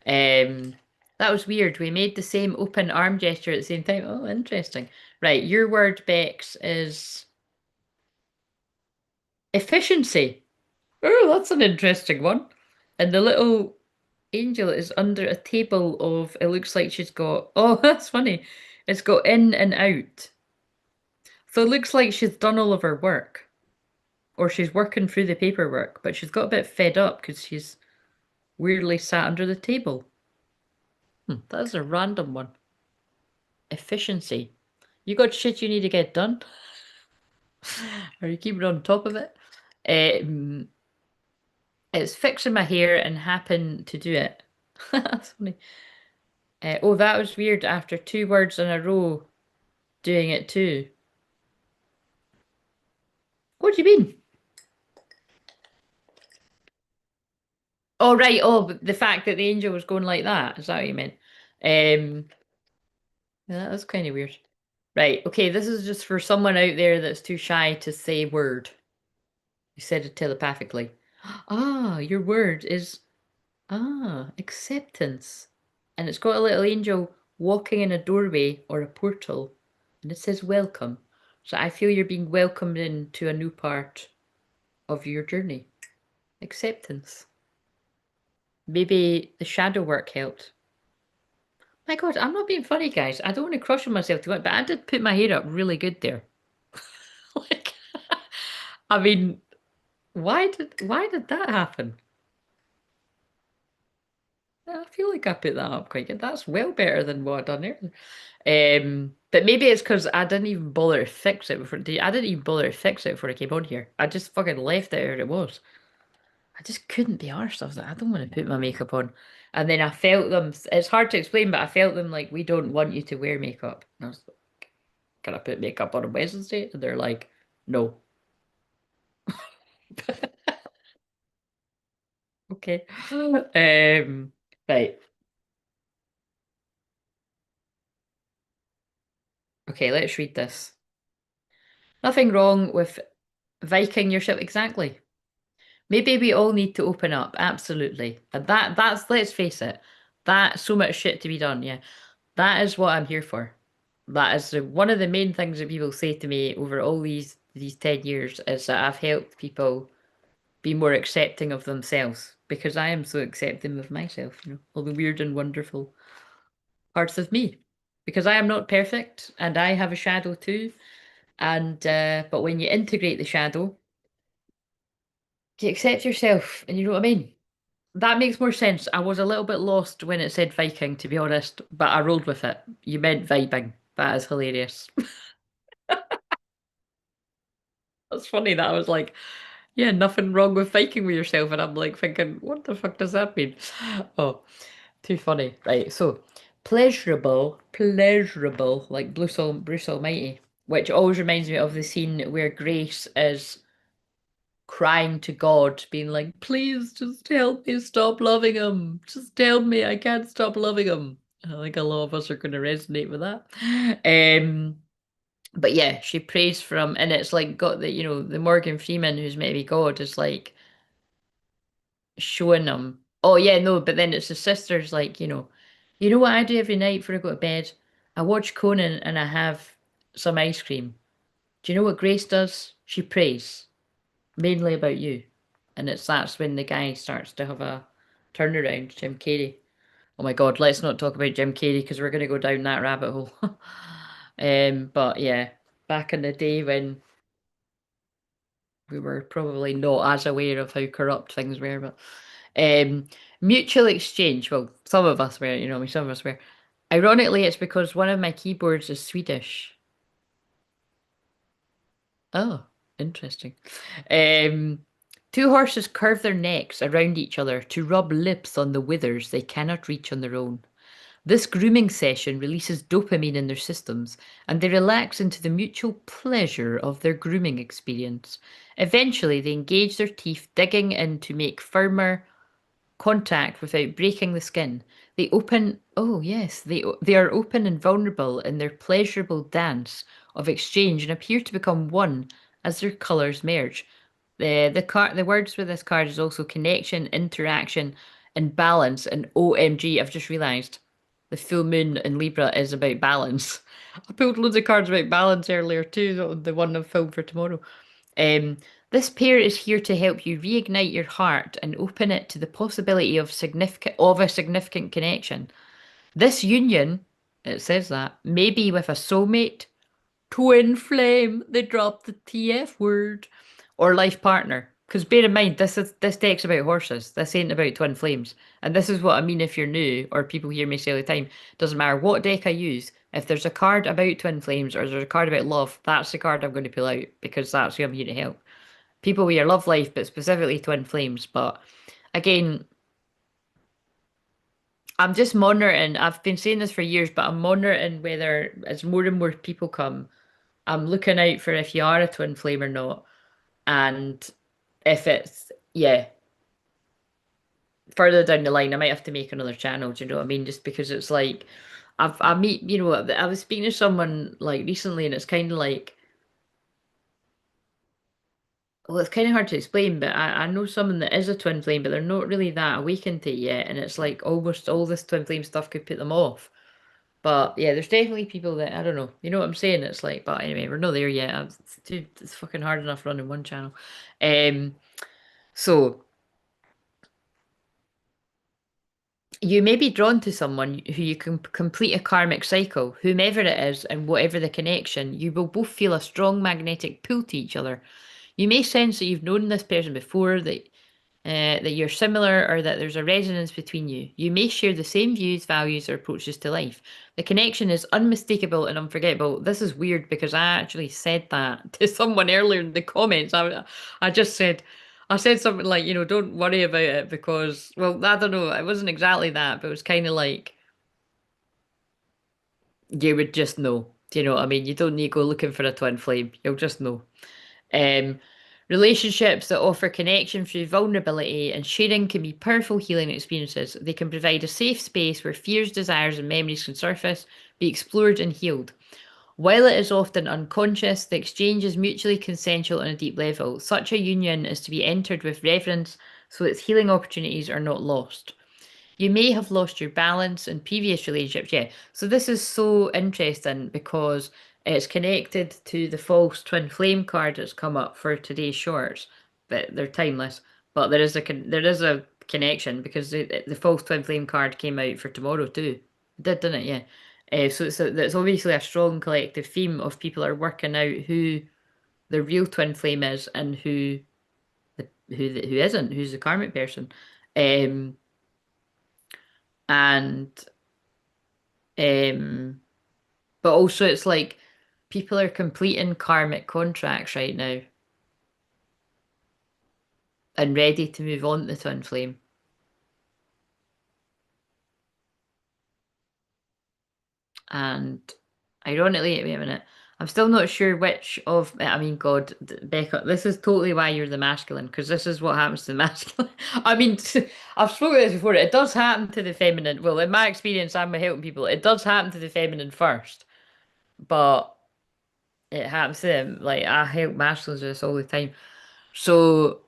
Um, that was weird. We made the same open arm gesture at the same time. Oh, interesting. Right, your word, Bex, is efficiency. Oh, that's an interesting one. And the little angel is under a table of, it looks like she's got, oh, that's funny. It's got in and out. So it looks like she's done all of her work, or she's working through the paperwork, but she's got a bit fed up because she's weirdly sat under the table. That's a random one. Efficiency. You got shit you need to get done? Are you keeping on top of it? Um, it's fixing my hair and happen to do it. That's funny. Oh, that was weird after 2 words in a row doing it too. What do you mean? Oh, right. Oh, but the fact that the angel was going like that. Is that what you meant? Um, yeah, that was kind of weird. Right. Okay. This is just for someone out there that's too shy to say word. You said it telepathically. Ah, your word is acceptance. And it's got a little angel walking in a doorway or a portal, and it says welcome. So I feel you're being welcomed into a new part of your journey. Acceptance. Maybe the shadow work helped. My God, I'm not being funny, guys. I don't want to crush on myself too much, but I did put my hair up really good there. Like, I mean, why did that happen? I feel like I put that up quite good. That's well better than what I done earlier. But maybe it's because I didn't even bother to fix it before. I didn't even bother to fix it before I came on here. I just fucking left it where it was. I just couldn't be arsed. I was like, I don't want to put my makeup on. And then I felt them. It's hard to explain, but I felt them like, we don't want you to wear makeup. And I was like, can I put makeup on Wednesday? And they're like, no. Okay. Right. Okay, let's read this. Nothing wrong with Viking your ship. Exactly. Maybe we all need to open up. Absolutely. And that's, let's face it, that's so much shit to be done. Yeah. That is what I'm here for. That is one of the main things that people say to me over all these 10 years is that I've helped people be more accepting of themselves because I am so accepting of myself, all the weird and wonderful parts of me. Because I am not perfect and I have a shadow too. And but when you integrate the shadow, you accept yourself and you know what I mean? That makes more sense. I was a little bit lost when it said Viking, to be honest, but I rolled with it. You meant vibing. That is hilarious. That's funny that I was like, yeah, nothing wrong with Viking with yourself. And I'm like thinking, what the fuck does that mean? Oh, too funny. Right, so pleasurable, like Bruce Almighty, which always reminds me of the scene where Grace is crying to God, being like, please just help me stop loving him. Just tell me I can't stop loving him. I think a lot of us are going to resonate with that. Um, but yeah, she prays for him, and it's like got the the Morgan Freeman who's maybe God is like showing him. Oh yeah, no, but then it's the sisters like you know what I do every night before I go to bed? I watch Conan and I have some ice cream. Do you know what Grace does? She prays mainly about you. And that's when the guy starts to have a turnaround, Jim Carrey. Oh my God, let's not talk about Jim Carrey because we're going to go down that rabbit hole. But yeah, back in the day when we were probably not as aware of how corrupt things were, but um, mutual exchange. Well, some of us were, I mean, some of us were. Ironically, it's because one of my keyboards is Swedish. Oh, interesting. Um, Two horses curve their necks around each other to rub lips on the withers they cannot reach on their own. This grooming session releases dopamine in their systems, and they relax into the mutual pleasure of their grooming experience. Eventually, they engage their teeth, digging in to make firmer contact without breaking the skin. Oh yes, they are open and vulnerable in their pleasurable dance of exchange and appear to become one as their colours merge. The words for this card is also connection, interaction, and balance. And OMG, I've just realised the full moon in Libra is about balance. I pulled loads of cards about balance earlier too, the one I've filmed for tomorrow. Um, this pair is here to help you reignite your heart and open it to the possibility of a significant connection. This union, it says that, may be with a soulmate, twin flame, they dropped the TF word, or life partner. Because bear in mind, this deck's about horses. This ain't about twin flames. And this is what I mean if you're new, or people hear me say all the time. Doesn't matter what deck I use. If there's a card about twin flames or there's a card about love, that's the card I'm going to pull out because that's who I'm here to help. People with your love life, but specifically twin flames. But again, I'm just monitoring. I've been saying this for years, but I'm monitoring whether as more and more people come, I'm looking out for if you are a twin flame or not. And if it's, yeah, further down the line, I might have to make another channel. Do you know what I mean? Just because it's like, I meet, I was speaking to someone like recently, and it's kind of like, well, it's kind of hard to explain, but I know someone that is a twin flame, but they're not really that awakened to it yet. And it's like almost all this twin flame stuff could put them off. But yeah, there's definitely people that, I don't know, you know what I'm saying? It's like, but anyway, we're not there yet. It's fucking hard enough running one channel. Um, so. You may be drawn to someone who you can complete a karmic cycle, whomever it is, and whatever the connection, you will both feel a strong magnetic pull to each other. You may sense that you've known this person before, that you're similar, or that there's a resonance between you. You may share the same views, values, or approaches to life. The connection is unmistakable and unforgettable. This is weird because I actually said that to someone earlier in the comments. I just said, I said something like, don't worry about it because, well, I don't know, it wasn't exactly that, but it was kind of like, you would just know. Do you know what I mean? You don't need to go looking for a twin flame. You'll just know. Um, Relationships that offer connection through vulnerability and sharing can be powerful healing experiences. They can provide a safe space where fears, desires, and memories can surface, be explored, and healed. While it is often unconscious, the exchange is mutually consensual on a deep level. Such a union is to be entered with reverence so its healing opportunities are not lost. You may have lost your balance in previous relationships. Yeah. So this is so interesting because it's connected to the false twin flame card that's come up for today's shorts. But they're timeless. But there is a connection because the false twin flame card came out for tomorrow too. It did, didn't it? Yeah. That's obviously a strong collective theme of people are working out who the real twin flame is and who isn't, who's the karmic person. Um, and Um, but also it's like people are completing karmic contracts right now and ready to move on to twin flame. And ironically, wait a minute, I'm still not sure which of, I mean, God, Becca, this is totally why you're the masculine, because this is what happens to the masculine. I mean, I've spoken about this before, it does happen to the feminine. Well, in my experience, I'm helping people, it does happen to the feminine first, but it happens to them. Like, I help masculines with this all the time. So,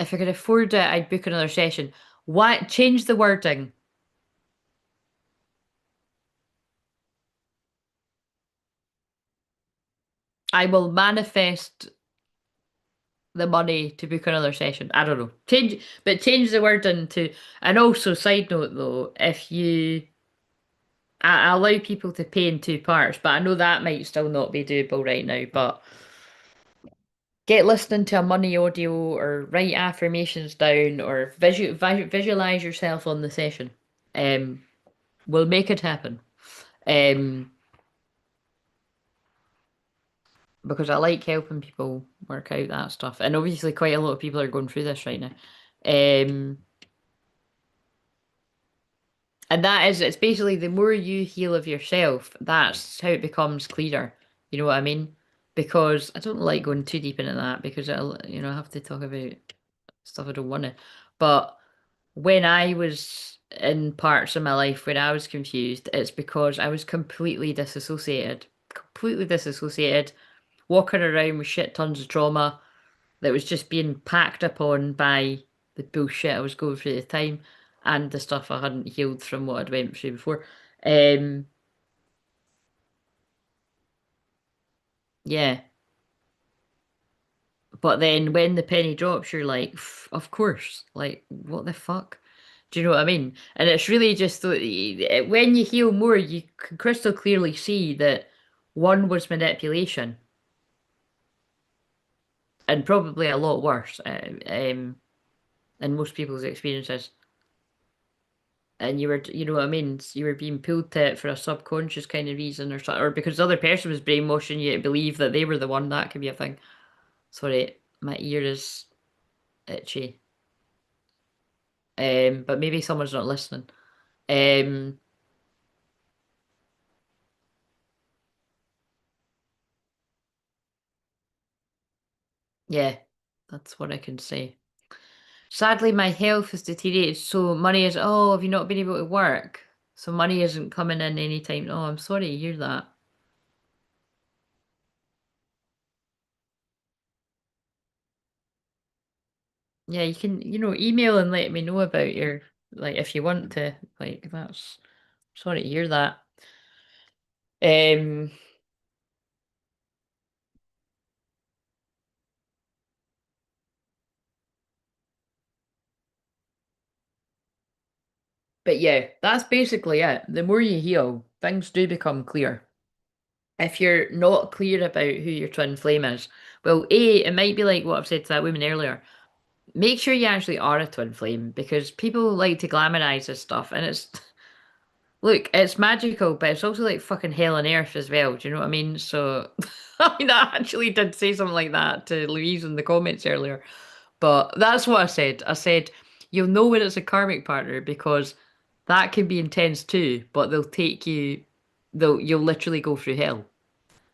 if I could afford it, I'd book another session. Why change the wording? I will manifest the money to book another session. I don't know. Change the wording to. And also, side note though, if you I allow people to pay in two parts, but I know that might still not be doable right now. But get listening to a money audio or write affirmations down or visualize yourself on the session. Um, we'll make it happen. Um, because I like helping people work out that stuff. And obviously, quite a lot of people are going through this right now. Um, and it's basically the more you heal of yourself, that's how it becomes clearer. You know what I mean? Because I don't like going too deep into that because I have to talk about stuff I don't want to. But when I was in parts of my life when I was confused, it's because I was completely disassociated, walking around with shit tons of trauma that was just being packed upon by the bullshit I was going through at the time and the stuff I hadn't healed from what I'd went through before. Um, yeah. But then when the penny drops, you're like, of course. Like, what the fuck? Do you know what I mean? And it's really just when you heal more, you can crystal clearly see that one was manipulation and probably a lot worse in most people's experiences. And you know what I mean? You were being pulled to it for a subconscious kind of reason or something, or because the other person was brainwashing you to believe that they were the one. That could be a thing. Sorry, my ear is itchy. But maybe someone's not listening. Um, yeah, that's what I can say. Sadly, my health has deteriorated, so money is, oh, have you not been able to work? So money isn't coming in anytime. Oh, I'm sorry to hear that. Yeah, you can, email and let me know about like, if you want to. Like, that's, sorry to hear that. Um, but yeah, that's basically it. The more you heal, things do become clear. If you're not clear about who your twin flame is, well, A, it might be like what I've said to that woman earlier. Make sure you actually are a twin flame because people like to glamorize this stuff and it's look, it's magical, but it's also like fucking hell on earth as well. Do you know what I mean? So I mean I actually did say something like that to Louise in the comments earlier. But that's what I said. I said you'll know when it's a karmic partner because That can be intense too, but you'll literally go through hell.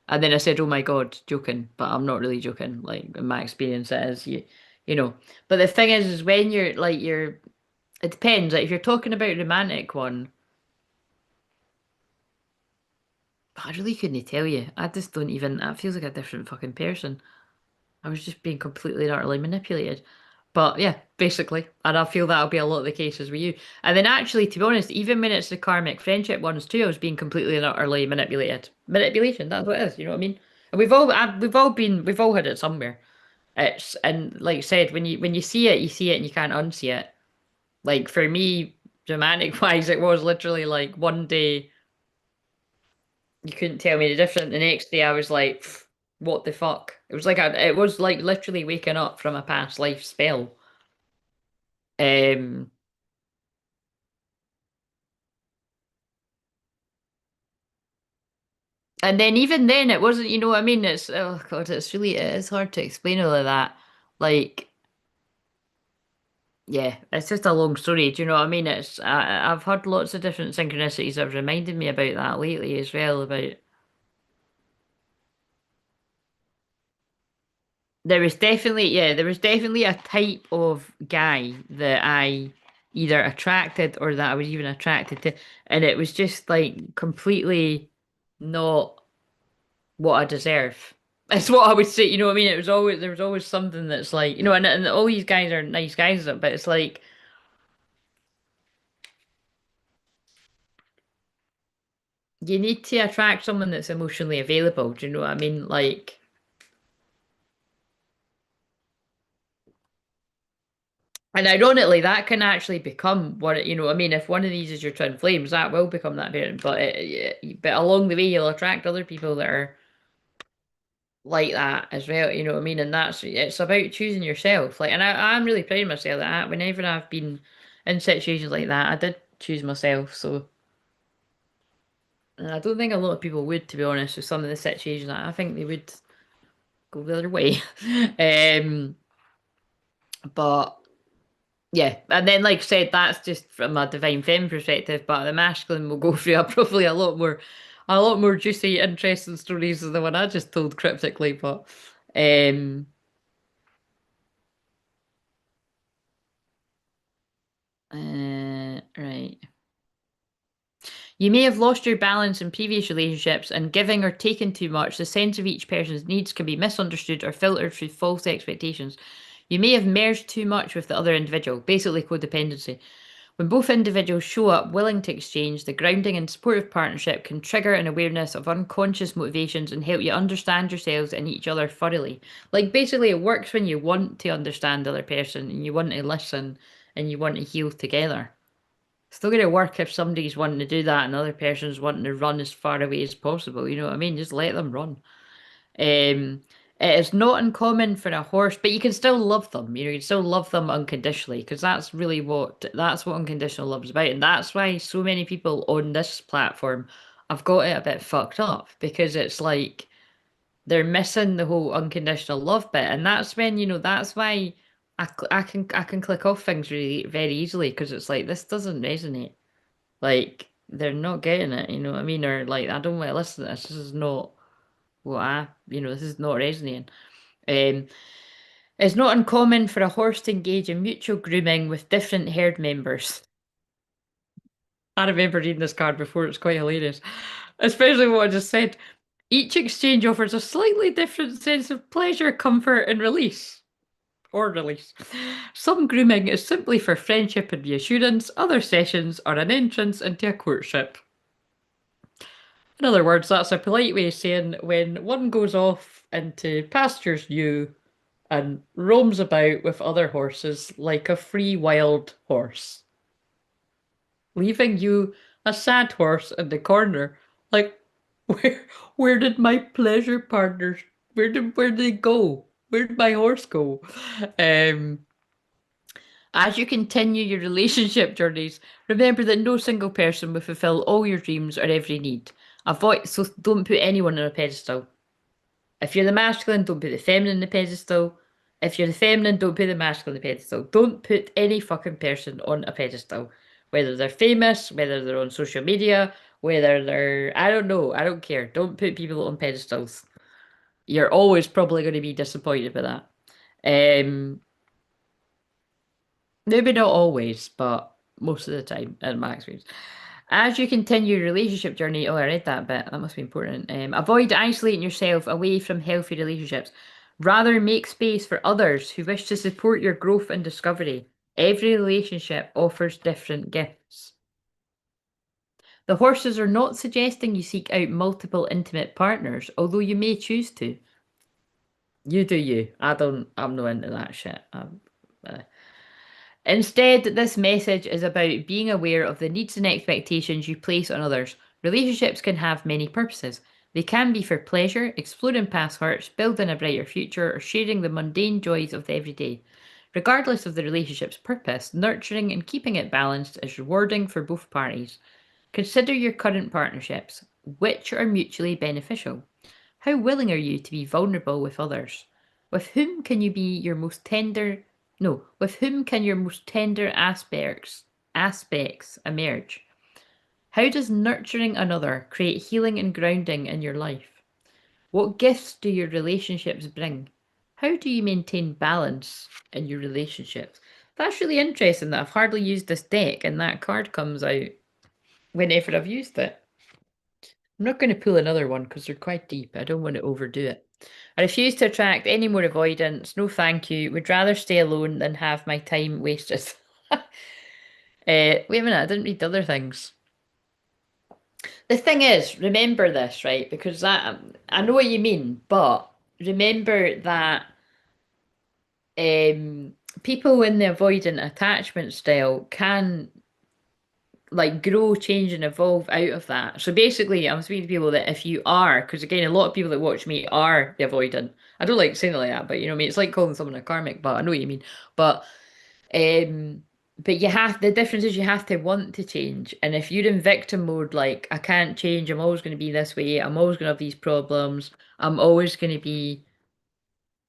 And then I said, "Oh my God, joking," but I'm not really joking. Like in my experience, it is you know. But the thing is when it depends. Like if you're talking about romantic one, I really couldn't tell you. I just don't even. That feels like a different fucking person. I was just being completely and utterly manipulated. But yeah, basically, and I feel that'll be a lot of the cases with you. And then actually, to be honest, even when it's the karmic friendship ones too, I was being completely and utterly manipulated. Manipulation, that's what it is. You know what I mean? And we've all had it somewhere. It's and like I said, when you see it, you see it, and you can't unsee it. Like for me, romantic wise, it was literally like one day you couldn't tell me the difference. The next day, I was like, "Pff, what the fuck?" It was like literally waking up from a past life spell. Um, and then even then, it wasn't. You know what I mean? It's oh god, it's hard to explain all of that. Like, yeah, it's just a long story. Do you know what I mean? I've had lots of different synchronicities that have reminded me about that lately as well. About there was definitely a type of guy that I either attracted or that I was even attracted to, and it was just like completely not what I deserve. That's what I would say. You know what I mean? There was always something that's like and all these guys are nice guys, but it's like you need to attract someone that's emotionally available. Do you know what I mean? Like. And ironically, that can actually become what I mean. If one of these is your twin flames, that will become that parent. But along the way, you'll attract other people that are like that as well. You know what I mean? And it's about choosing yourself. Like, and I'm really proud of myself that whenever I've been in situations like that, I did choose myself. So, and I don't think a lot of people would, to be honest, with some of the situations. I think they would go the other way. Um, but. Yeah, and then like I said, that's just from a divine femme perspective, but the masculine will go through probably a lot more juicy, interesting stories than the one I just told cryptically. But um, right. You may have lost your balance in previous relationships, and giving or taking too much, the sense of each person's needs can be misunderstood or filtered through false expectations. You may have merged too much with the other individual, basically codependency. When both individuals show up willing to exchange, the grounding and supportive partnership can trigger an awareness of unconscious motivations and help you understand yourselves and each other thoroughly. Like basically, it works when you want to understand the other person and you want to listen and you want to heal together. It's still going to work if somebody's wanting to do that and the other person's wanting to run as far away as possible. You know what I mean? Just let them run. Um, it is not uncommon for a horse, but you can still love them. You can still love them unconditionally because that's what unconditional love is about, and that's why so many people on this platform have got it a bit fucked up because it's like they're missing the whole unconditional love bit, and that's when that's why I can click off things really very easily because it's like this doesn't resonate. Like they're not getting it. You know what I mean? Or like I don't want to listen to this. This is not this is not resonating. Um, it's not uncommon for a horse to engage in mutual grooming with different herd members. I remember reading this card before, it's quite hilarious. Especially what I just said. Each exchange offers a slightly different sense of pleasure, comfort, and release. Or release. Some grooming is simply for friendship and reassurance, other sessions are an entrance into a courtship. In other words, that's a polite way of saying when one goes off into pastures new and roams about with other horses like a free wild horse, leaving you a sad horse in the corner. Like, where did my pleasure partners? Where did they go? Where did my horse go? Um, as you continue your relationship journeys, remember that no single person will fulfill all your dreams or every need. So don't put anyone on a pedestal. If you're the masculine, don't put the feminine on the pedestal. If you're the feminine, don't put the masculine on the pedestal. Don't put any fucking person on a pedestal. whether they're famous, whether they're on social media, whether they're, I don't know, I don't care. Don't put people on pedestals. You're always probably going to be disappointed by that. Um, Maybe not always, but most of the time, in my experience. As you continue your relationship journey, oh, I read that bit. That must be important. Avoid isolating yourself away from healthy relationships. Rather, make space for others who wish to support your growth and discovery. Every relationship offers different gifts. The horses are not suggesting you seek out multiple intimate partners, although you may choose to. You do you. I'm not into that shit. Uh, Instead, this message is about being aware of the needs and expectations you place on others. Relationships can have many purposes. They can be for pleasure, exploring past hurts, building a brighter future, or sharing the mundane joys of the everyday. Regardless of the relationship's purpose, nurturing and keeping it balanced is rewarding for both parties. Consider your current partnerships. Which are mutually beneficial? How willing are you to be vulnerable with others? With whom can you be your most tender no, with whom can your most tender aspects emerge? How does nurturing another create healing and grounding in your life? What gifts do your relationships bring? How do you maintain balance in your relationships? That's really interesting that I've hardly used this deck and that card comes out whenever I've used it. I'm not going to pull another one because they're quite deep. I don't want to overdo it. I refuse to attract any more avoidance. No, thank you. Would rather stay alone than have my time wasted. Wait a minute, I didn't read the other things. The thing is, remember this, right? Because that I know what you mean, but remember that people in the avoidant attachment style can like grow, change, and evolve out of that. So basically, I'm speaking to people that if you are, because again, a lot of people that watch me are the avoidant. I don't like saying it like that, but you know what I mean? It's like calling someone a karmic, but I know what you mean. But um you have the difference is you have to want to change. And if you're in victim mode, like I can't change, I'm always going to be this way, I'm always going to have these problems, I'm always going to be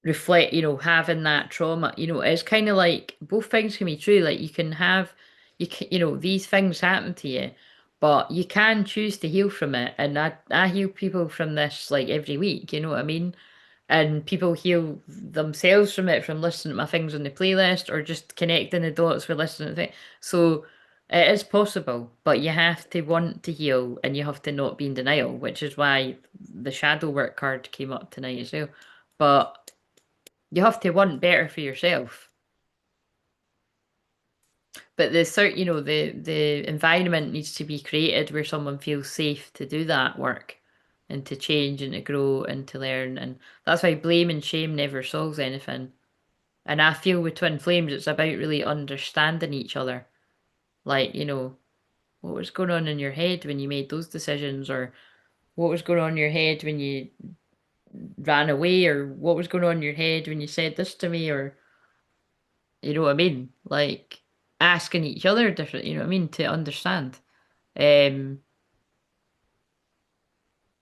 reflect, having that trauma, it's kind of like both things can be true. Like you can have, these things happen to you, but you can choose to heal from it. And I heal people from this like every week, you know what I mean? And people heal themselves from it from listening to my things on the playlist or just connecting the dots for listening to things. So it is possible, but you have to want to heal and you have to not be in denial, which is why the shadow work card came up tonight as well. But you have to want better for yourself. But the environment needs to be created where someone feels safe to do that work and to change and to grow and to learn. And that's why blame and shame never solves anything. And I feel with twin flames, it's about really understanding each other. Like, what was going on in your head when you made those decisions, or what was going on in your head when you ran away, or what was going on in your head when you said this to me, or you know what I mean? Like asking each other different, you know what I mean, to understand. Um,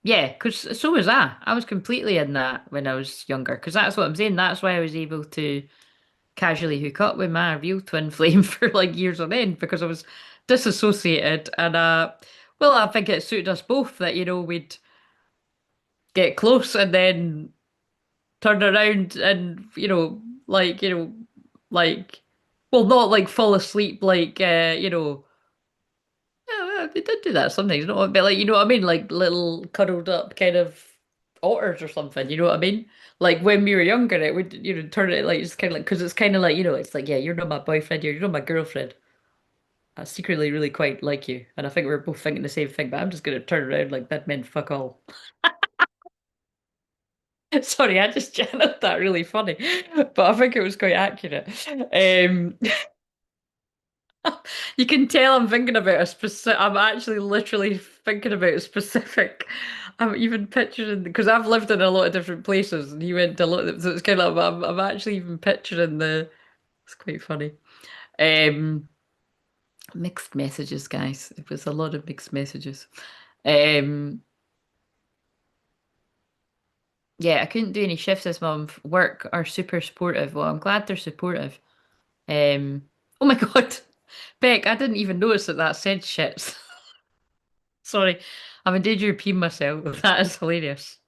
yeah, because so was I. I was completely in that when I was younger. Because that's what I'm saying. That's why I was able to casually hook up with my real twin flame for like years on end because I was disassociated and well, I think it suited us both that we'd get close and then turn around and like like well, not like fall asleep like yeah, well, they did do that sometimes, but like you know what I mean, like little cuddled up kind of otters or something. You know what I mean? Like when we were younger, it would turn it like it's kind of like because it's kind of like it's like yeah, you're not my boyfriend, you're not my girlfriend. I secretly really quite like you, and I think we're both thinking the same thing. But I'm just gonna turn around like that meant fuck all. Sorry, I just channeled that really funny, but I think it was quite accurate. Um, You can tell I'm thinking about a specific. I'm actually literally thinking about a specific. I'm even picturing because I've lived in a lot of different places, and you went to a lot of, so it's kind of I'm actually even picturing the. It's quite funny. Um, Mixed messages, guys. It was a lot of mixed messages. Um, yeah, I couldn't do any shifts this month. Work are super supportive. Well, I'm glad they're supportive. Oh my God. Beck, I didn't even notice that that said shit. Sorry, I'm in danger of peeing myself. That is hilarious.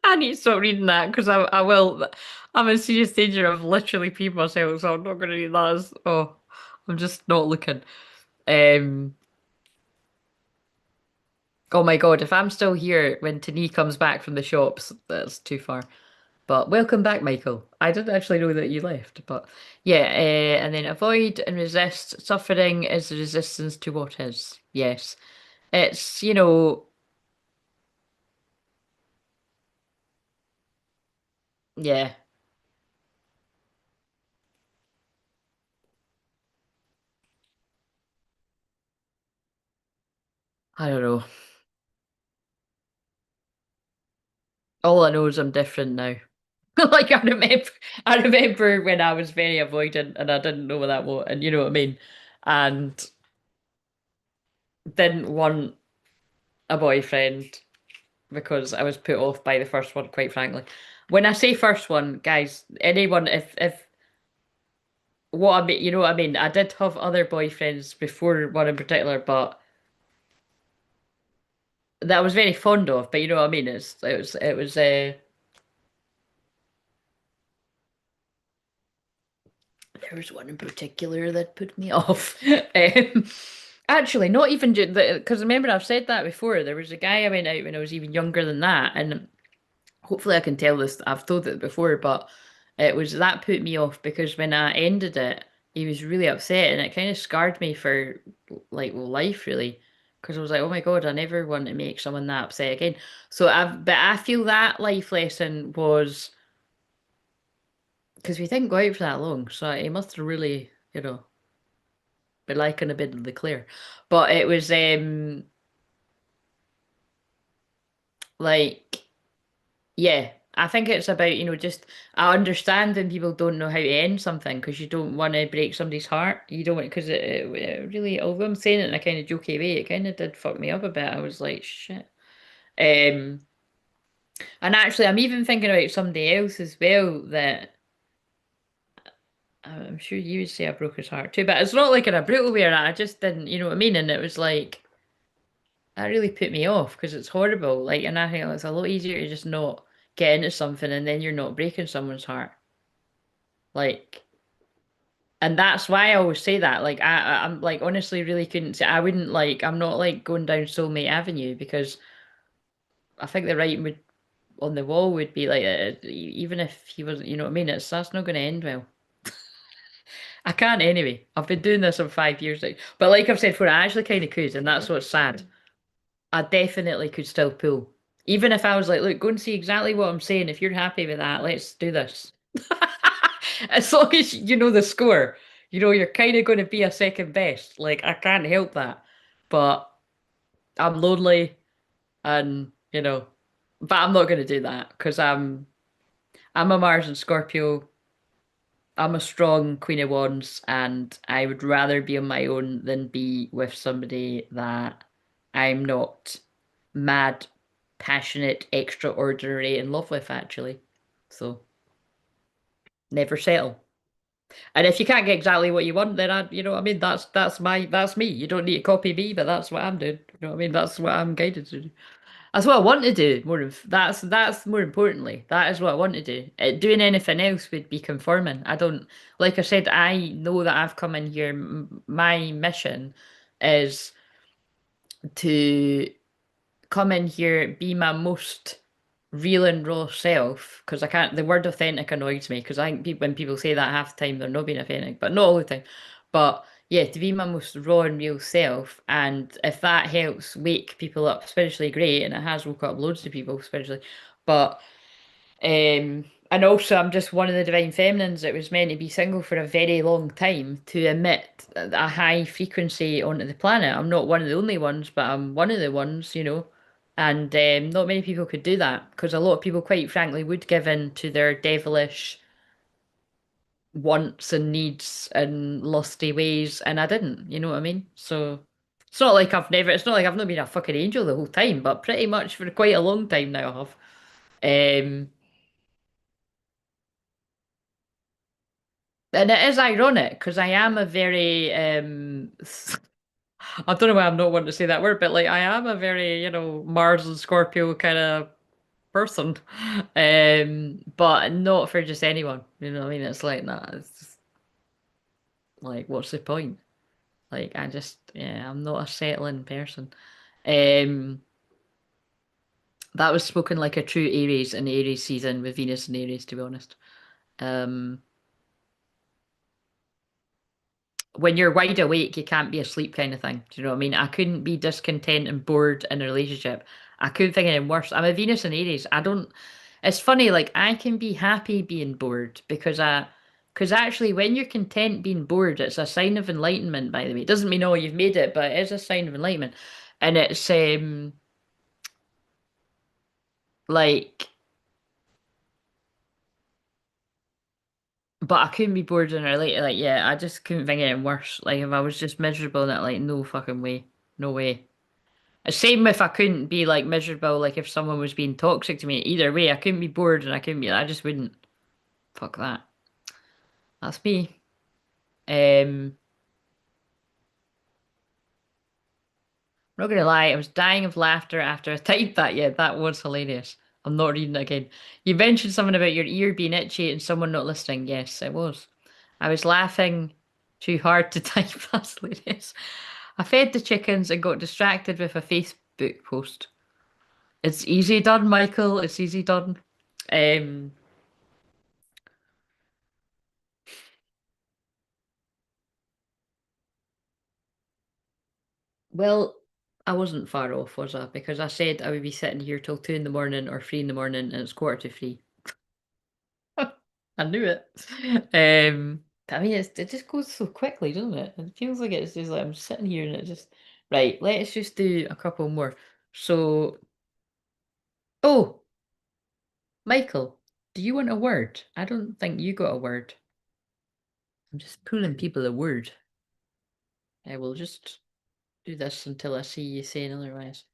I need to stop reading that because I will. I'm in serious danger of literally peeing myself, so I'm not going to read that. Oh, I'm just not looking. Um. Oh my God, if I'm still here when Tani comes back from the shops, that's too far. But welcome back, Michael. I didn't actually know that you left, but yeah. And then avoid and resist. Suffering is resistance to what is. Yes, it's yeah. I don't know. All I know is I'm different now. Like I remember when I was very avoidant and I didn't know what that was, and you know what I mean, and didn't want a boyfriend because I was put off by the first one, quite frankly. When I say first one, guys, anyone, if what I mean, you know what I mean. I did have other boyfriends before one in particular, but that I was very fond of. But you know what I mean. It was. There was one in particular that put me off. Um, actually, not even because remember I've said that before. There was a guy I went out when I was even younger than that, and hopefully I can tell this. I've told it before, but it was that put me off because when I ended it, he was really upset, and it kind of scarred me for like life, really. Because I was like, oh my God, I never want to make someone that upset again. But I feel that life lesson was because we didn't go out for that long, so he must have really, been liking a bit of the Claire. But it was like. Yeah, I think it's about, just I understand when people don't know how to end something because you don't want to break somebody's heart. You don't want because it really, although I'm saying it in a kind of jokey way, it kind of did fuck me up a bit. I was like, shit. Um, and actually, I'm even thinking about somebody else as well that I'm sure you would say I broke his heart too, but it's not like in a brutal way. I just didn't, you know what I mean? And it was like that really put me off because it's horrible. Like, and I think it's a lot easier to just not get into something and then you're not breaking someone's heart. Like, and that's why I always say that. Like, I'm like honestly really couldn't say I wouldn't like. I'm not like going down Soulmate Avenue because I think the writing would on the wall would be like, even if he wasn't, you know what I mean? That's not going to end well. I can't anyway. I've been doing this for 5 years now, but like I've said before, I actually kind of could, and that's what's sad. I definitely could still pull. Even if I was like, look, go and see exactly what I'm saying. If you're happy with that, let's do this. As long as you know the score, you're kind of going to be a second best. Like, I can't help that. But I'm lonely and, but I'm not going to do that because I'm a Mars and Scorpio. I'm a strong Queen of Wands and I would rather be on my own than be with somebody that I'm not mad, passionate, extraordinary in love with, actually. So never settle. And if you can't get exactly what you want, then you know what I mean? That's me. You don't need to copy me, but that's what I'm doing. You know what I mean? That's what I'm guided to do. That's what I want to do. That's more importantly. That is what I want to do. Doing anything else would be conforming. I don't, like I said, I know that I've come in here. My mission is to come in here, be my most real and raw self, because I can't, the word authentic annoys me, because I think when people say that half the time, they're not being authentic, but not all the time. But yeah, to be my most raw and real self, and if that helps wake people up spiritually, great, and it has woke up loads of people spiritually. But and also, I'm just one of the divine feminines that was meant to be single for a very long time to emit a high frequency onto the planet. I'm not one of the only ones, but I'm one of the ones, And not many people could do that because a lot of people, quite frankly, would give in to their devilish wants and needs and lusty ways, and I didn't. You know what I mean? So it's not like I've not been a fucking angel the whole time, but pretty much for quite a long time now I have. Um, And it is ironic because I am a very I don't know why I'm not wanting to say that word, but like I am a very, Mars and Scorpio kind of person. But not for just anyone. You know what I mean? It's like that. It's just like what's the point? Like I just yeah, I'm not a settling person. Um that was spoken like a true Aries and Aries season with Venus and Aries, to be honest. Um when you're wide awake, you can't be asleep kind of thing. Do you know what I mean? I couldn't be discontent and bored in a relationship. I couldn't think of anything worse. I'm a Venus and Aries. I don't, it's funny, like I can be happy being bored because actually when you're content being bored, it's a sign of enlightenment, by the way. It doesn't mean, oh, you've made it, but it is a sign of enlightenment. And it's, like, but I couldn't be bored in a relationship. Like, yeah, I just couldn't think of anything worse. Like, if I was just miserable in it, like, no fucking way. No way. Same if I couldn't be like miserable, like if someone was being toxic to me. Either way, I couldn't be bored and I couldn't be. I just wouldn't. Fuck that. That's me. I'm not gonna lie. I was dying of laughter after I typed that. Yeah, that was hilarious. I'm not reading it again. You mentioned something about your ear being itchy and someone not listening. Yes, it was. I was laughing too hard to type. That's hilarious. I fed the chickens and got distracted with a Facebook post. It's easy done, Michael. It's easy done. Um, Well, I wasn't far off, was I? Because I said I would be sitting here till 2 in the morning or 3 in the morning, and it's 2:45. I knew it. I mean, it just goes so quickly, doesn't it? It feels like it's just like I'm sitting here and it just. Right, let's just do a couple more. So, oh, Michael, do you want a word? I don't think you got a word. I'm just pulling people a word. I will just do this until I see you saying otherwise.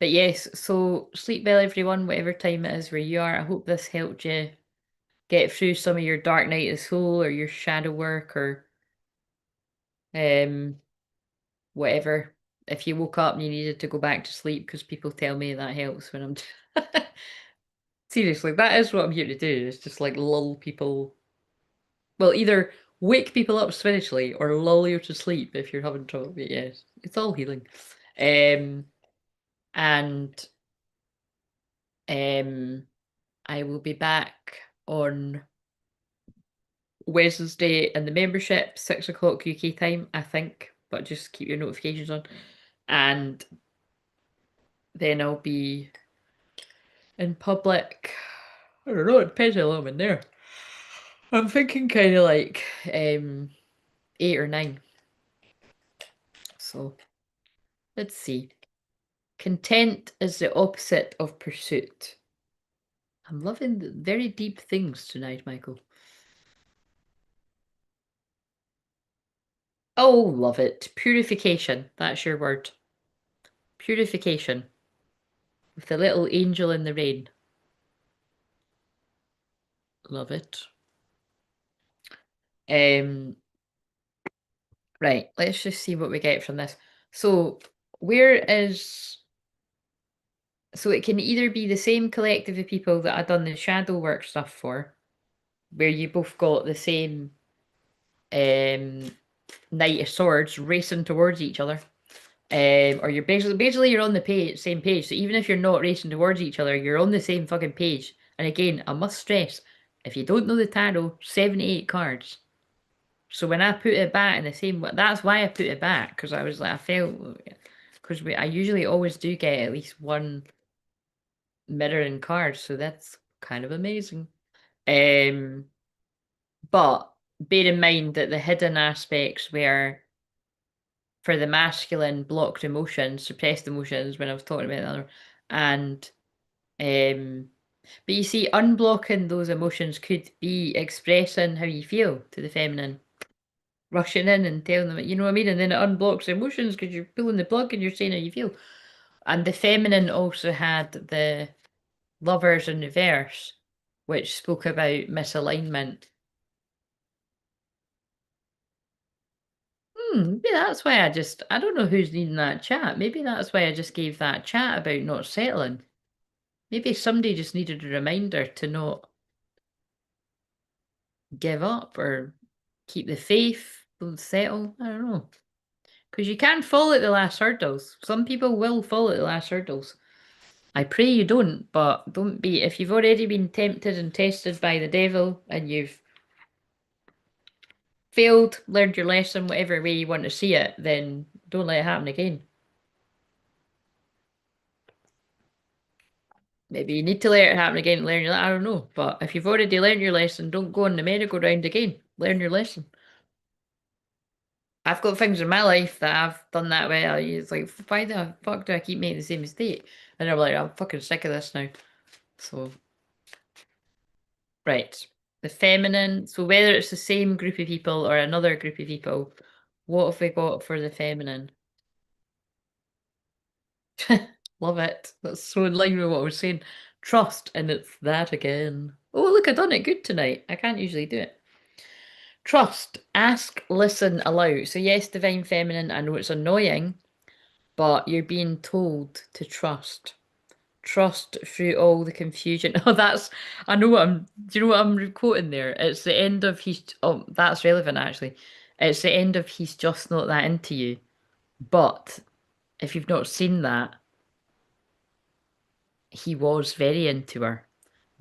But yes, so sleep well, everyone, whatever time it is where you are. I hope this helped you get through some of your dark night of the soul or your shadow work or um whatever. If you woke up and you needed to go back to sleep, because people tell me that helps when I'm seriously, that is what I'm here to do. Is just like lull people. Well, either wake people up spiritually or lull you to sleep if you're having trouble. But yes, it's all healing. Um and um I will be back on Wednesday in the membership, 6 o'clock UK time, I think. But just keep your notifications on. And then I'll be in public. I don't know, it depends how long I'm in there. I'm thinking kind of like 8 or 9. So let's see. Content is the opposite of pursuit. I'm loving the very deep things tonight, Michael. Oh, love it. Purification. That's your word. Purification. With the little angel in the rain. Love it. Um, right, let's just see what we get from this. So, where is so it can either be the same collective of people that I've done the shadow work stuff for, where you both got the same um Knight of Swords racing towards each other. Or you're basically you're on the same page. So even if you're not racing towards each other, you're on the same fucking page. And again, I must stress, if you don't know the tarot, 78 cards. So when I put it back in the same, that's why I put it back because I was like, I felt because I usually always do get at least one mirroring card, so that's kind of amazing. Um, but bear in mind that the hidden aspects were for the masculine blocked emotions, suppressed emotions when I was talking about the other, and um, but you see, unblocking those emotions could be expressing how you feel to the feminine rushing in and telling them, you know what I mean? And then it unblocks emotions because you're pulling the plug and you're saying how you feel. And the feminine also had the lovers in reverse, which spoke about misalignment. Maybe that's why I don't know who's needing that chat. Maybe that's why I just gave that chat about not settling. Maybe somebody just needed a reminder to not give up or keep the faith, don't settle. I don't know. Because you can fall at the last hurdles. Some people will fall at the last hurdles. I pray you don't, but don't be. If you've already been tempted and tested by the devil and you've failed, learned your lesson, whatever way you want to see it, then don't let it happen again. Maybe you need to let it happen again, learn your, I don't know. But if you've already learned your lesson, don't go on the merry-go-round again. Learn your lesson. I've got things in my life that I've done that way. It's like, why the fuck do I keep making the same mistake? And I'm like, I'm fucking sick of this now. So, right. The feminine. So whether it's the same group of people or another group of people, what have we got for the feminine? Love it. That's so in line with what I was saying. Trust, and it's that again. Oh, look, I done it good tonight. I can't usually do it. Trust, ask, listen, allow. So yes, divine feminine, I know it's annoying, but you're being told to trust. Trust through all the confusion. Oh, I know what do you know what I'm quoting there? It's the end of oh, that's relevant actually. It's the end of he's just not that into you. But if you've not seen that, he was very into her.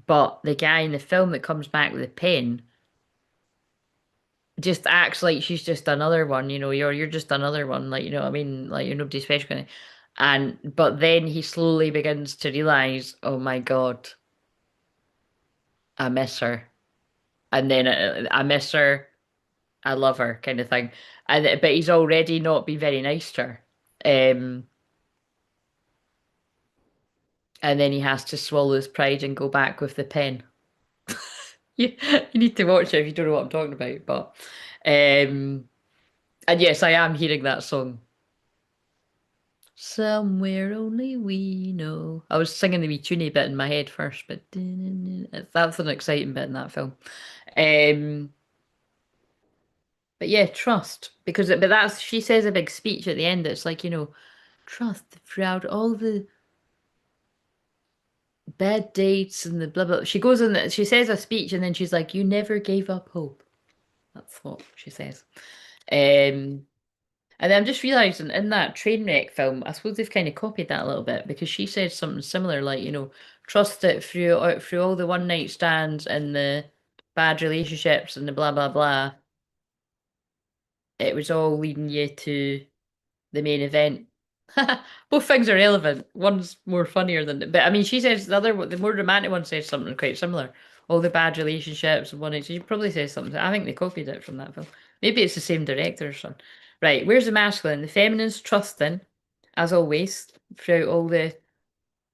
But the guy in the film that comes back with a pen just acts like she's just another one, you're just another one, like, you know what I mean? Like you're nobody special. And but then he slowly begins to realise, oh my God, I miss her. And then I miss her, I love her, kind of thing. And but he's already not been very nice to her. Um, and then he has to swallow his pride and go back with the pen. You need to watch it if you don't know what I'm talking about. But and yes, I am hearing that song. Somewhere only we know. I was singing the wee tuney bit in my head first, but that's an exciting bit in that film. Um, but yeah, trust because but that's she says a big speech at the end. It's like trust throughout all the bad dates and the blah blah. She goes in, she says a speech, and then she's like, "You never gave up hope." That's what she says. Um, and then I'm just realizing in that train wreck film, I suppose they've kind of copied that a little bit because she said something similar, like, trust it through all the one night stands and the bad relationships and the blah blah blah. It was all leading you to the main event. Both things are relevant. One's more funnier than, but I mean, she says the more romantic one says something quite similar. All the bad relationships and one. She probably says something. I think they copied it from that film. Maybe it's the same director or something. Right, where's the masculine? The feminine's trusting, as always, throughout all the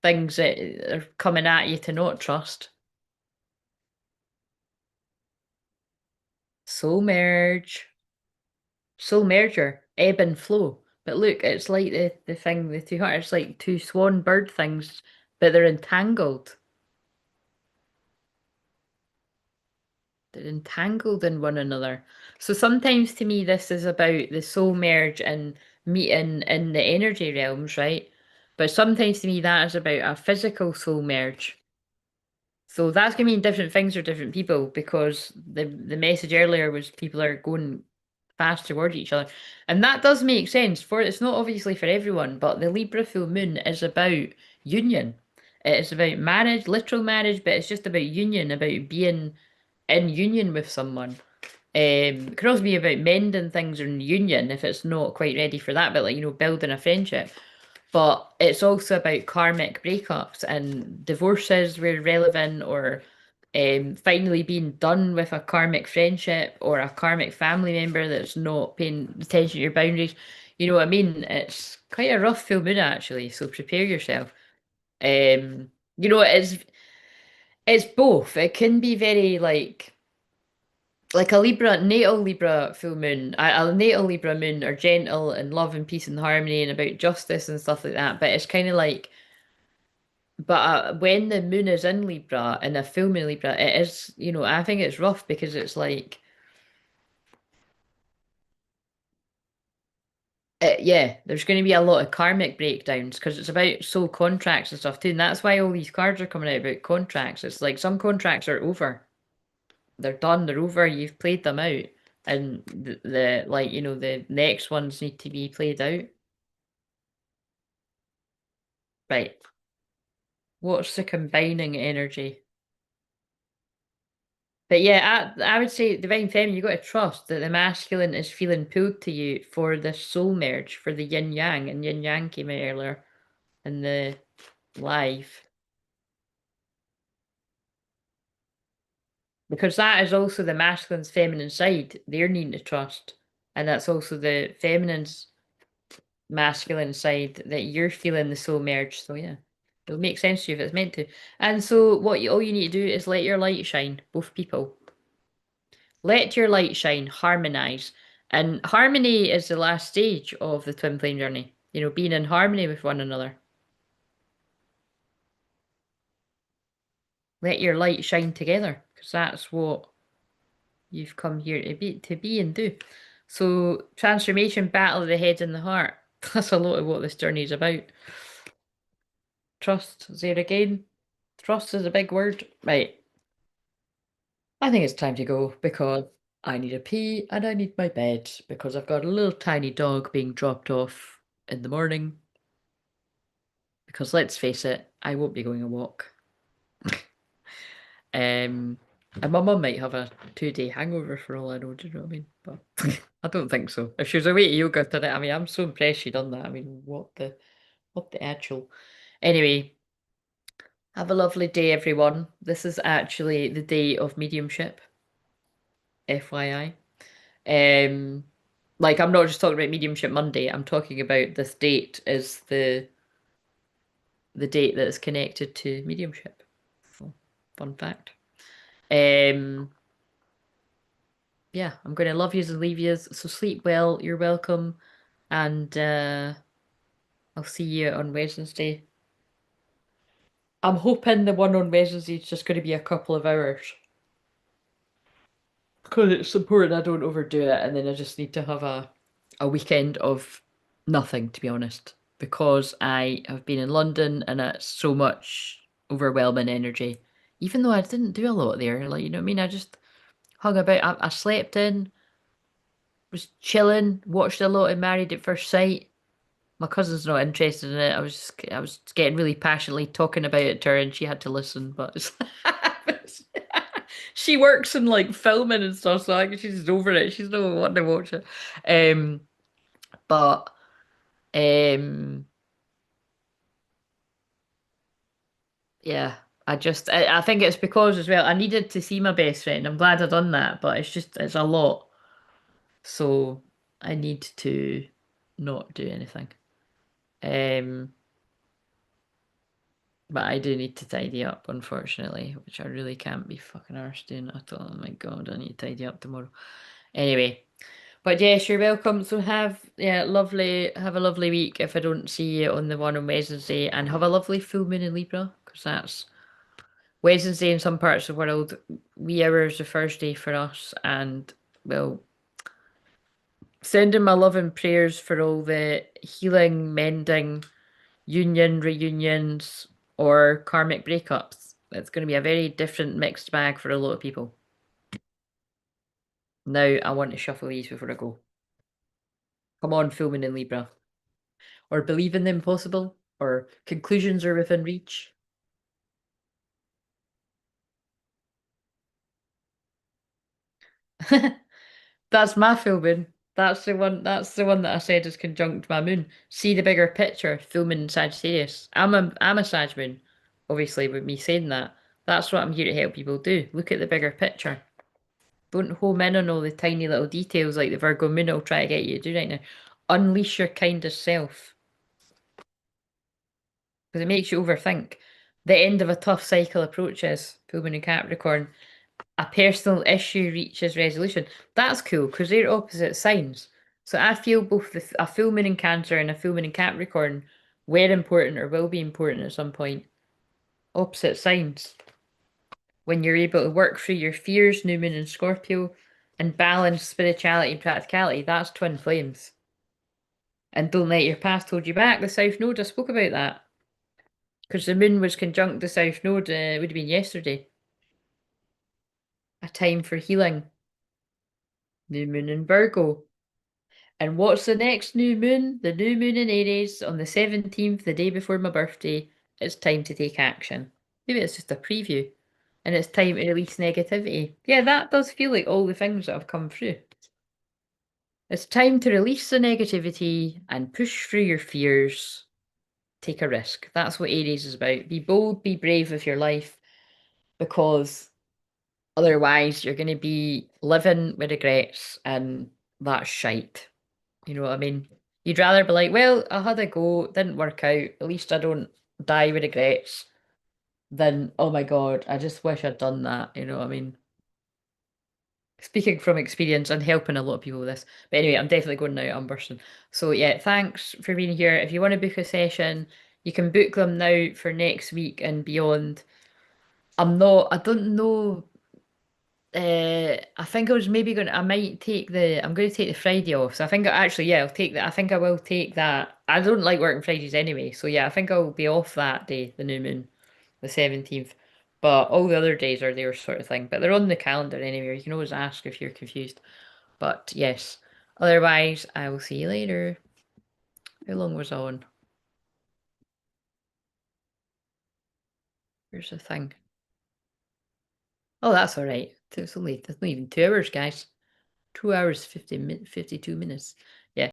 things that are coming at you to not trust. Soul merge. Soul merger, ebb and flow. But look, it's like the thing, the two hearts, it's like two swan bird things, but they're entangled. They're entangled in one another. So sometimes to me, this is about the soul merge and meeting in the energy realms, right? But sometimes to me, that is about a physical soul merge. So that's going to mean different things for different people because the message earlier was people are going fast toward each other. And that does make sense for it's not obviously for everyone, but the Libra full moon is about union. It's about marriage, literal marriage, but it's just about union, about being in union with someone. It could also be about mending things in union if it's not quite ready for that, but like, building a friendship. But it's also about karmic breakups and divorces were relevant or finally being done with a karmic friendship or a karmic family member that's not paying attention to your boundaries. You know what I mean? It's quite a rough full moon actually, so prepare yourself. Um, it's both. It can be very like a Libra, natal Libra full moon, a natal Libra moon are gentle and love and peace and harmony and about justice and stuff like that. But it's kind of like, but when the moon is in Libra and a full moon Libra, it is, I think it's rough because it's like Yeah, there's going to be a lot of karmic breakdowns because it's about soul contracts and stuff too. And that's why all these cards are coming out about contracts. It's like some contracts are over. They're done, they're over, you've played them out. And the like, the next ones need to be played out. Right. What's the combining energy? But yeah, I would say Divine Feminine, you got to trust that the masculine is feeling pulled to you for this soul merge, for the yin yang, and yin yang came out earlier in the live. Because that is also the masculine's feminine side. They're needing to trust. And that's also the feminine's masculine side that you're feeling the soul merge. So yeah. It'll make sense to you if it's meant to. And so all you need to do is let your light shine, both people. Let your light shine, harmonize. And harmony is the last stage of the twin flame journey. Being in harmony with one another. Let your light shine together, because that's what you've come here to be and do. So transformation, battle of the head and the heart. That's a lot of what this journey is about. Trust, there again. Trust is a big word. Right. I think it's time to go because I need a pee and I need my bed because I've got a little tiny dog being dropped off in the morning. Because let's face it, I won't be going a walk. And my mum might have a 2-day hangover for all I know, do you know what I mean? But I don't think so. If she was away to yoga today, I mean, I'm so impressed she done that. I mean, what the actual. Anyway, have a lovely day, everyone. This is actually the day of mediumship, FYI. Like I'm not just talking about mediumship Monday. I'm talking about this date is the date that is connected to mediumship. So, fun fact. Um, yeah, I'm gonna love yous and leave yous. So sleep well. You're welcome, and I'll see you on Wednesday. I'm hoping the one on Wednesday is just going to be a couple of hours because it's important I don't overdo it, and then I just need to have a weekend of nothing, to be honest, because I have been in London and it's so much overwhelming energy. Even though I didn't do a lot there, like you know what I mean, I just hung about. I slept in, was chilling, watched a lot of Married at First Sight. My cousin's not interested in it. I was getting really passionately talking about it to her, and she had to listen. But she works in like filming and stuff, so she's just over it. She's not wanting to watch it. Um, but um, yeah, I think it's because as well I needed to see my best friend. I'm glad I done that, but it's a lot, so I need to not do anything. Um. But I do need to tidy up, unfortunately, which I really can't be fucking arsed doing at all. Oh my god, I need to tidy up tomorrow. Anyway, but yes, you're welcome. So have a lovely week if I don't see you on the one on Wednesday, and have a lovely full moon in Libra, because that's Wednesday in some parts of the world, wee hours the first day for us, and well, sending my love and prayers for all the healing, mending, union reunions or karmic breakups. It's going to be a very different mixed bag for a lot of people. Now I want to shuffle these before I go. Come on, full moon in Libra. Or believe in the impossible, or conclusions are within reach. That's my full moon. That's the one that I said is conjunct my moon. See the bigger picture, full moon in Sagittarius. I'm a Sag moon, obviously, with me saying that. That's what I'm here to help people do. Look at the bigger picture. Don't home in on all the tiny little details like the Virgo moon will try to get you to do right now. Unleash your kindest self. Because it makes you overthink. The end of a tough cycle approaches, full moon in Capricorn. A personal issue reaches resolution. That's cool because they're opposite signs. So I feel both a full moon in Cancer and a full moon in Capricorn were important or will be important at some point. Opposite signs. When you're able to work through your fears, new moon in Scorpio, and balance spirituality and practicality, that's twin flames. And don't let your past hold you back. The South Node, I spoke about that. Because the moon was conjunct the South Node, it would have been yesterday. A time for healing. New moon in Virgo. And what's the next new moon? The new moon in Aries on the 17th, the day before my birthday. It's time to take action. Maybe it's just a preview. And it's time to release negativity. Yeah, that does feel like all the things that have come through. It's time to release the negativity and push through your fears. Take a risk. That's what Aries is about. Be bold, be brave with your life, because otherwise you're going to be living with regrets, and that's shite. You know what I mean? You'd rather be like, well, I had a go, didn't work out. At least I don't die with regrets, than, oh my God, I just wish I'd done that. You know what I mean? Speaking from experience and helping a lot of people with this. But anyway, I'm definitely going now. I'm bursting. So yeah, thanks for being here. If you want to book a session, you can book them now for next week and beyond. I don't know. I think I was maybe going to, I'm going to take the Friday off. So I think actually, yeah, I'll take that. I think I will take that. I don't like working Fridays anyway. So yeah, I think I'll be off that day, the new moon, the 17th. But all the other days are there sort of thing. But they're on the calendar anyway. You can always ask if you're confused. But yes, otherwise, I will see you later. How long was I on? Here's the thing. Oh, that's all right. It's not even 2 hours, guys. 2 hours, 52 minutes.